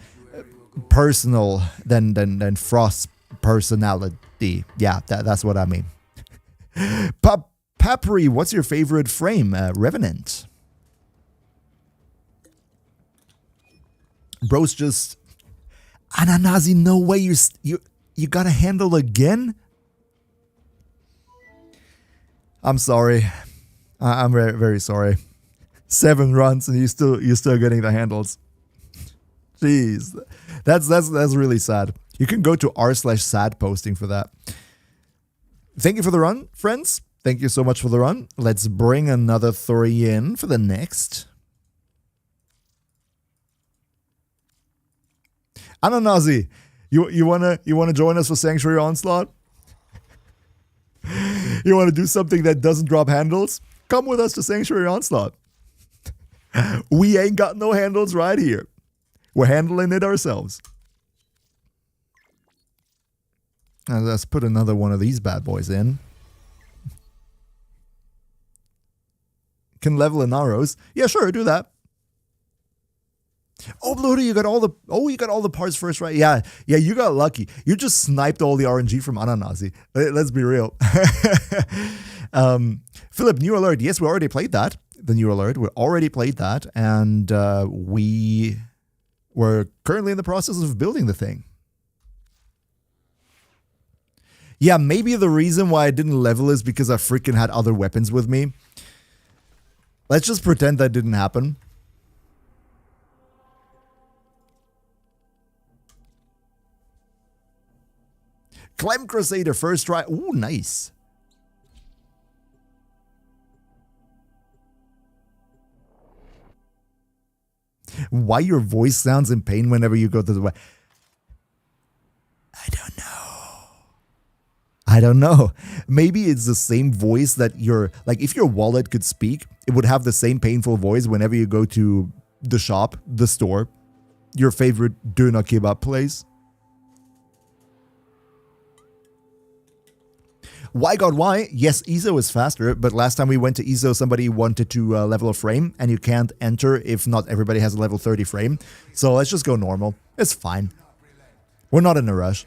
personal than Frost's personality. Yeah, that's what I mean. Papri, what's your favorite frame? Revenant. Bro's just Ananazi. No way you got a handle again. I'm sorry. I'm very, very sorry. 7 runs and you're still getting the handles. Jeez, that's really sad. You can go to r/sad posting for that. Thank you for the run, friends. Thank you so much for the run. Let's bring another 3 in for the next. Ananazi, you wanna join us for Sanctuary Onslaught? You wanna do something that doesn't drop handles? Come with us to Sanctuary Onslaught. We ain't got no handles right here. We're handling it ourselves. Now let's put another one of these bad boys in. Can level in arrows. Yeah, sure, do that. Oh, Bloody, you got all the parts first, right? Yeah, you got lucky. You just sniped all the RNG from Ananazi. Let's be real. Philip, new alert. Yes, we already played that. The new alert. We already played that, and we were currently in the process of building the thing. Yeah, maybe the reason why I didn't level is because I freaking had other weapons with me. Let's just pretend that didn't happen. Clem Crusader, first try. Ooh, nice. Why your voice sounds in pain whenever you go to the... I don't know. Maybe it's the same voice that your... Like, if your wallet could speak, it would have the same painful voice whenever you go to the shop, the store, your favorite Döner kebab place. Why God why? Yes, EZO is faster, but last time we went to EZO, somebody wanted to level a frame, and you can't enter if not everybody has a level 30 frame. So let's just go normal. It's fine. We're not in a rush.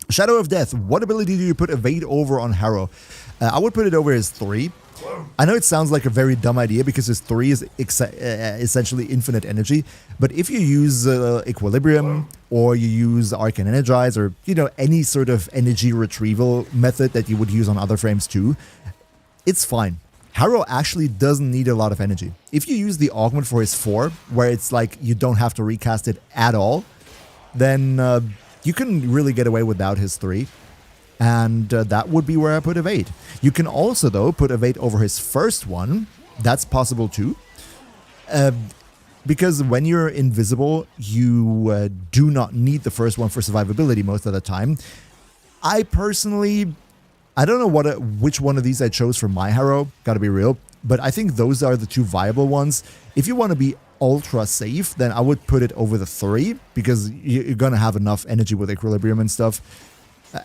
Shadow of Death. What ability do you put evade over on Harrow? I would put it over his 3. I know it sounds like a very dumb idea because his 3 is essentially infinite energy, but if you use Equilibrium or you use Arcane Energize or, you know, any sort of energy retrieval method that you would use on other frames too, it's fine. Harrow actually doesn't need a lot of energy. If you use the augment for his 4, where it's like you don't have to recast it at all, then you can really get away without his 3. And that would be where I put evade. You can also, though, put evade over his first one. That's possible too. Because when you're invisible, you do not need the first one for survivability most of the time. I personally, I don't know which one of these I chose for my Harrow, gotta be real, but I think those are the 2 viable ones. If you want to be ultra safe, then I would put it over the 3, because you're gonna have enough energy with Equilibrium and stuff.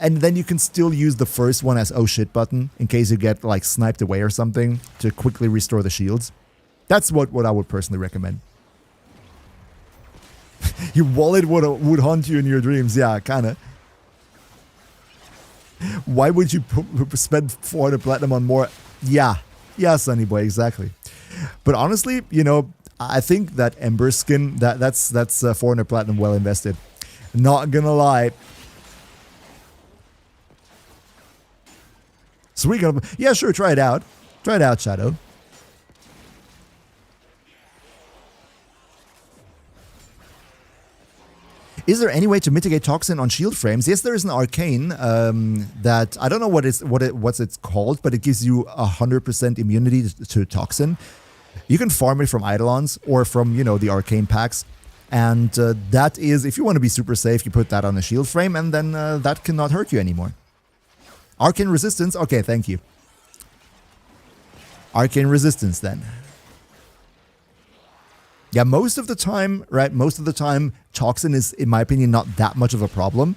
And then you can still use the first one as oh shit button in case you get like sniped away or something to quickly restore the shields. That's what I would personally recommend. Your wallet would haunt you in your dreams. Yeah, kinda. Why would you spend 400 platinum on more? Yeah, Sunny Boy, exactly. But honestly, you know, I think that Ember skin, that's 400 platinum well invested. Not gonna lie. So we're gonna, yeah, sure, try it out. Try it out, Shadow. Is there any way to mitigate toxin on shield frames? Yes, there is an arcane that I don't know what's it's called, but it gives you 100% immunity to toxin. You can farm it from Eidolons or from, the arcane packs. And that is, if you want to be super safe, you put that on a shield frame and then that cannot hurt you anymore. Arcane resistance? Okay, thank you. Arcane resistance then. Yeah, most of the time, right, toxin is, in my opinion, not that much of a problem.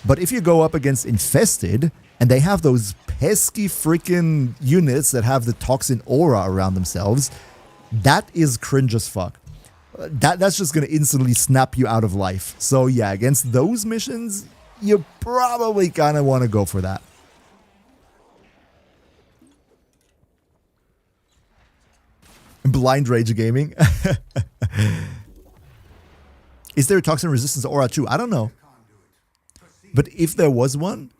But if you go up against Infested, and they have those pesky freaking units that have the toxin aura around themselves, that is cringe as fuck. That's just going to instantly snap you out of life. So yeah, against those missions, you probably kind of want to go for that. Blind Rage Gaming. Is there a toxin resistance aura too? I don't know. But if there was one,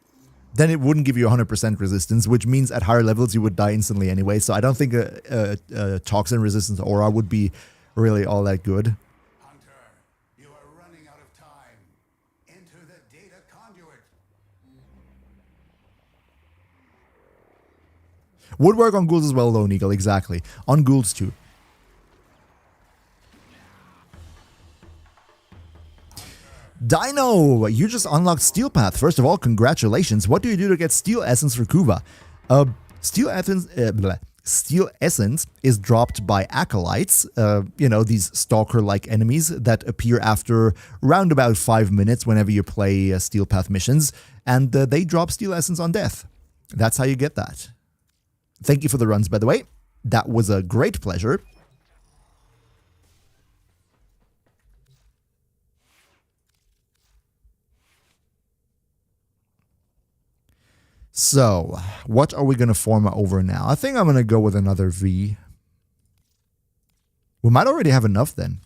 then it wouldn't give you 100% resistance, which means at higher levels you would die instantly anyway. So I don't think a toxin resistance aura would be really all that good.
Hunter, you are running out of time. Enter the data conduit.
Would work on ghouls as well, Lone Eagle, exactly. On ghouls too. Dino, you just unlocked Steel Path. First of all, congratulations. What do you do to get Steel Essence for Kuva? Steel Essence is dropped by Acolytes, these Stalker-like enemies that appear after round about 5 minutes whenever you play Steel Path missions, and they drop Steel Essence on death. That's how you get that. Thank you for the runs, by the way. That was a great pleasure. So, what are we going to form over now? I think I'm going to go with another V. We might already have enough then.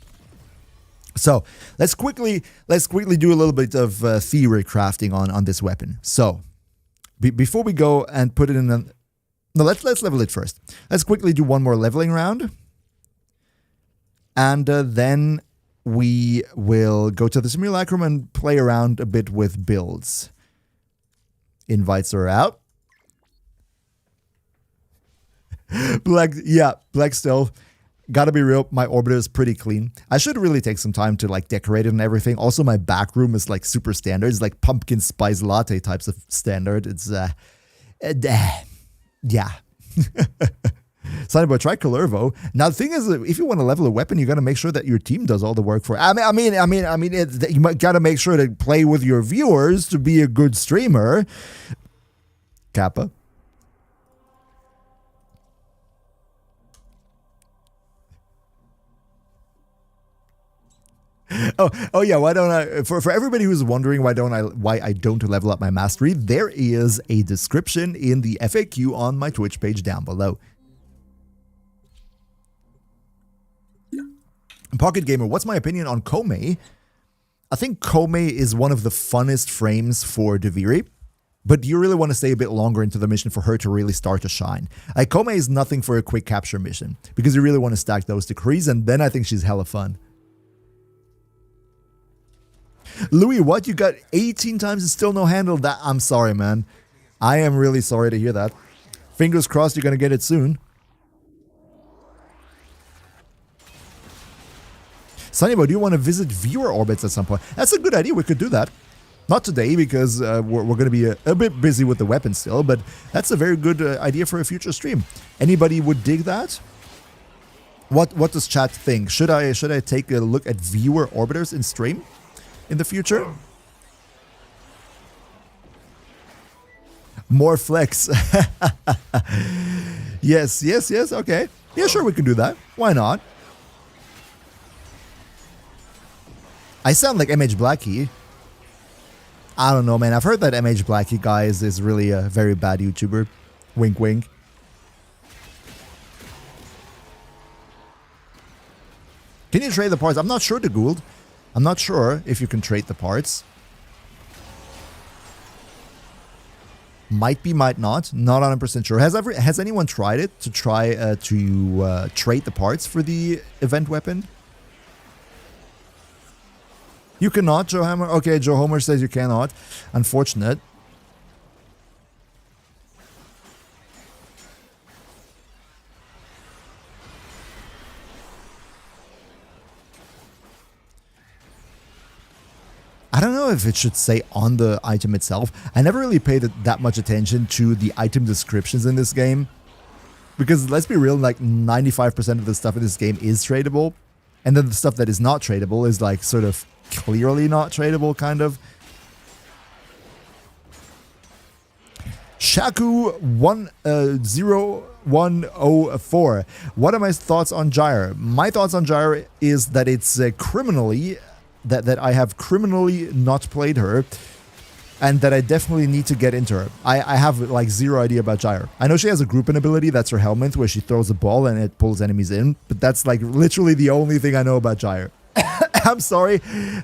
So, let's quickly do a little bit of theory crafting on this weapon. So, before we go and put it in a... No, let's level it first. Let's quickly do one more leveling round. And then we will go to the simulacrum and play around a bit with builds. Invites are out. Black Stealth. Gotta be real, my orbiter is pretty clean. I should really take some time to decorate it and everything. Also, my back room is super standard. It's like pumpkin spice latte types of standard. It's yeah. Signed by Tricolorvo. Now the thing is, if you want to level a weapon, you got to make sure that your team does all the work for it. You got to make sure to play with your viewers to be a good streamer. Kappa. Oh yeah. Why don't I? For everybody who's wondering why I don't level up my mastery, there is a description in the FAQ on my Twitch page down below. Pocket Gamer, what's my opinion on Kome? I think Kome is one of the funnest frames for Deviri, but you really want to stay a bit longer into the mission for her to really start to shine. Kome is nothing for a quick capture mission, because you really want to stack those decrees, and then I think she's hella fun. Louis, what? You got 18 times and still no handle? That I'm sorry, man. I am really sorry to hear that. Fingers crossed you're going to get it soon. Sunnybo, do you want to visit viewer orbits at some point? That's a good idea. We could do that. Not today, because we're going to be a bit busy with the weapon still, but that's a very good idea for a future stream. Anybody would dig that? What does chat think? Should I take a look at viewer orbiters in stream in the future? More flex. Yes, okay. Yeah, sure, we can do that. Why not? I sound like MHBlacky. I don't know, man. I've heard that MHBlacky guy is really a very bad YouTuber. Wink, wink. Can you trade the parts? I'm not sure, the Gould. I'm not sure if you can trade the parts. Might be, might not. Not 100% sure. Has anyone tried it to try to trade the parts for the event weapon? You cannot, Joe Hammer? Okay, Joe Homer says you cannot. Unfortunate. I don't know if it should say on the item itself. I never really paid that much attention to the item descriptions in this game. Because let's be real, like 95% of the stuff in this game is tradable. And then the stuff that is not tradable is like sort of clearly not tradable, kind of. Shaku10104. What are my thoughts on Gyre? My thoughts on Gyre is that it's criminally... That I have criminally not played her, and that I definitely need to get into her. I have like zero idea about Gyre. I know she has a grouping ability, that's her helmet, where she throws a ball and it pulls enemies in, but that's like literally the only thing I know about Gyre. I'm sorry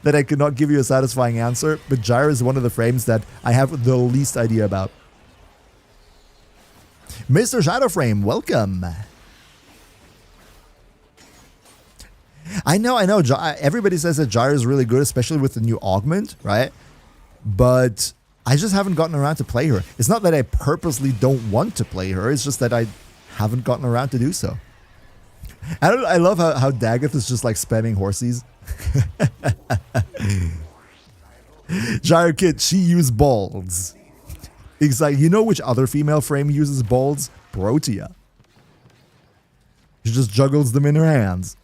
that I could not give you a satisfying answer, but Gyre is one of the frames that I have the least idea about. Mr. Shadowframe, welcome. I know. Everybody says that Gyre is really good, especially with the new augment, right? But I just haven't gotten around to play her. It's not that I purposely don't want to play her. It's just that I haven't gotten around to do so. I love how Daggett is just like spamming horsies. Gyre Kid, she used balls. Exactly. You know which other female frame uses balls? Protea. She just juggles them in her hands.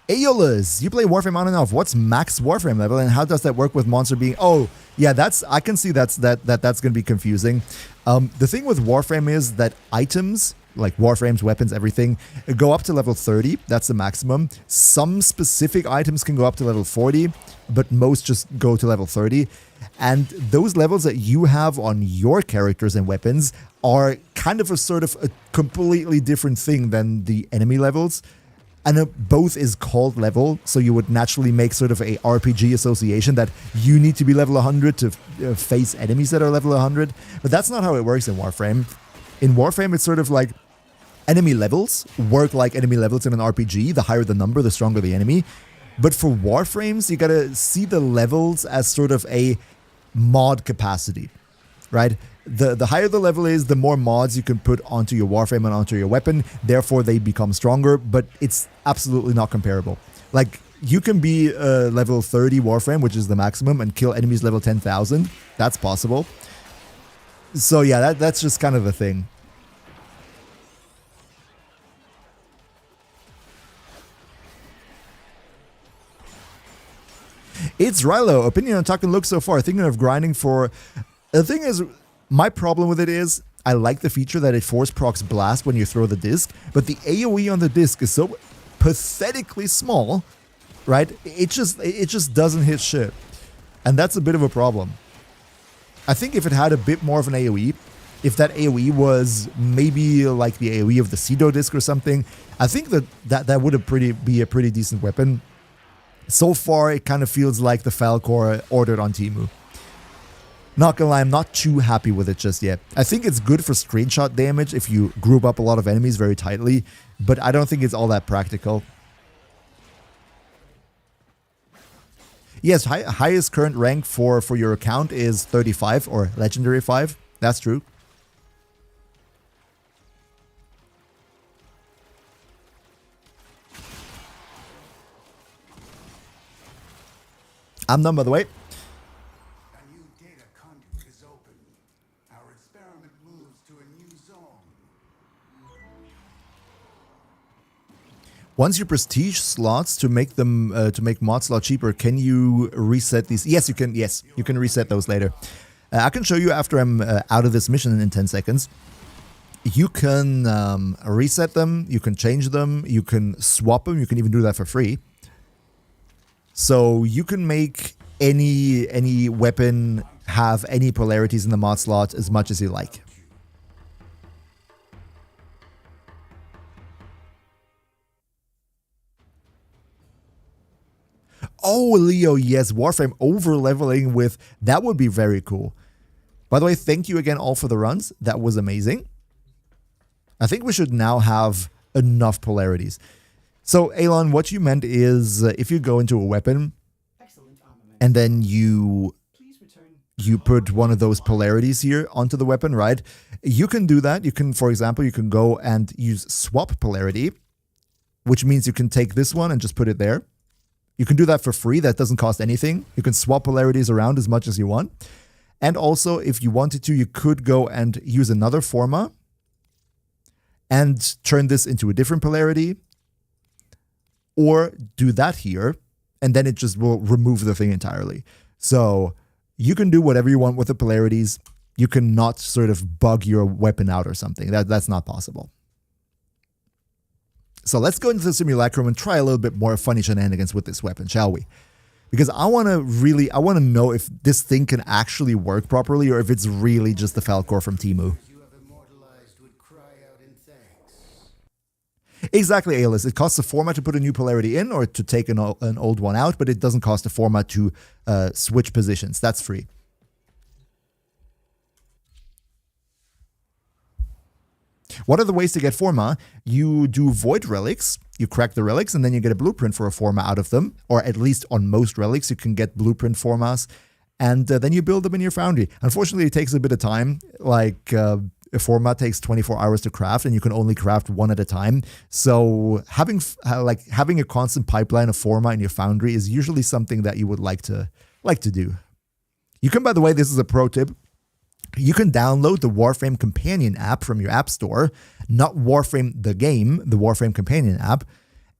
Aeolus, you play Warframe on and off. What's max Warframe level, and how does that work with monster being? Oh, yeah, I can see that's going to be confusing. The thing with Warframe is that items like Warframes, weapons, everything go up to level 30. That's the maximum. Some specific items can go up to level 40, but most just go to level 30. And those levels that you have on your characters and weapons are kind of a sort of a completely different thing than the enemy levels. And both is called level, so you would naturally make sort of a RPG association that you need to be level 100 to face enemies that are level 100. But that's not how it works in Warframe. In Warframe, it's sort of like enemy levels work like enemy levels in an RPG. The higher the number, the stronger the enemy. But for Warframes, you gotta see the levels as sort of a mod capacity, right? The higher the level is, the more mods you can put onto your Warframe and onto your weapon. Therefore, they become stronger, but it's absolutely not comparable. Like, you can be level 30 Warframe, which is the maximum, and kill enemies level 10,000. That's possible. So yeah, that's just kind of the thing. It's Rilo. Opinion on Tuck and Look so far. Thinking of grinding for... The thing is... My problem with it is, I like the feature that it force procs blast when you throw the disc, but the AoE on the disc is so pathetically small, right? It just doesn't hit shit. And that's a bit of a problem. I think if it had a bit more of an AoE, if that AoE was maybe like the AoE of the Cedo disc or something, I think that would be a pretty decent weapon. So far, it kind of feels like the Falcor ordered on Temu. Not gonna lie, I'm not too happy with it just yet. I think it's good for screenshot damage if you group up a lot of enemies very tightly, but I don't think it's all that practical. Yes, highest current rank for your account is 35 or Legendary 5. That's true. I'm done, by the way. Once you prestige slots to make them to make mod slot cheaper, can you reset these? Yes, you can. Yes, you can reset those later. I can show you after I'm out of this mission in 10 seconds. You can reset them. You can change them. You can swap them. You can even do that for free. So you can make any weapon have any polarities in the mod slot as much as you like. Oh, Leo, yes, Warframe over-leveling with... That would be very cool. By the way, thank you again all for the runs. That was amazing. I think we should now have enough polarities. So, Elon, what you meant is if you go into a weapon and then you put one of those polarities here onto the weapon, right? You can do that. You can, for example, you can go and use swap polarity, which means you can take this one and just put it there. You can do that for free. That doesn't cost anything. You can swap polarities around as much as you want. And also, if you wanted to, you could go and use another forma and turn this into a different polarity, or do that here, and then it just will remove the thing entirely. So you can do whatever you want with the polarities. You cannot sort of bug your weapon out or something. That's not possible. So let's go into the simulacrum and try a little bit more funny shenanigans with this weapon, shall we? Because I want to know if this thing can actually work properly or if it's really just the Falcor from Temu.
You have immortalized would cry out in thanks.
Exactly, Alis. It costs a format to put a new polarity in or to take an old one out, but it doesn't cost a format to switch positions. That's free. What are the ways to get forma? You do void relics, you crack the relics, and then you get a blueprint for a forma out of them, or at least on most relics you can get blueprint formas, and then you build them in your foundry. Unfortunately, it takes a bit of time, like a format takes 24 hours to craft, and you can only craft one at a time. So having a constant pipeline of forma in your foundry is usually something that you would like to do. You can, by the way, this is a pro tip. You can download the Warframe Companion app from your app store, not Warframe the game, the Warframe Companion app,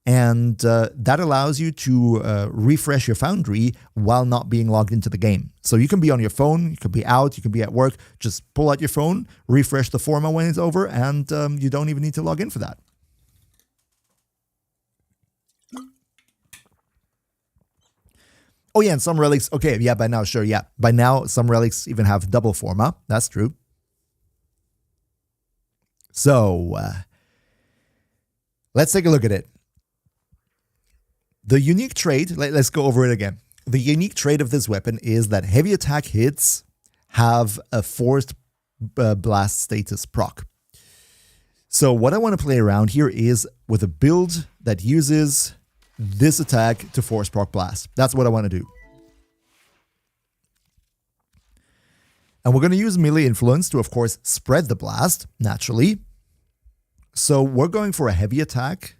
and that allows you to refresh your foundry while not being logged into the game. So you can be on your phone, you can be out, you can be at work, just pull out your phone, refresh the forma when it's over, and you don't even need to log in for that. Oh yeah, and some relics, okay, yeah, by now, sure, yeah. By now, some relics even have double forma. That's true. So, let's take a look at it. The unique trait, let's go over it again. The unique trait of this weapon is that heavy attack hits have a forced blast status proc. So what I want to play around here is with a build that uses this attack to force proc blast. That's what I want to do. And we're going to use melee influence to, of course, spread the blast, naturally. So we're going for a heavy attack.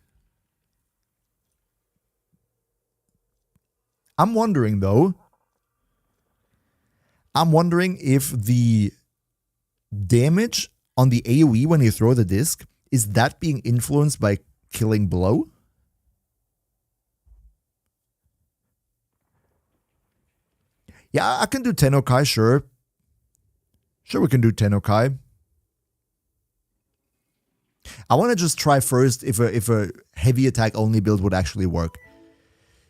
I'm wondering, though, if the damage on the AoE when you throw the disc, is that being influenced by killing blow? Yeah, I can do Tennokai, sure. Sure, we can do Tennokai. I want to just try first if a heavy attack only build would actually work.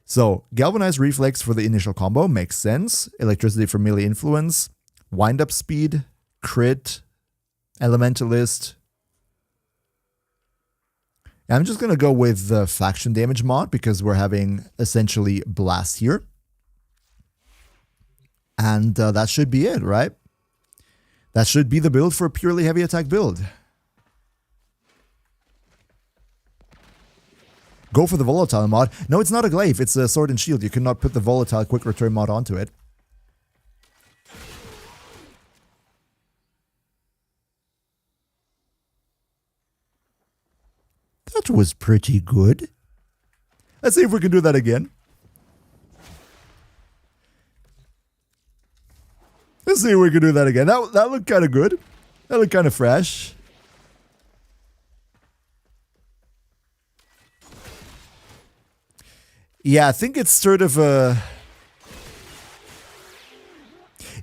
So, Galvanized Reflex for the initial combo makes sense. Electricity for melee influence. Wind-up speed. Crit. Elementalist. I'm just going to go with the faction damage mod because we're having essentially blast here. And that should be it, right? That should be the build for a purely heavy attack build. Go for the volatile mod. No, it's not a glaive. It's a sword and shield. You cannot put the volatile quick return mod onto it. That was pretty good. Let's see if we can do that again. Let's see if we can do that again. That looked kind of good. That looked kind of fresh. Yeah, I think it's sort of a...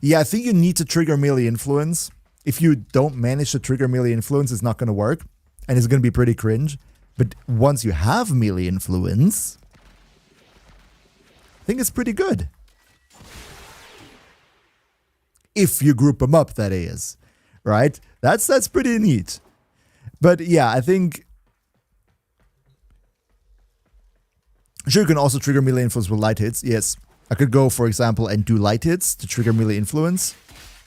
Yeah, I think you need to trigger melee influence. If you don't manage to trigger melee influence, it's not going to work. And it's going to be pretty cringe. But once you have melee influence, I think it's pretty good. If you group them up, that is. Right? That's pretty neat. But yeah, I think... Sure, you can also trigger melee influence with light hits. Yes. I could go, for example, and do light hits to trigger melee influence.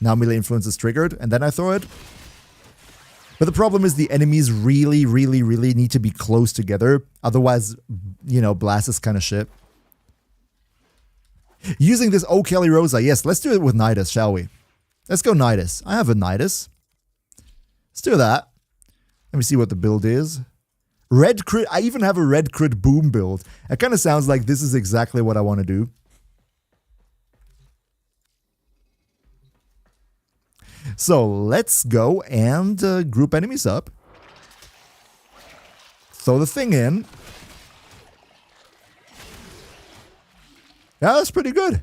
Now melee influence is triggered, and then I throw it. But the problem is the enemies really, really, really need to be close together. Otherwise, you know, blast is kind of shit. Using this, oh, Kelly Rosa. Yes, let's do it with Nidus, shall we? Let's go Nidus. I have a Nidus. Let's do that. Let me see what the build is. Red crit. I even have a red crit boom build. It kind of sounds like this is exactly what I want to do. So let's go and group enemies up. Throw the thing in. Yeah, that's pretty good.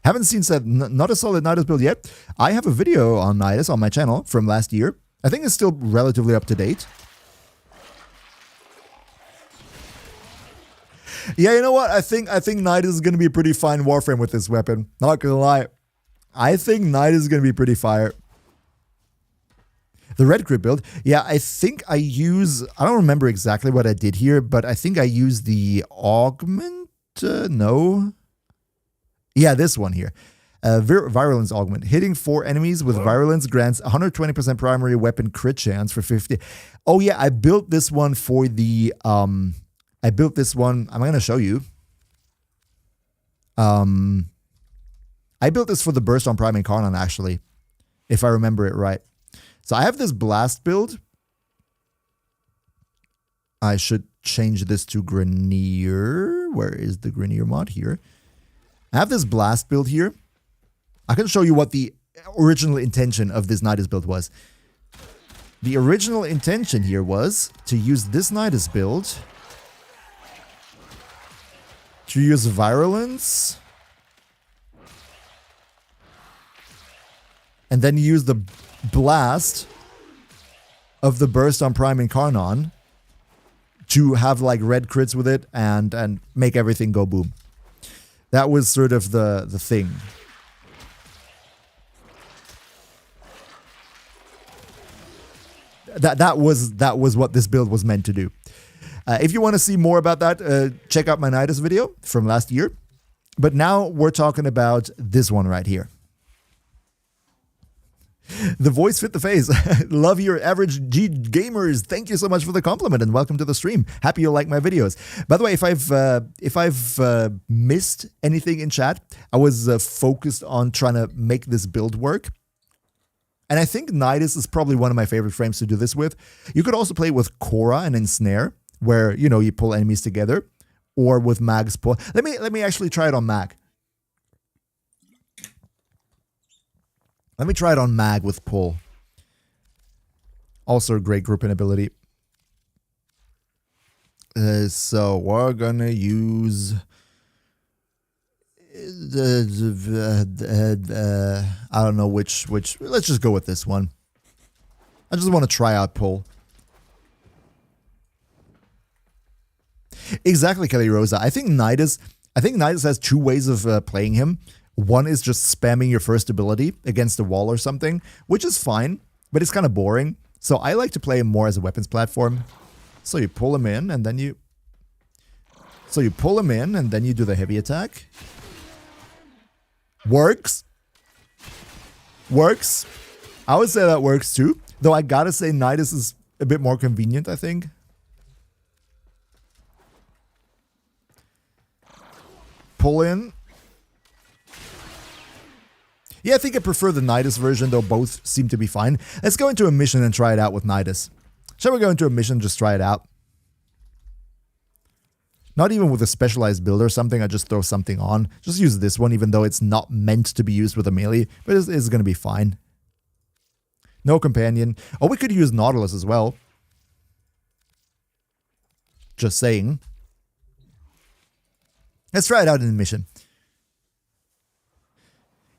Haven't seen said not a solid Nidus build yet. I have a video on Nidus on my channel from last year. I think it's still relatively up to date. Yeah, you know what? I think Nidus is going to be a pretty fine Warframe with this weapon. Not gonna lie. I think Nidus is going to be pretty fire. The red crit build. Yeah, I think I don't remember exactly what I did here, but I think I used the augment. No. Yeah, this one here. Virulence augment. Hitting 4 enemies with virulence grants 120% primary weapon crit chance for 50. Oh yeah, I built this one for the I built this one. I'm going to show you. I built this for the burst on Prime Incarnon, actually, if I remember it right. So I have this blast build. I should change this to Grenier. Where is the Grenier mod here? I have this blast build here. I can show you what the original intention of this Nidus build was. The original intention here was to use this Nidus build to use Virulence and then use the blast of the burst on Prime Incarnon to have like red crits with it and make everything go boom. That was sort of the thing. That was what this build was meant to do. If you want to see more about that, check out my Nidus video from last year. But now we're talking about this one right here. The voice fit the face. Love your average G gamers. Thank you so much for the compliment and welcome to the stream. Happy you like my videos. By the way, if I've missed anything in chat, I was focused on trying to make this build work. And I think Nidus is probably one of my favorite frames to do this with. You could also play with Cora and Ensnare, where, you know, you pull enemies together, or with Mag's pull. Let me actually try it on Mag. Let me try it on Mag with pull. Also a great grouping ability. So we're gonna use I don't know which. Let's just go with this one. I just want to try out pull. Exactly, Kelly Rosa. I think Nidus has 2 ways of playing him. One is just spamming your first ability against a wall or something, which is fine, but it's kind of boring. So I like to play him more as a weapons platform. So you pull him in and then you do the heavy attack. Works. Works. I would say that works too. Though I gotta say Nidus is a bit more convenient, I think. Pull in. Yeah, I think I prefer the Nidus version, though both seem to be fine. Let's go into a mission and try it out with Nidus. Shall we go into a mission and just try it out? Not even with a specialized build or something, I just throw something on. Just use this one, even though it's not meant to be used with a melee, but it's going to be fine. No companion. Oh, we could use Nautilus as well. Just saying. Let's try it out in the mission.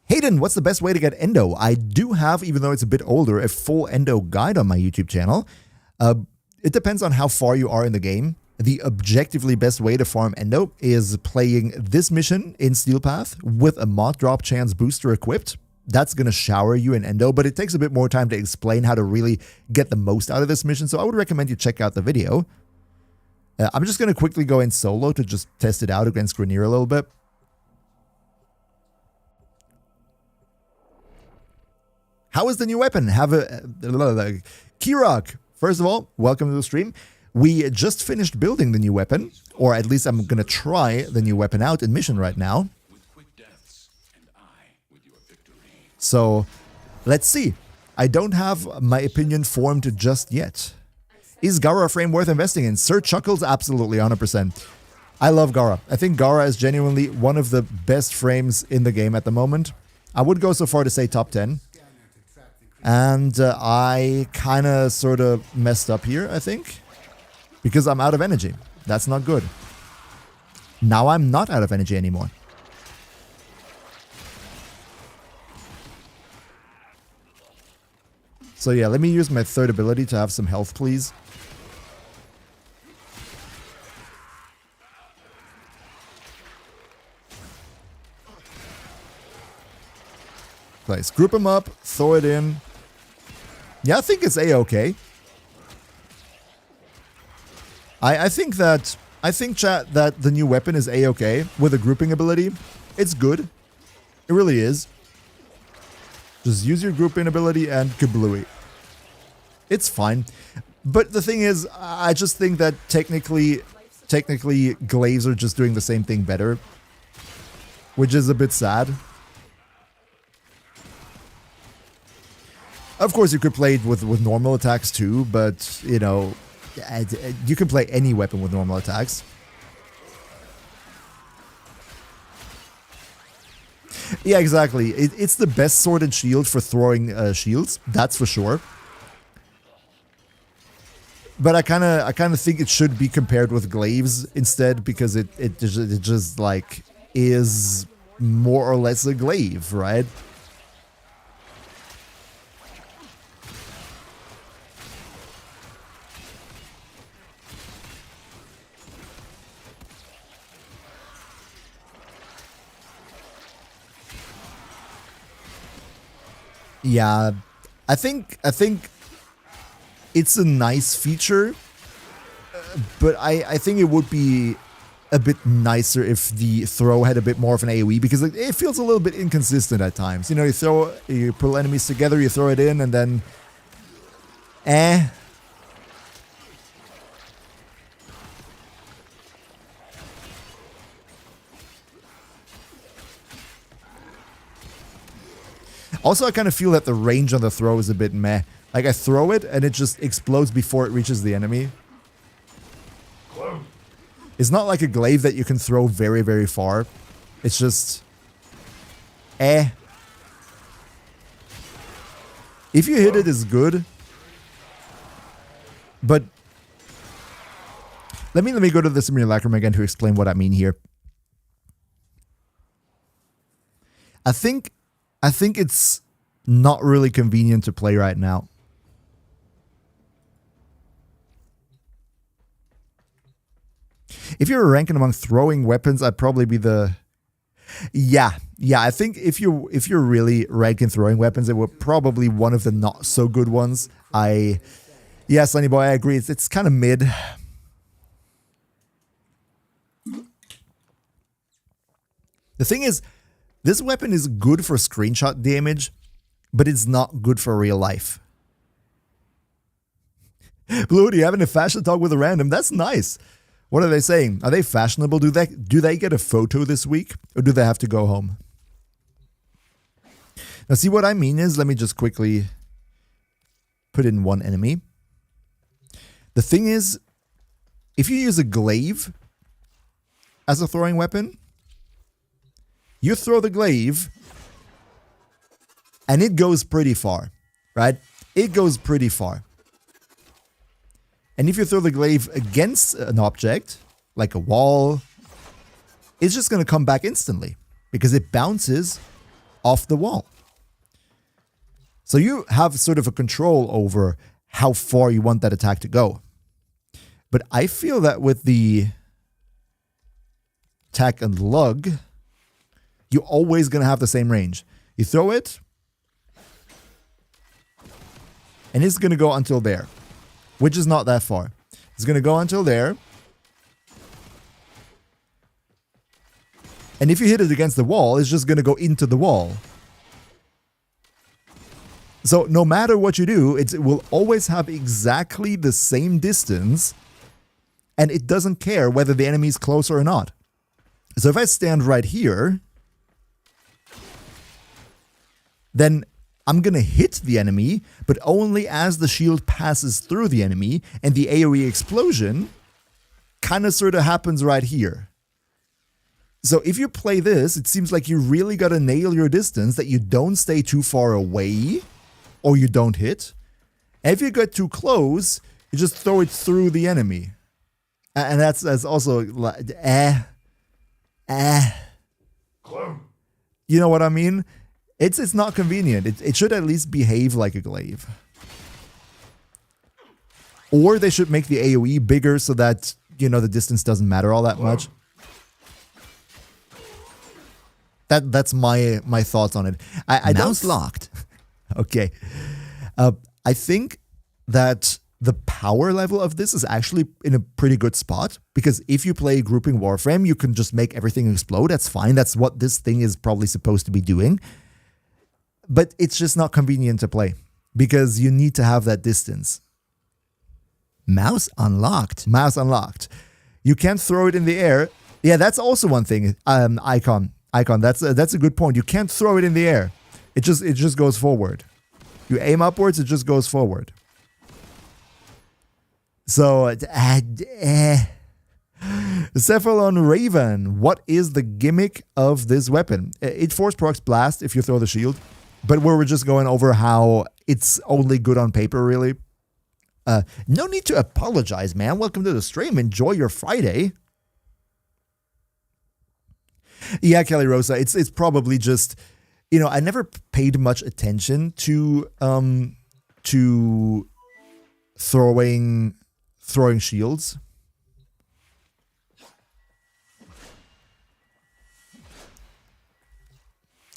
Hayden, what's the best way to get Endo? I do have, even though it's a bit older, a full Endo guide on my YouTube channel. It depends on how far you are in the game. The objectively best way to farm Endo is playing this mission in Steel Path with a mod drop chance booster equipped. That's going to shower you in Endo, but it takes a bit more time to explain how to really get the most out of this mission, so I would recommend you check out the video. I'm just going to quickly go in solo to just test it out against Grenier a little bit. How is the new weapon? Kirok, first of all, welcome to the stream. We just finished building the new weapon, or at least I'm gonna try the new weapon out in mission right now. So, let's see. I don't have my opinion formed just yet. Is Gara frame worth investing in? Sir Chuckles, absolutely, 100%. I love Gara. I think Gara is genuinely one of the best frames in the game at the moment. I would go so far to say top 10. And I kind of sort of messed up here, I think. Because I'm out of energy. That's not good. Now I'm not out of energy anymore. So yeah, let me use my third ability to have some health, please. Nice. Group them up, throw it in. Yeah, I think it's A-okay. I think chat that the new weapon is A-okay with a grouping ability. It's good. It really is. Just use your grouping ability and kablooey. It's fine. But the thing is, I just think that technically glaives are just doing the same thing better. Which is a bit sad. Of course, you could play it with normal attacks too, but, you know, you can play any weapon with normal attacks. Yeah, exactly. It's the best sword and shield for throwing shields, that's for sure. But I kind of think it should be compared with glaives instead, because it just like is more or less a glaive, right? Yeah, I think it's a nice feature, but I think it would be a bit nicer if the throw had a bit more of an AoE, because it feels a little bit inconsistent at times. You know, you pull enemies together, you throw it in, and then Also, I kind of feel that the range on the throw is a bit meh. Like, I throw it, and it just explodes before it reaches the enemy. It's not like a glaive that you can throw very, very far. It's just... If you hit it, it's good. But... Let me go to the simulacrum again to explain what I mean here. I think it's not really convenient to play right now. If you're ranking among throwing weapons, I'd probably be the... Yeah, I think if you're really ranking throwing weapons, it would probably one of the not so good ones. Yeah, Sunny Boy, I agree. It's kind of mid. The thing is, this weapon is good for screenshot damage, but it's not good for real life. Blue, do you having a fashion talk with a random? That's nice. What are they saying? Are they fashionable? Do they get a photo this week, or do they have to go home? Now, see what I mean is, let me just quickly put in one enemy. The thing is, if you use a glaive as a throwing weapon, you throw the glaive, and it goes pretty far, right? It goes pretty far. And if you throw the glaive against an object, like a wall, it's just going to come back instantly, because it bounces off the wall. So you have sort of a control over how far you want that attack to go. But I feel that with the attack and lug, you're always going to have the same range. You throw it, and it's going to go until there, which is not that far. It's going to go until there. And if you hit it against the wall, it's just going to go into the wall. So no matter what you do, it will always have exactly the same distance, and it doesn't care whether the enemy is closer or not. So if I stand right here, then I'm going to hit the enemy, but only as the shield passes through the enemy, and the AoE explosion kind of sort of happens right here. So if you play this, it seems like you really got to nail your distance, that you don't stay too far away, or you don't hit. And if you get too close, you just throw it through the enemy. And that's also like, you know what I mean? It's not convenient. It should at least behave like a glaive. Or they should make the AoE bigger so that, you know, the distance doesn't matter all that much. That's my thoughts on it. I
Mouse
don't
locked.
Okay. I think that the power level of this is actually in a pretty good spot, because if you play grouping Warframe, you can just make everything explode. That's fine. That's what this thing is probably supposed to be doing. But it's just not convenient to play because you need to have that distance.
Mouse unlocked.
Mouse unlocked. You can't throw it in the air. Yeah, that's also one thing. Icon. That's a good point. You can't throw it in the air. It just goes forward. You aim upwards, it just goes forward. So, Cephalon Raven, what is the gimmick of this weapon? It force procs blast if you throw the shield, but we're just going over how it's only good on paper, really. No need to apologize, man. Welcome to the stream. Enjoy your Friday. Yeah, Kelly Rosa, it's probably just, you know, I never paid much attention to throwing shields.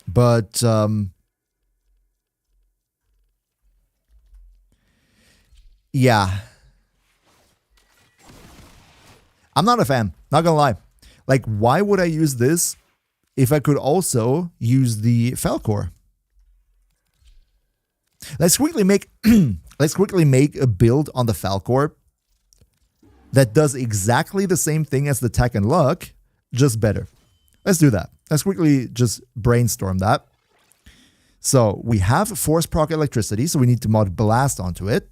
But yeah. I'm not a fan, not gonna lie. Like, why would I use this if I could also use the Falcor? Let's quickly make a build on the Falcor that does exactly the same thing as the Tech and LUK, just better. Let's do that. Let's quickly just brainstorm that. So we have force proc electricity, so we need to mod blast onto it.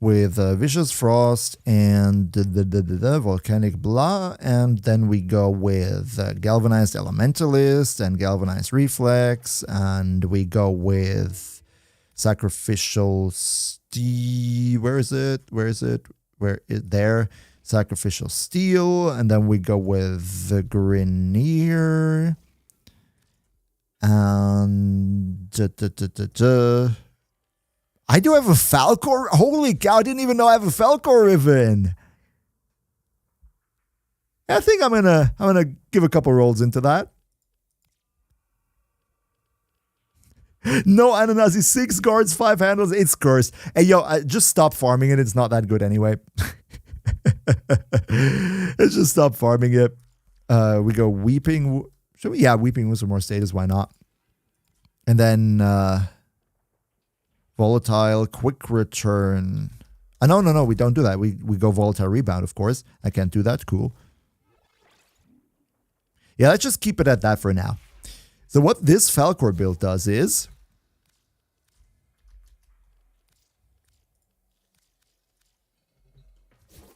With Vicious Frost and the Volcanic Blah, and then we go with Galvanized Elementalist and Galvanized Reflex, and we go with Sacrificial Steel. Where is it? There. Sacrificial Steel, and then we go with the Grineer, and I do have a Falcor. Holy cow, I didn't even know I have a Falcor ribbon. I think I'm gonna give a couple rolls into that. No Ananasi, 6 guards, 5 handles, it's cursed. Hey yo, just stop farming it, it's not that good anyway. Let's just stop farming it. We go Weeping. Should we? Yeah, Weeping with some more status, why not? And then Volatile, Quick Return. No, we don't do that. We go Volatile Rebound, of course. I can't do that. Cool. Yeah, let's just keep it at that for now. So what this Falcor build does is...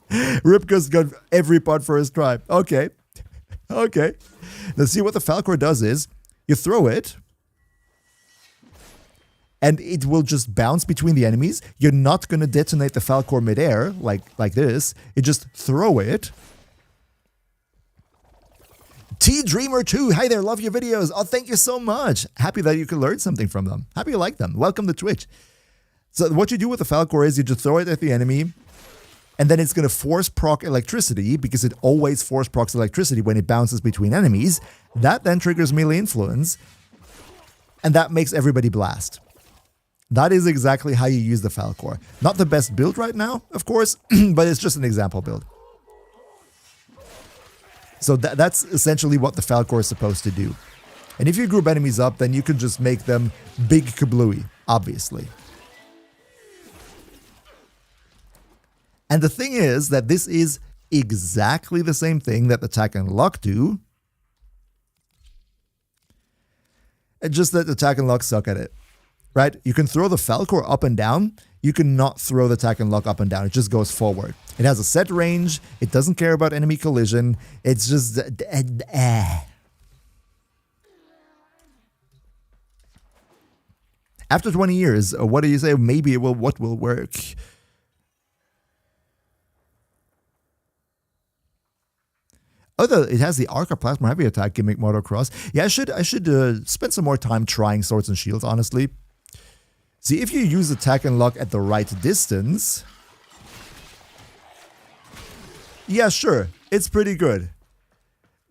Ripka's got every part for his tribe. Okay. Okay. Let's see what the Falcor does is, you throw it, and it will just bounce between the enemies. You're not going to detonate the Falcor midair like this. You just throw it. T-Dreamer2, hi there, love your videos. Oh, thank you so much. Happy that you could learn something from them. Happy you like them. Welcome to Twitch. So what you do with the Falcor is you just throw it at the enemy, and then it's going to force proc electricity, because it always force procs electricity when it bounces between enemies. That then triggers melee influence, and that makes everybody blast. That is exactly how you use the Falcor. Not the best build right now, of course, but it's just an example build. So that's essentially what the Falcor is supposed to do. And if you group enemies up, then you can just make them big kablooey, obviously. And the thing is that this is exactly the same thing that attack and LUK do. It's just that attack and LUK suck at it, right? You can throw the Falcor up and down. You cannot throw the attack and LUK up and down. It just goes forward. It has a set range. It doesn't care about enemy collision. It's just... After 20 years, what do you say? Maybe it will. What will work? Although it has the Arca Plasma Heavy Attack gimmick motocross. Yeah, I should spend some more time trying Swords and Shields, honestly. See, if you use attack and LUK at the right distance... Yeah, sure, it's pretty good.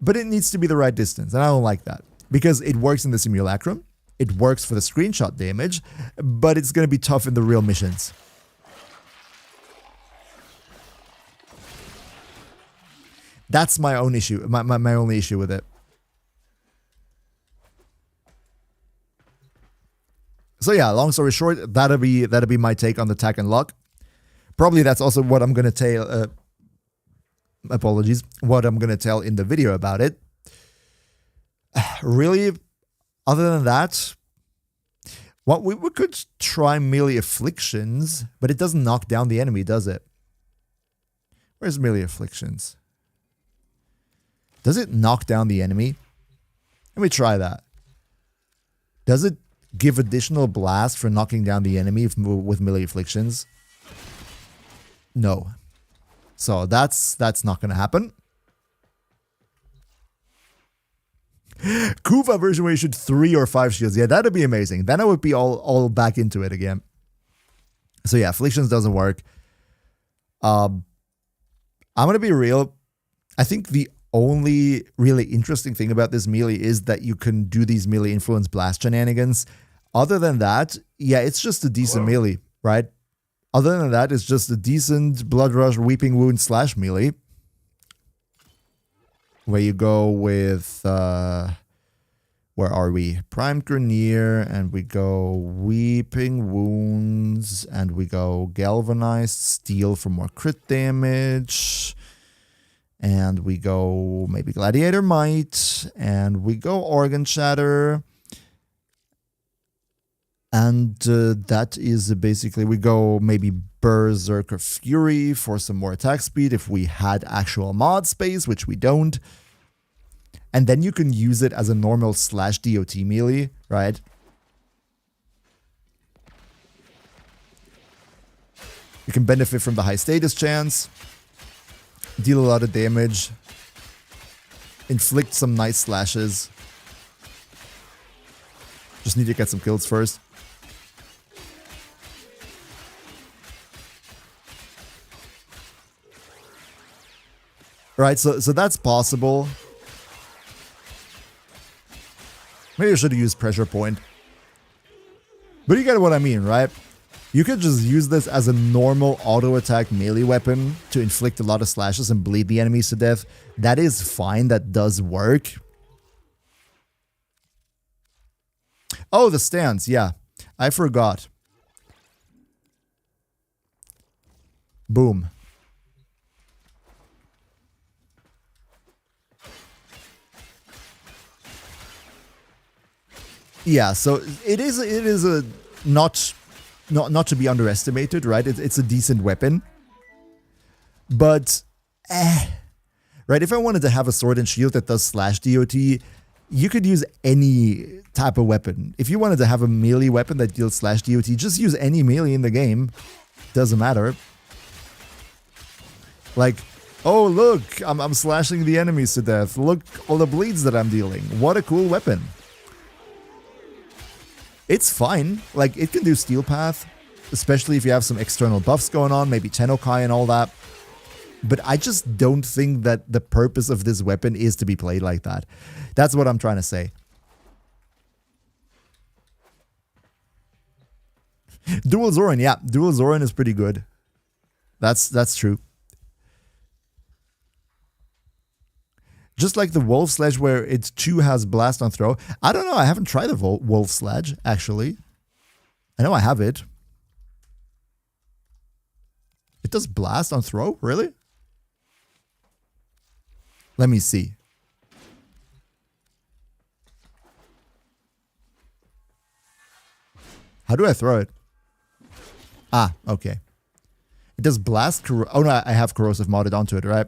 But it needs to be the right distance, and I don't like that. Because it works in the simulacrum, it works for the screenshot damage, but it's going to be tough in the real missions. That's my own issue, my only issue with it. So yeah, long story short, that'll be my take on the attack and LUK. Probably that's also what I'm gonna tell. Apologies, what I'm gonna tell in the video about it. Really, other than that, what we could try melee afflictions, but it doesn't knock down the enemy, does it? Where's melee afflictions? Does it knock down the enemy? Let me try that. Does it give additional blast for knocking down the enemy with melee afflictions? No. So that's not going to happen. Kuva version where you shoot 3 or 5 shields. Yeah, that'd be amazing. Then I would be all back into it again. So yeah, afflictions doesn't work. I'm going to be real. I think the only really interesting thing about this melee is that you can do these melee influence blast shenanigans. Other than that, yeah, it's just a decent melee, right? Other than that, it's just a decent Blood Rush, Weeping Wound / melee. Where you go with, where are we? Primed Grenier, and we go Weeping Wounds, and we go Galvanized Steel for more crit damage. And we go maybe Gladiator Might, and we go Organ Shatter. And that is basically, we go maybe Berserker Fury for some more attack speed if we had actual mod space, which we don't. And then you can use it as a normal /DOT melee, right? You can benefit from the high status chance. Deal a lot of damage. Inflict some nice slashes. Just need to get some kills first. Right, so that's possible. Maybe I should have used Pressure Point. But you get what I mean, right? You could just use this as a normal auto-attack melee weapon to inflict a lot of slashes and bleed the enemies to death. That is fine, that does work. Oh, the stance, yeah. I forgot. Boom. Yeah, so it is a not to be underestimated, right? It's a decent weapon. But right, if I wanted to have a sword and shield that does /DOT, you could use any type of weapon. If you wanted to have a melee weapon that deals /DOT, just use any melee in the game. Doesn't matter. Like, oh look, I'm slashing the enemies to death. Look all the bleeds that I'm dealing. What a cool weapon. It's fine. Like, it can do Steel Path, especially if you have some external buffs going on, maybe Tennokai and all that. But I just don't think that the purpose of this weapon is to be played like that. That's what I'm trying to say. Dual Zoran, yeah. Dual Zoran is pretty good. That's true. Just like the wolf sledge where it too has blast on throw. I don't know. I haven't tried the wolf sledge, actually. I know I have it. It does blast on throw? Really? Let me see. How do I throw it? Ah, okay. It does blast. Oh no, I have corrosive modded onto it, right?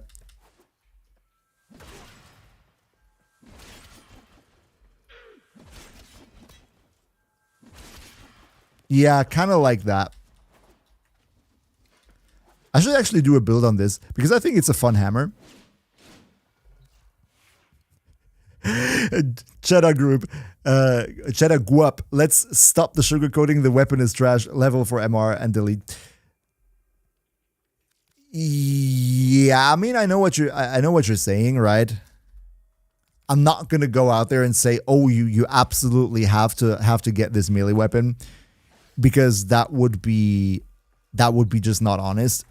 Yeah, kind of like that. I should actually do a build on this because I think it's a fun hammer. Cheddar group, Cheddar Guap. Let's stop the sugarcoating. The weapon is trash. Level for MR and delete. Yeah, I mean, I know what you're saying, right? I'm not gonna go out there and say, oh, you absolutely have to get this melee weapon, because that would be just not honest.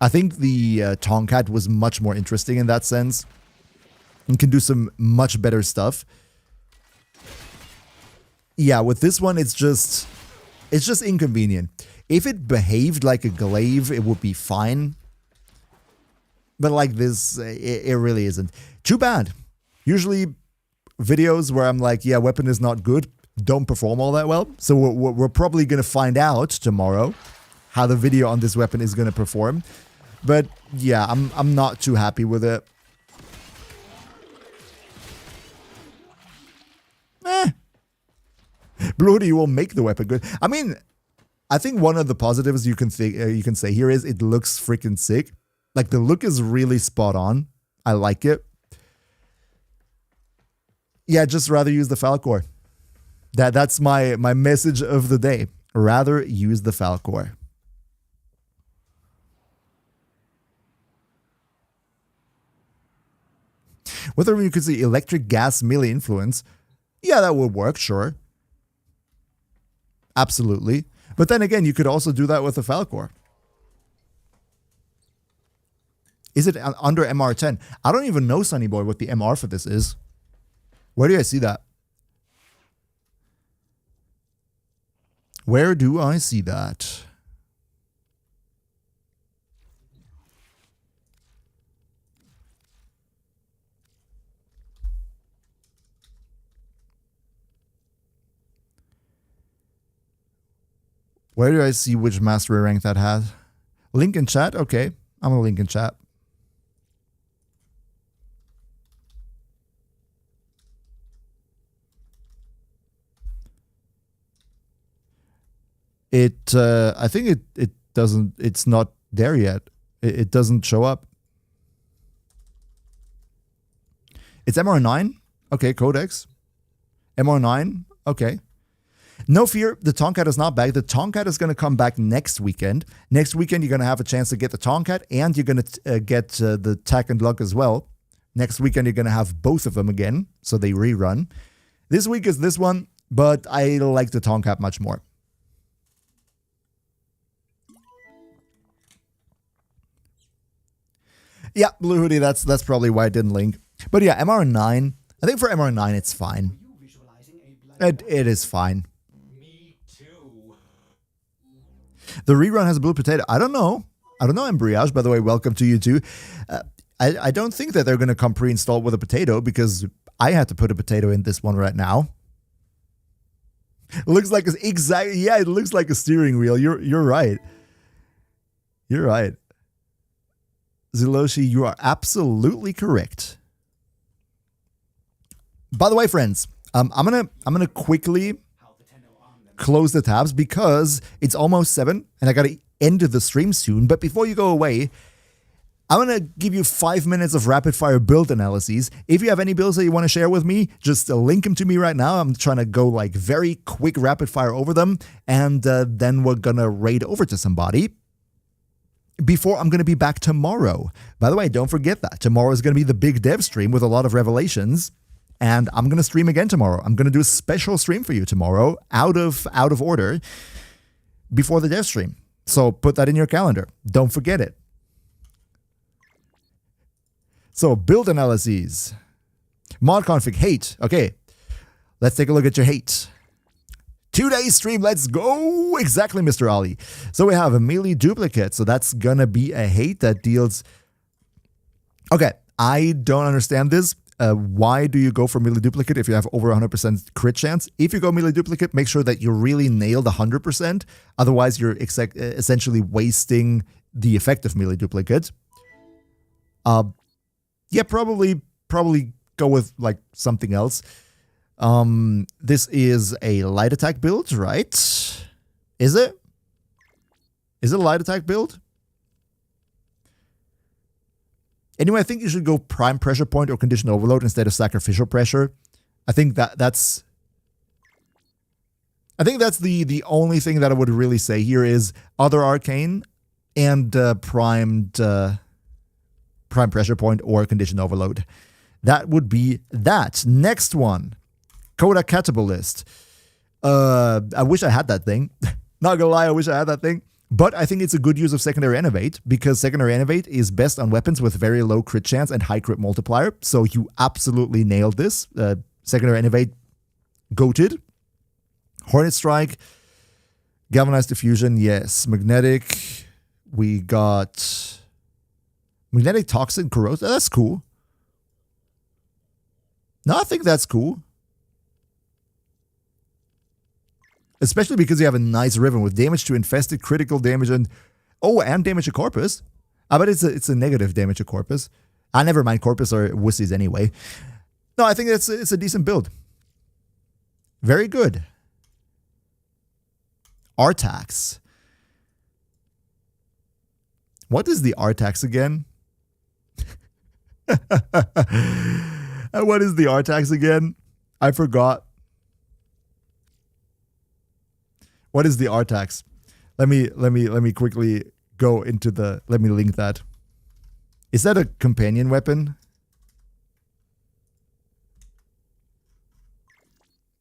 I think the Tomcat was much more interesting in that sense and can do some much better stuff. Yeah, with this one, it's just inconvenient. If it behaved like a glaive, it would be fine. But like this, it really isn't. Too bad. Usually videos where I'm like, yeah, weapon is not good, don't perform all that well. So we're probably going to find out tomorrow how the video on this weapon is going to perform. But yeah, I'm not too happy with it. Blue Hoodie will make the weapon good. I mean, I think one of the positives you can say here is it looks freaking sick. Like, the look is really spot on. I like it. Yeah, just rather use the Falcor. That's my message of the day. Rather use the Falcor. Whether you could see electric gas melee influence, yeah, that would work, sure. Absolutely. But then again, you could also do that with the Falcor. Is it under MR10? I don't even know, Sunny Boy, what the MR for this is. Where do I see that? Where do I see that? Where do I see which mastery rank that has? Link in chat? Okay, I'm gonna link in chat. I think it doesn't, it's not there yet. It doesn't show up. It's MR9? Okay, Codex. MR9? Okay. No fear, the Tomcat is not back. The Tomcat is going to come back next weekend. Next weekend, you're going to have a chance to get the Tomcat, and you're going to get the Tack and LUK as well. Next weekend, you're going to have both of them again, so they rerun. This week is this one, but I like the Tomcat much more. Yeah, Blue Hoodie, that's probably why I didn't link. But yeah, MR9, I think for MR9, it's fine. It is fine. The rerun has a blue potato. I don't know, Embriage, by the way, welcome to you too. I don't think that they're going to come pre-installed with a potato, because I had to put a potato in this one right now. It looks like it looks like a steering wheel. You're right. You're right. Ziloshi, you are absolutely correct. By the way, friends, I'm gonna quickly close the tabs because it's almost 7 and I gotta end the stream soon. But before you go away, I'm gonna give you 5 minutes of rapid fire build analyses. If you have any builds that you want to share with me, just link them to me right now. I'm trying to go like very quick rapid fire over them, and then we're gonna raid over to somebody. Before I'm going to be back tomorrow. By the way, don't forget that. Tomorrow is going to be the big dev stream with a lot of revelations. And I'm going to stream again tomorrow. I'm going to do a special stream for you tomorrow, out of order, before the dev stream. So put that in your calendar. Don't forget it. So build analyses. Mod config, hate. Okay, let's take a look at your hate. 2-day stream, let's go! Exactly, Mr. Ali. So we have a melee duplicate, so that's gonna be a hate that deals... Okay, I don't understand this. Why do you go for melee duplicate if you have over 100% crit chance? If you go melee duplicate, make sure that you really nail the 100%. Otherwise, you're essentially wasting the effect of melee duplicate. Yeah, probably go with like something else. This is a light attack build, right? Is it? Is it a light attack build? Anyway, I think you should go prime pressure point or condition overload instead of sacrificial pressure. I think that's the only thing that I would really say here is other arcane and primed prime pressure point or condition overload. That would be that. Next one, Coda Catabolist. I wish I had that thing. Not gonna lie, I wish I had that thing. But I think it's a good use of Secondary Innovate because Secondary Innovate is best on weapons with very low crit chance and high crit multiplier. So you absolutely nailed this. Secondary Innovate, goated. Hornet Strike, Galvanized Diffusion, yes. Magnetic, we got Magnetic Toxin, Corrosive. That's cool. No, I think that's cool. Especially because you have a nice ribbon with damage to infested, critical damage, and damage to corpus. I bet it's a negative damage to corpus. Never mind, corpus are wussies anyway. No, I think it's a decent build. Very good. Artax. What is the Artax again? What is the Artax again? I forgot. What is the Artax? Let me quickly go into the. Let me link that. Is that a companion weapon?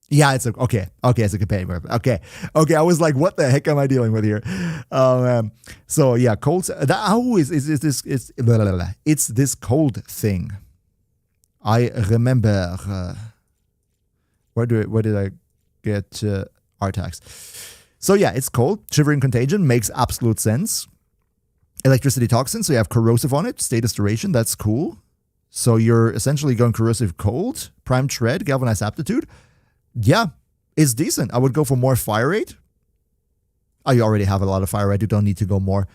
Yeah, it's okay. Okay, it's a companion weapon. Okay. I was like, what the heck am I dealing with here? So yeah, cold. That always is this. It's this cold thing. I remember. Where did I get Artax? So yeah, it's cold. Shivering Contagion makes absolute sense. Electricity Toxin, so you have Corrosive on it. Status Duration, that's cool. So you're essentially going Corrosive Cold. Prime Tread, Galvanized Aptitude. Yeah, it's decent. I would go for more Fire Rate. Oh, you already have a lot of Fire Rate. You don't need to go more.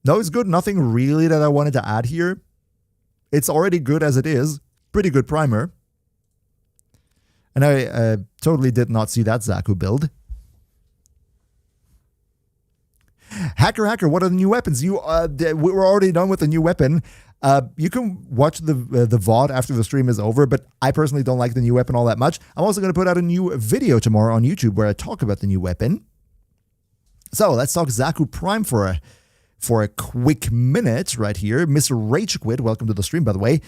No, it's good. Nothing really that I wanted to add here. It's already good as it is. Pretty good primer. And I totally did not see that Zaku build. Hacker, what are the new weapons? We're already done with the new weapon. You can watch the VOD after the stream is over, but I personally don't like the new weapon all that much. I'm also going to put out a new video tomorrow on YouTube where I talk about the new weapon. So let's talk Zaku Prime for a quick minute right here. Mr. Ragequid, welcome to the stream, by the way.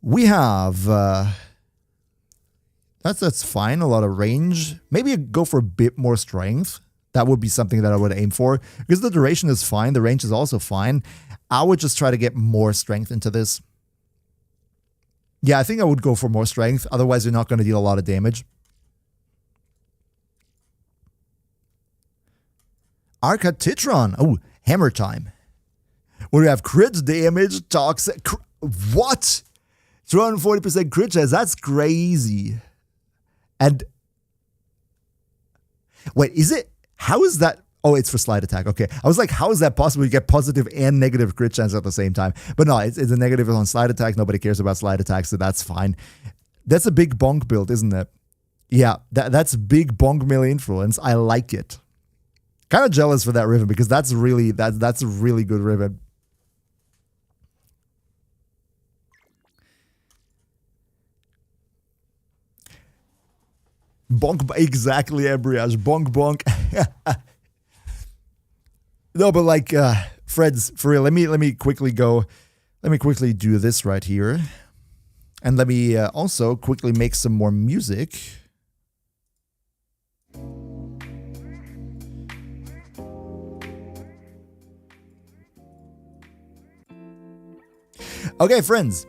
We have... That's fine, a lot of range. Maybe go for a bit more strength. That would be something that I would aim for. Because the duration is fine, the range is also fine. I would just try to get more strength into this. Yeah, I think I would go for more strength. Otherwise, you're not going to deal a lot of damage. Arca Titron. Oh, hammer time. What do we have? Crit damage, toxic. What? 240% crit chance. That's crazy. And wait, is it? How is that? Oh, it's for slide attack. Okay. I was like, how is that possible? You get positive and negative crit chance at the same time. But no, it's a negative on slide attack. Nobody cares about slide attack, so that's fine. That's a big bonk build, isn't it? Yeah, that's big bonk melee influence. I like it. Kind of jealous for that ribbon because that's a really good ribbon. Bonk, exactly, Embriage. Bonk, bonk. No, but like, Fred's, for real, let me quickly go. Let me quickly do this right here. And let me also quickly make some more music. Okay, friends,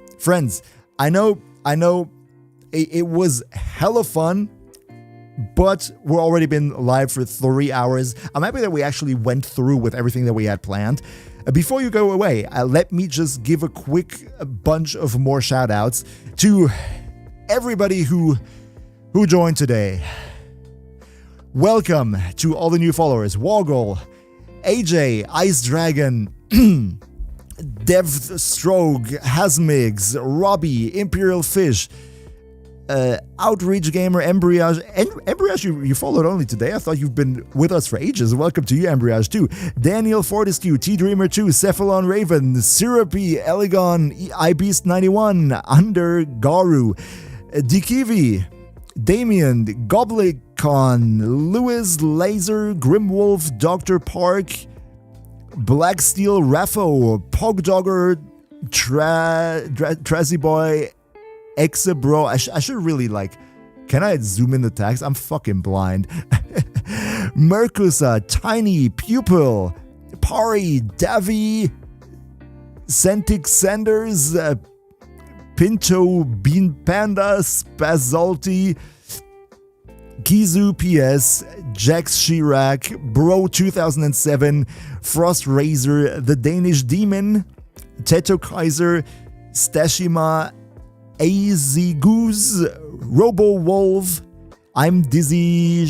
I know I know it was hella fun, but we're already been live for 3 hours. I'm happy that we actually went through with everything that we had planned. Before you go away, let me just give a quick bunch of more shout outs to everybody who joined today. Welcome to all the new followers: Woggle, AJ, Ice Dragon, Devstroke, Hasmigs, Robbie, Imperial Fish, Outreach Gamer, Embriage. Embriage, you followed only today. I thought you've been with us for ages. Welcome to you, Embriage, too. Daniel Fortescue, T-Dreamer 2, Cephalon Raven, Syrupy, Elegon, iBeast91, Under Garu, Dikivi, Damien, Goblicon, Lewis, Laser, Grimwolf, Dr. Park, Black Steel, Raffo, Pogdogger, Trazy Boy, Exabro. I should really can I zoom in the text? I'm fucking blind. Mercusa, Tiny, Pupil, Pari, Davi, Centix Sanders, Pinto, Bean Panda, Spazalty, Kizu PS, Jax Chirac, Bro 2007, Frost Razor, The Danish Demon, Teto Kaiser, Stashima, AZ Goose, Robo Wolf, I'm Dizzy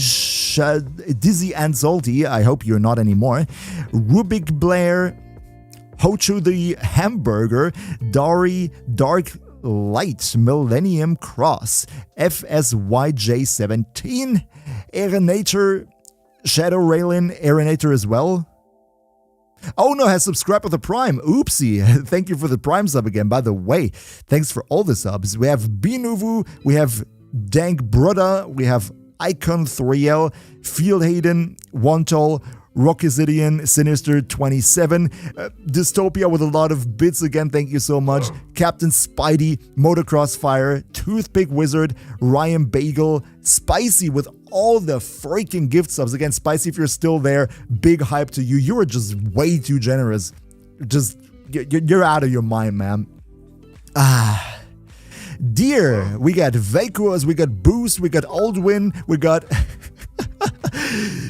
and Salty, I hope you're not anymore, Rubik Blair, Hocho the Hamburger, Dari, Dark Light, Millennium Cross, FSYJ17, Aeronator, Shadow Raylin, Aeronator as well. Oh no, has subscribed with a Prime. Oopsie. Thank you for the Prime sub again. By the way, thanks for all the subs. We have Binuvu, we have Dank Brother, we have Icon 3L, Field Hayden, Wontol, Rockizidian, Sinister 27, Dystopia with a lot of bits again, thank you so much. Captain Spidey, Motocross Fire, Toothpick Wizard, Ryan Bagel, Spicy with all the freaking gift subs. Again, Spicy, if you're still there, big hype to you. You are just way too generous. You're out of your mind, man. Dear, we got Vakuos, we got Boost, we got Aldwin, we got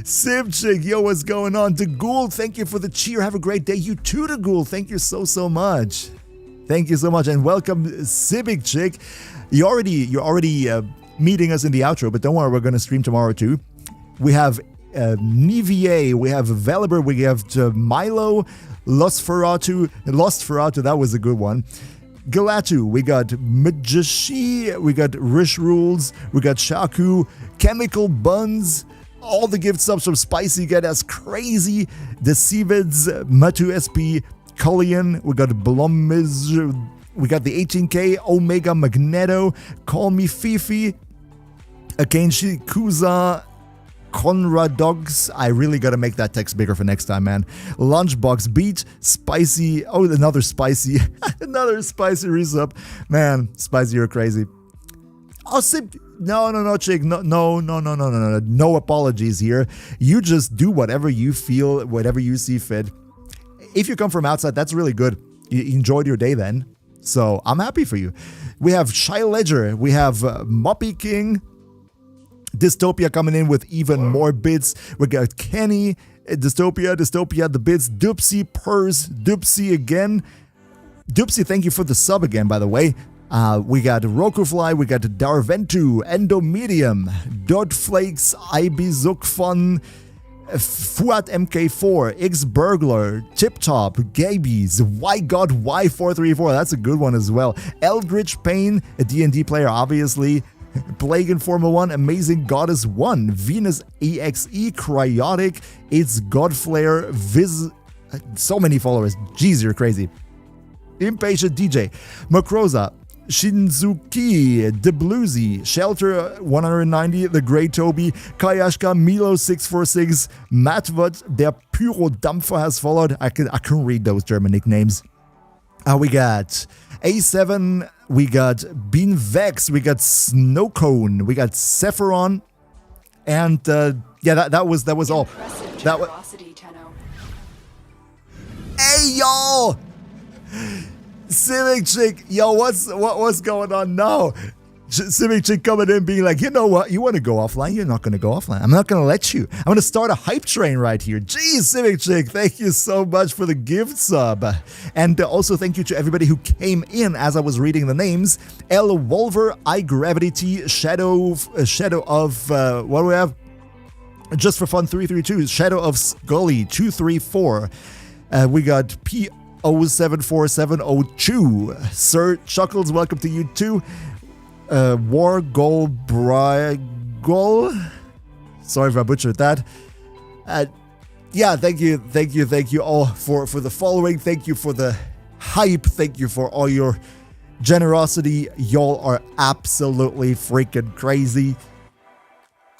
Simchick, yo, what's going on? The Ghoul, thank you for the cheer. Have a great day. You too, The Ghoul. Thank you so much. Thank you so much, and welcome, Civic Chick. You're already meeting us in the outro, but don't worry, we're gonna stream tomorrow too. We have Nivier, we have Veliber, we have Milo, Lost Ferratu, that was a good one. Galatu, we got Majishi, we got Rish Rules, we got Shaku, Chemical Buns, all the gift subs from Spicy get us crazy. Deceivids, Matu SP, Cullian, we got Blomiz, we got the 18K, Omega Magneto, Call Me Fifi, Akenshi Kuza, Conrad Dogs. I really gotta make that text bigger for next time, man. Lunchbox Beat, Spicy. Oh, another Spicy. Another Spicy resub. Man, Spicy, you're crazy. Oh, Sip. No, chick. No apologies here. You just do whatever you feel, whatever you see fit. If you come from outside, that's really good. You enjoyed your day then. So I'm happy for you. We have Shy Ledger. We have Moppy King. Dystopia coming in with even more bits. We got Kenny, Dystopia, the bits, Dupsy, Purse, Dupsy again. Dupsy, thank you for the sub again, by the way. We got Rokufly, we got Darventu, Endomedium, Dodflakes, Ibizukfun, Fuat MK4, X Burglar, Tip Top, Gabies, Why God Y434, that's a good one as well. Eldritch Pain, a D&D player, obviously. Plague in Formula 1, Amazing Goddess 1, Venus EXE, Cryotic, It's Godflare, so many followers, jeez, you're crazy. Impatient DJ, Macroza, Shinzuki, Debluzy, Shelter 190, The Grey Toby, Kayashka, Milo 646, Matvot, Der Pyrodampfer has followed. I can read those German nicknames. We got A7, we got Beanvex, we got Snowcone, we got Sephiron, and yeah, that was all. That was.
Tenno.
Hey y'all! Civic Chick, yo, what's going on now? Civic Chick coming in being like, you know what, you want to go offline? You're not going to go offline. I'm not going to let you. I'm going to start a hype train right here. Jeez, Civic Chick, thank you so much for the gift sub. And also thank you to everybody who came in as I was reading the names. L Wolver, I Gravity T, Shadow of, what do we have? Just for Fun 332, Shadow of Scully 234. We got P074702. Sir Chuckles, welcome to you too. War Goal Brigol. Sorry if I butchered that. Yeah, thank you all for the following. Thank you for the hype. Thank you for all your generosity. Y'all are absolutely freaking crazy.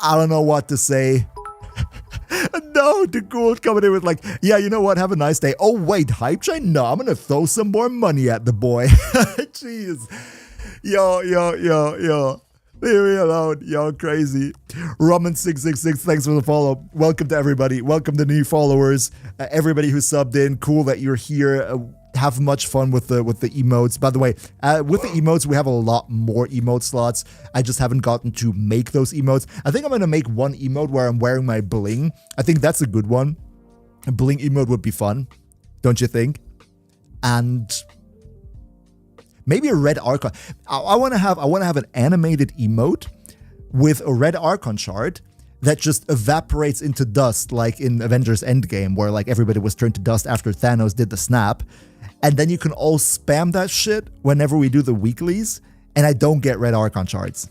I don't know what to say. No, the Gould coming in with like, yeah, you know what? Have a nice day. Oh, wait, hype train? No, I'm going to throw some more money at the boy. Jeez. Yo. Leave me alone. Yo, crazy. Ramen666, thanks for the follow. Welcome to everybody. Welcome to new followers. Everybody who subbed in. Cool that you're here. Have much fun with the emotes. By the way, with the emotes, we have a lot more emote slots. I just haven't gotten to make those emotes. I think I'm going to make one emote where I'm wearing my bling. I think that's a good one. A bling emote would be fun. Don't you think? And maybe a red Archon. I want to have an animated emote with a red Archon shard that just evaporates into dust, like in Avengers Endgame, where like everybody was turned to dust after Thanos did the snap. And then you can all spam that shit whenever we do the weeklies, and I don't get red Archon shards.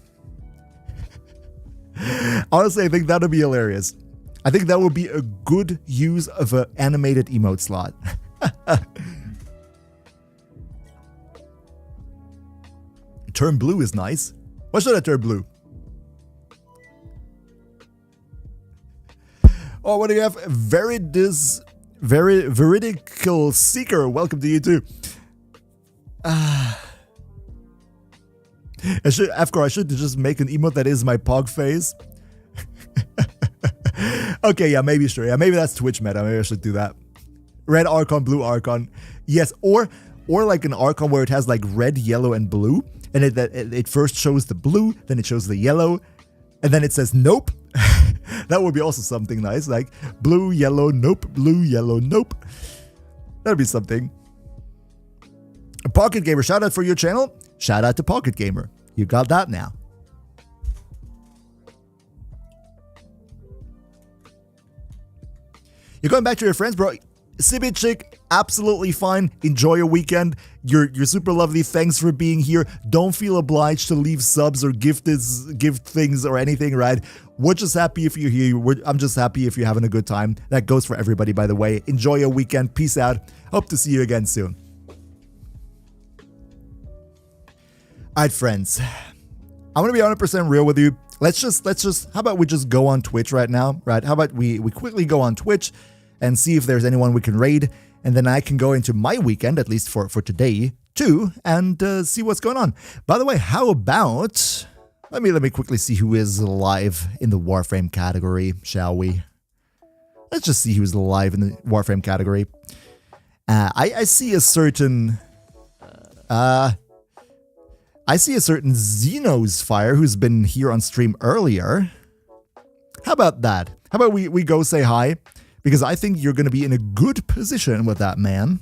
Honestly, I think that would be hilarious. I think that would be a good use of an animated emote slot. Turn blue is nice. Why should I turn blue? Oh, what do you have? Very veridical seeker. Welcome to you too. I should just make an emote that is my pog face. Okay, yeah, maybe sure. Yeah, maybe that's Twitch meta. Maybe I should do that. Red Archon, blue Archon. Yes, or like an Archon where it has like red, yellow, and blue. And it first shows the blue, then it shows the yellow, and then it says nope. That would be also something nice, like blue, yellow, nope, blue, yellow, nope. That'd be something. Pocket Gamer, shout out for your channel. Shout out to Pocket Gamer. You got that now. You're going back to your friends, bro. Civic Chick, absolutely fine. Enjoy your weekend. You're super lovely. Thanks for being here. Don't feel obliged to leave subs or gift things or anything, right? We're just happy if you're here. I'm just happy if you're having a good time. That goes for everybody, by the way. Enjoy your weekend. Peace out. Hope to see you again soon. Alright, friends. I'm gonna be 100% real with you. Let's just, how about we just go on Twitch right now, right? How about we quickly go on Twitch and see if there's anyone we can raid, and then I can go into my weekend, at least for today, too, and see what's going on. By the way, how about... Let me quickly see who is live in the Warframe category, shall we? Let's just see who's live in the Warframe category. I see a certain... I see a certain Xenos Fire who's been here on stream earlier. How about that? How about we go say hi? Because I think you're going to be in a good position with that, man.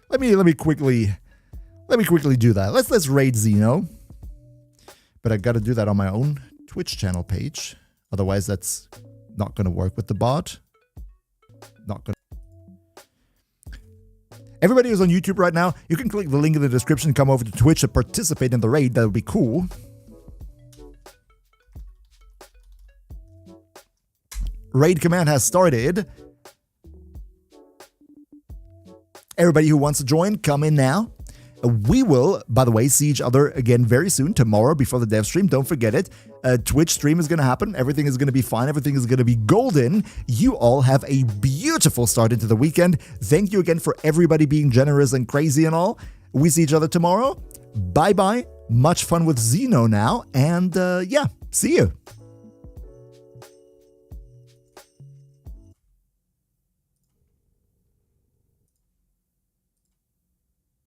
Let me quickly do that. Let's raid Xeno. But I got to do that on my own Twitch channel page. Otherwise, that's not going to work with the bot. Not going to. Everybody who's on YouTube right now, you can click the link in the description, come over to Twitch and participate in the raid. That would be cool. Raid command has started. Everybody who wants to join, come in now. We will, by the way, see each other again very soon, tomorrow before the dev stream. Don't forget it. Twitch stream is going to happen. Everything is going to be fine. Everything is going to be golden. You all have a beautiful start into the weekend. Thank you again for everybody being generous and crazy and all. We see each other tomorrow. Bye-bye. Much fun with Xeno now. And yeah, see you.